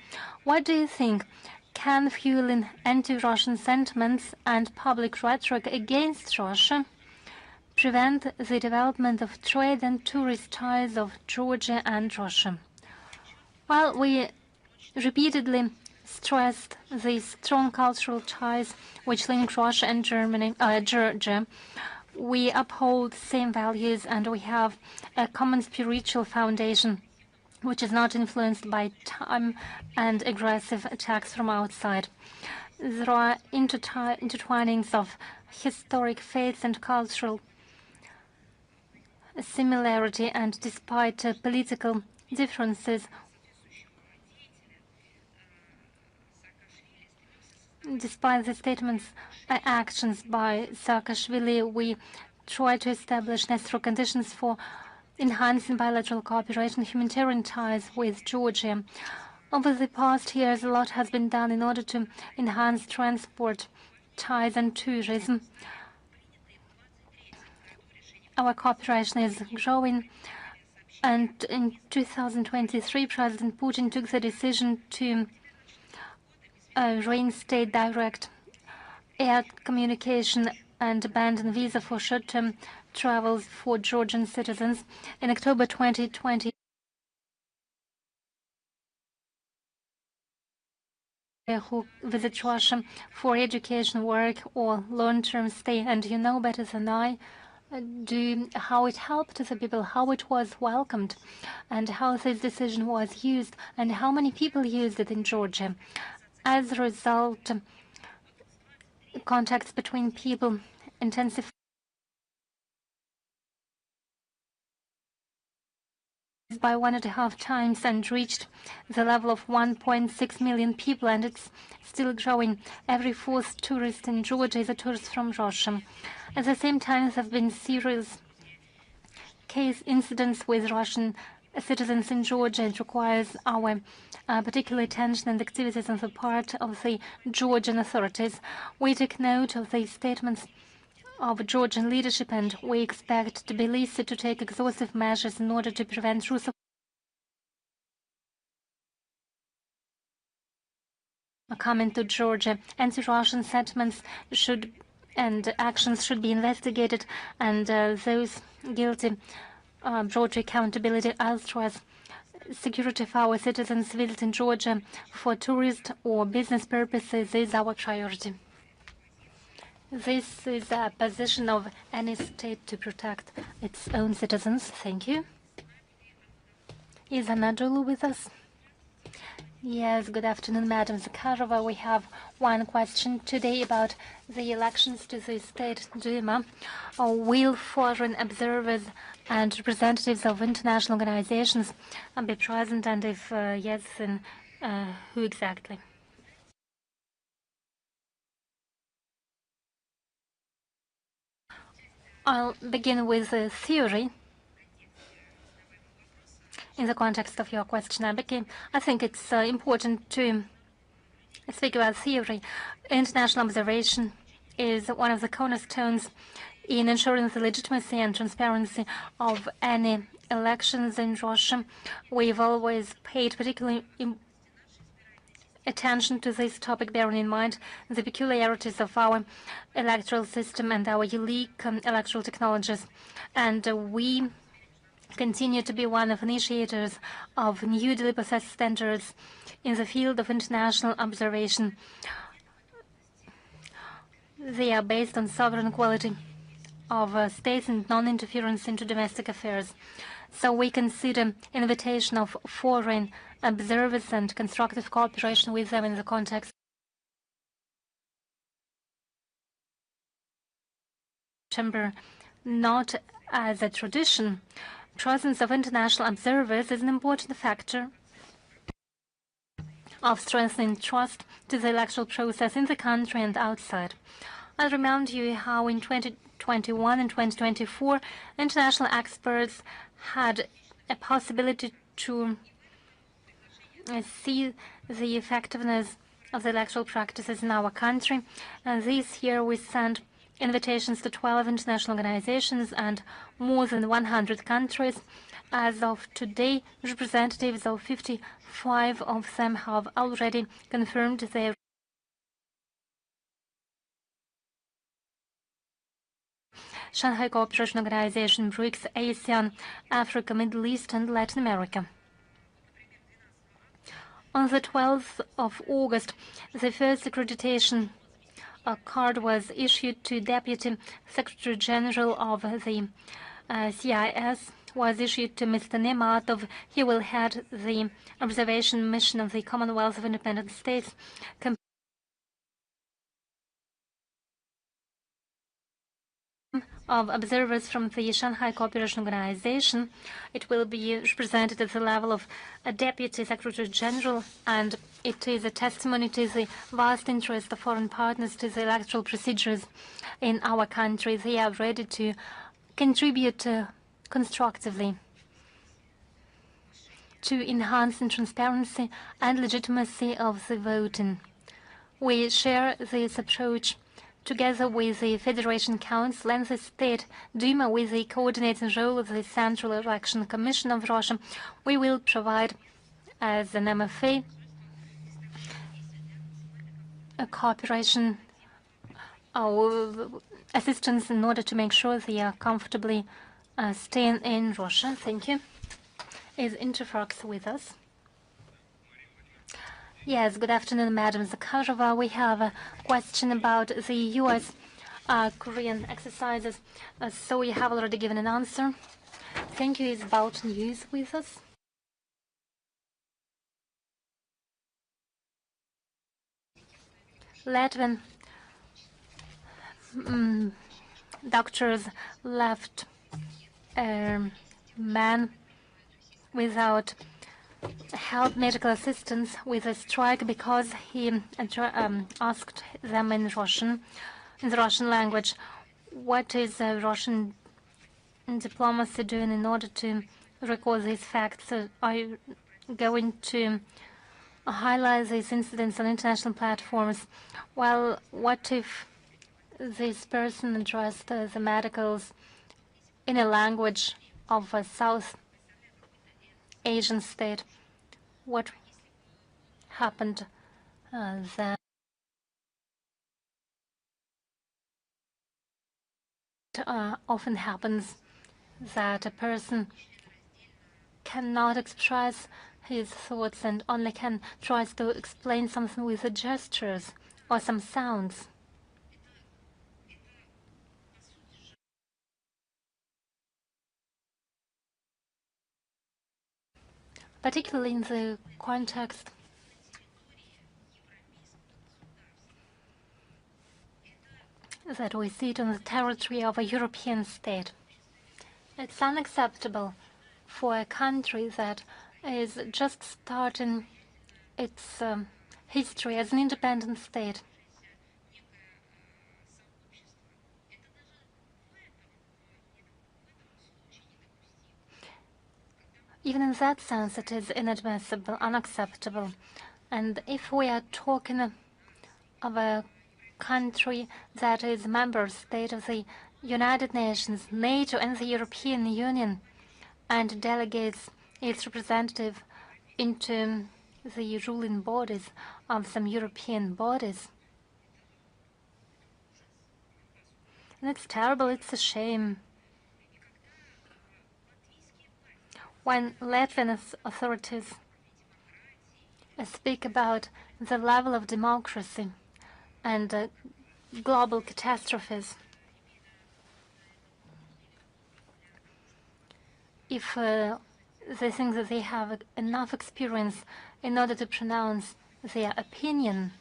what do you think can fuel anti-Russian sentiments and public rhetoric against Russia prevent the development of trade and tourist ties of Georgia and Russia? While we repeatedly stressed the strong cultural ties which link Russia and Georgia, we uphold the same values and we have a common spiritual foundation which is not influenced by time and aggressive attacks from outside. There are intertwinings of historic faiths and cultural similarity, and despite political differences, despite the statements and actions by Saakashvili, we try to establish necessary conditions for enhancing bilateral cooperation and humanitarian ties with Georgia. Over the past years, a lot has been done in order to enhance transport ties and tourism. Our cooperation is growing, and in 2023, President Putin took the decision to reinstate direct air communication and abandon visa for short-term travels for Georgian citizens. In October 2020, who visit Russia for education, work, or long-term stay, and you know better than I do how it helped the people, how it was welcomed, and how this decision was used, and how many people used it in Georgia. As a result, contacts between people intensified by 1.5 times and reached the level of 1.6 million people, and it's still growing. Every fourth tourist in Georgia is a tourist from Russia. At the same time, there have been serious case incidents with Russian citizens in Georgia. It requires our particular attention and activities on the part of the Georgian authorities. We take note of the statements of Georgian leadership, and we expect Tbilisi to take exhaustive measures in order to prevent Russophobia coming to Georgia. Anti-Russian sentiments and actions should be investigated, and those guilty brought to accountability, as well as security of our citizens visiting Georgia for tourist or business purposes is our priority. This is a position of any state to protect its own citizens. Thank you. Is Anadolu with us? Yes, good afternoon, Madam Zakharova. We have one question today about the elections to the State Duma. Will foreign observers and representatives of international organizations be present, and if yes, then who exactly? I'll begin with a theory. In the context of your question, I think it's important to speak about theory. International observation is one of the cornerstones in ensuring the legitimacy and transparency of any elections in Russia. We've always paid particularly attention to this topic, bearing in mind the peculiarities of our electoral system and our unique electoral technologies. And we continue to be one of initiators of newly possessed standards in the field of international observation. They are based on sovereign equality of states and non-interference into domestic affairs. So we consider invitation of foreign observers and constructive cooperation with them in the context September not as a tradition. Presence of international observers is an important factor of strengthening trust to the electoral process in the country and outside. I'll remind you how in 2021 and 2024, international experts had a possibility to see the effectiveness of the electoral practices in our country. And this year we sent invitations to 12 international organizations and more than 100 countries. As of today, representatives of 55 of them have already confirmed their Shanghai Cooperation Organization, BRICS, ASEAN, Africa, Middle East, and Latin America. On the 12th of August, the first accreditation card was issued to Deputy Secretary General of the CIS, was issued to Mr. Nematov. He will head the observation mission of the Commonwealth of Independent States. Of observers from the Shanghai Cooperation Organization. It will be represented at the level of a Deputy Secretary General, and it is a testimony to the vast interest of foreign partners to the electoral procedures in our country. They are ready to contribute constructively to enhance the transparency and legitimacy of the voting. We share this approach together with the Federation Council and the State Duma, with the coordinating role of the Central Election Commission of Russia. We will provide, as an MFA, a cooperation assistance in order to make sure they are comfortably staying in Russia. Thank you. Is Interfax with us? Yes, good afternoon, Madam Zakharova. We have a question about the U.S. Korean exercises. So you have already given an answer. Thank you. Is about news with us? Latvian doctors left a man without help, medical assistance, with a strike because he asked them in the Russian language. What is Russian diplomacy doing in order to record these facts? Are you going to highlight these incidents on international platforms? Well, what if this person addressed the medicals in a language of a South Asian state? What happened then? Often happens that a person cannot express his thoughts and only can try to explain something with the gestures or some sounds. Particularly in the context that we see it on the territory of a European state. It's unacceptable for a country that is just starting its history as an independent state. Even in that sense, it is inadmissible, unacceptable. And if we are talking of a country that is a member state of the United Nations, NATO, and the European Union, and delegates its representative into the ruling bodies of some European bodies, and it's terrible, it's a shame. When Latvian authorities speak about the level of democracy and global catastrophes. If they think that they have enough experience in order to pronounce their opinion,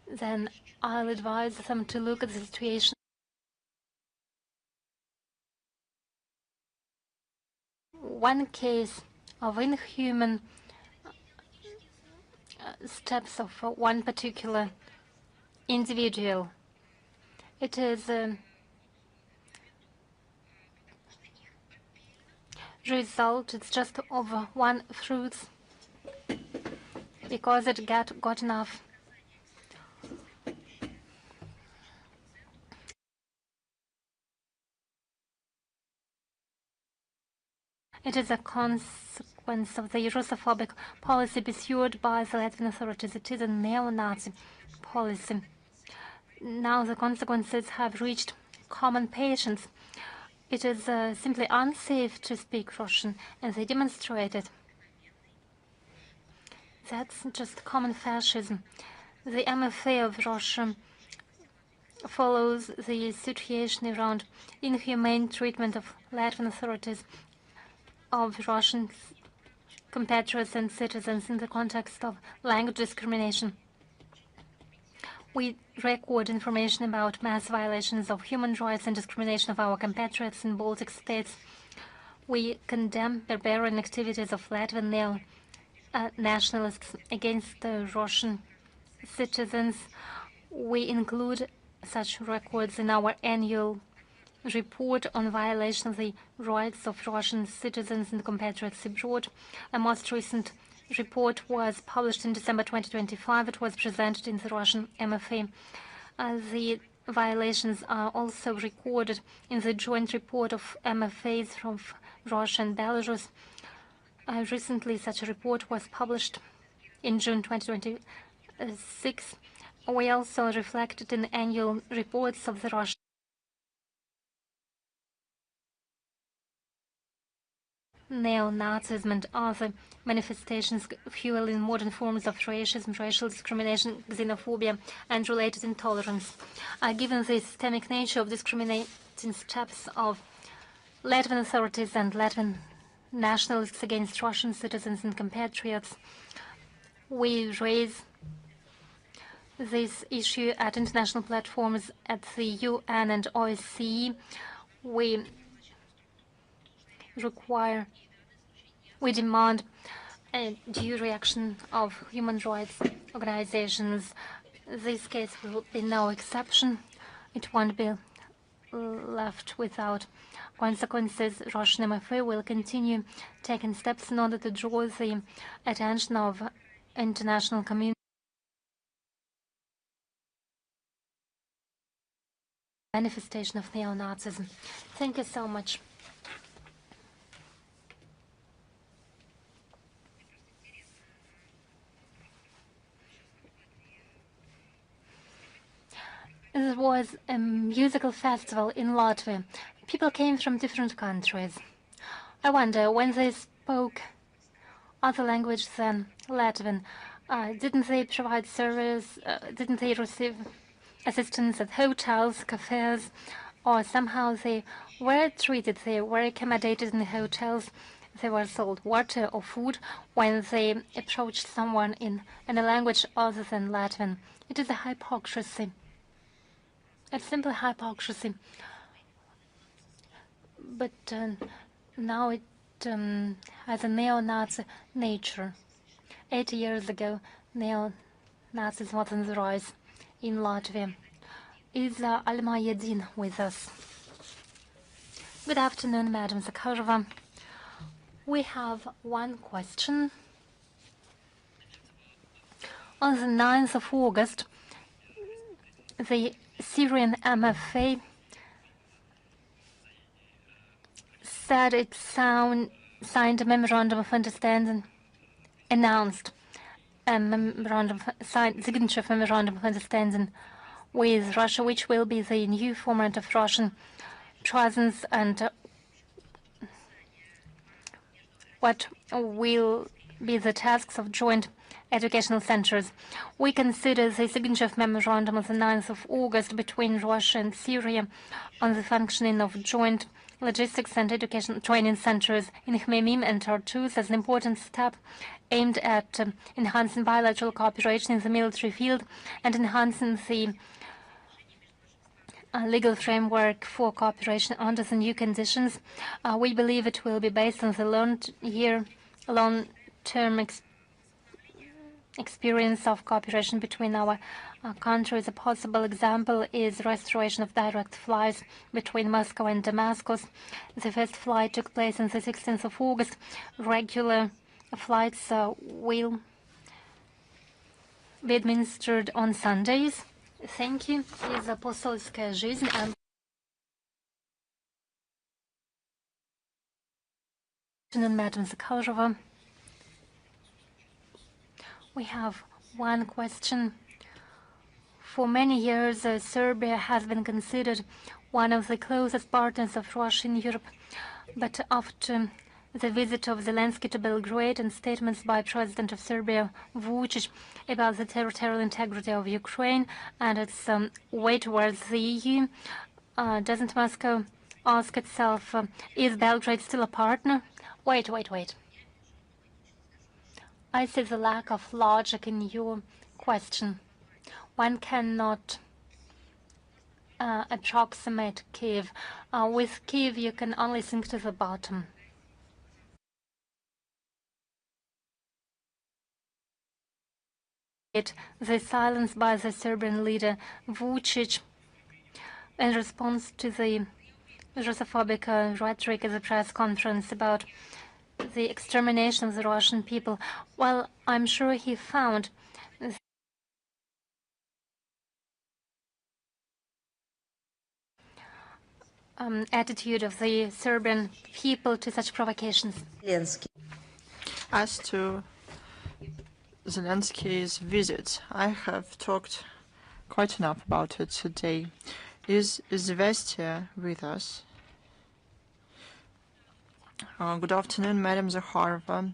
then I'll advise them to look at the situation. One case of inhuman steps of one particular individual. It is a result, it's just of one fruit because it got enough. It is a consequence of the Russophobic policy pursued by the Latvian authorities. It is a neo-Nazi policy. Now the consequences have reached common patients. It is simply unsafe to speak Russian, and they demonstrate it. That's just common fascism. The MFA of Russia follows the situation around inhumane treatment of Latvian authorities of Russian compatriots and citizens in the context of language discrimination. We record information about mass violations of human rights and discrimination of our compatriots in Baltic states. We condemn barbarian activities of Latvian neo-nationalists against the Russian citizens. We include such records in our annual report on violation of the rights of Russian citizens and compatriots abroad. A most recent report was published in December 2025. It was presented in the Russian MFA. The violations are also recorded in the joint report of MFAs from Russia and Belarus. Recently, such a report was published in June 2026. We also reflected in annual reports of the Russian neo-Nazism and other manifestations fueling modern forms of racism, racial discrimination, xenophobia, and related intolerance. Given the systemic nature of discriminating steps of Latvian authorities and Latvian nationalists against Russian citizens and compatriots, we raise this issue at international platforms at the UN and OSCE. We demand a due reaction of human rights organizations. This case will be no exception. It won't be left without consequences. Russian MFA will continue taking steps in order to draw the attention of international community manifestation of neo-Nazism. Thank you so much. This was a musical festival in Latvia. People came from different countries. I wonder, when they spoke other language than Latvian, didn't they provide service, didn't they receive assistance at hotels, cafes, or somehow they were treated, they were accommodated in the hotels, they were sold water or food when they approached someone in a language other than Latvian? It is a hypocrisy. It's simple hypocrisy. But now it has a neo-Nazi nature. 80 years ago, neo-Nazis was on the rise in Latvia. Is Alma Yedin with us? Good afternoon, Madam Zakharova. We have one question. On the 9th of August, the Syrian MFA said it signed a memorandum of understanding, announced a signature of memorandum of understanding with Russia, which will be the new format of Russian presence and what will be the tasks of joint educational centers. We consider the signature of memorandum of the 9th of August between Russia and Syria on the functioning of joint logistics and education training centers in Khmemim and Tartus as an important step aimed at enhancing bilateral cooperation in the military field and enhancing the legal framework for cooperation under the new conditions. We believe it will be based on the long-term experience of cooperation between our countries. A possible example is restoration of direct flights between Moscow and Damascus. The first flight took place on the 16th of August. Regular flights will be administered on Sundays. Thank you. Is Apostolskaya жизнь. Madam Zakharova. We have one question. For many years, Serbia has been considered one of the closest partners of Russia in Europe. But after the visit of Zelensky to Belgrade and statements by President of Serbia, Vučić, about the territorial integrity of Ukraine and its way towards the EU, doesn't Moscow ask itself, is Belgrade still a partner? Wait. I see the lack of logic in your question. One cannot approximate Kiev. With Kiev, you can only sink to the bottom. The silence by the Serbian leader Vučić in response to the Russophobic rhetoric at the press conference about the extermination of the Russian people. Well, I'm sure he found attitude of the Serbian people to such provocations. As to Zelensky's visit, I have talked quite enough about it today. Is Zvestia with us? Good afternoon, Madam Zakharova.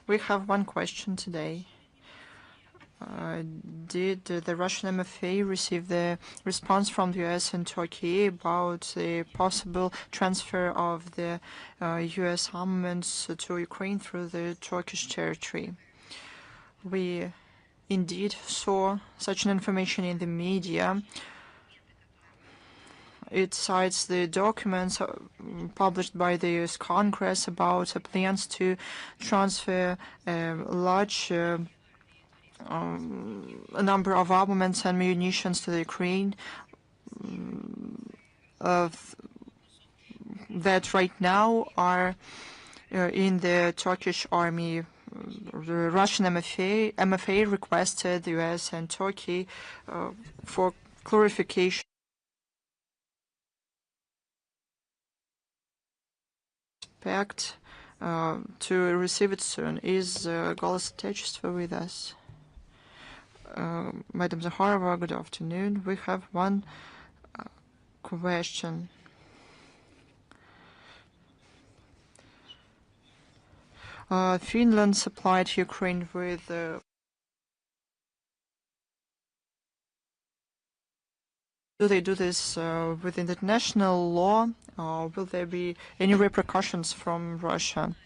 We have one question today. Did the Russian MFA receive the response from the US and Turkey about the possible transfer of the US armaments to Ukraine through the Turkish territory? We indeed saw such an information in the media. It cites the documents published by the US Congress about plans to transfer a large a number of armaments and munitions to the Ukraine that right now are in the Turkish army. The Russian MFA requested the US and Turkey for clarification. Expect to receive it soon. Is Golos Atechestvo with us? Madam Zakharova, good afternoon. We have one question. Finland supplied Ukraine with do they do this with international law, or will there be any repercussions from Russia?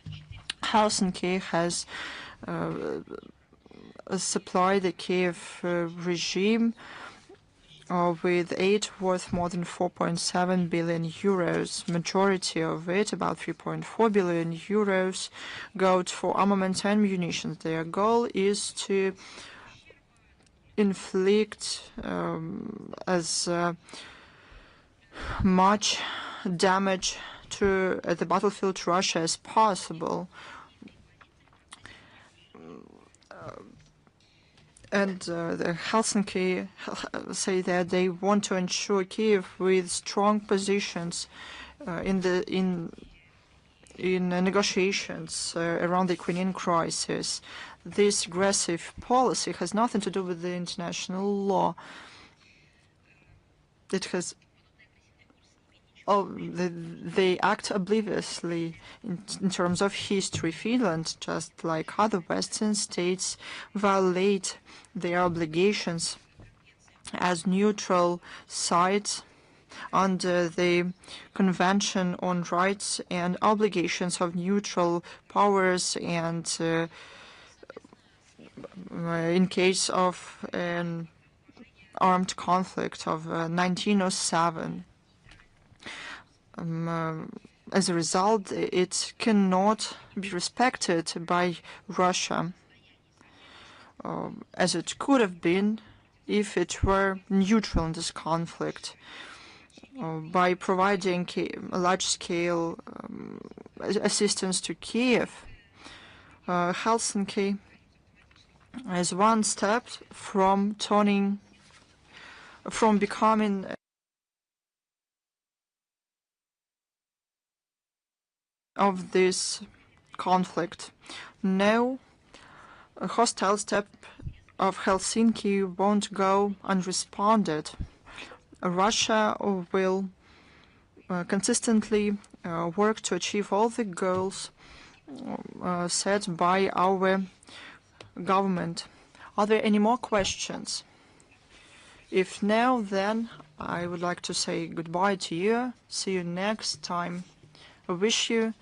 Helsinki has supplied the Kiev regime with aid worth more than 4.7 billion euros. Majority of it, about 3.4 billion euros, goes for armaments and munitions. Their goal is to inflict as much damage to the battlefield to Russia as possible. And the Helsinki say that they want to ensure Kiev with strong positions in negotiations around the Ukrainian crisis. This aggressive policy has nothing to do with the international law. It has they act obliviously in terms of history. Finland, just like other Western states, violate their obligations as neutral sides under the Convention on Rights and Obligations of Neutral Powers, and in case of an armed conflict of 1907. As a result, it cannot be respected by Russia as it could have been if it were neutral in this conflict. By providing large-scale assistance to Kiev, Helsinki is one step from becoming of this conflict. No hostile step of Helsinki won't go unresponded. Russia will consistently work to achieve all the goals set by our government. Are there any more questions? If no, then I would like to say goodbye to you. See you next time. I wish you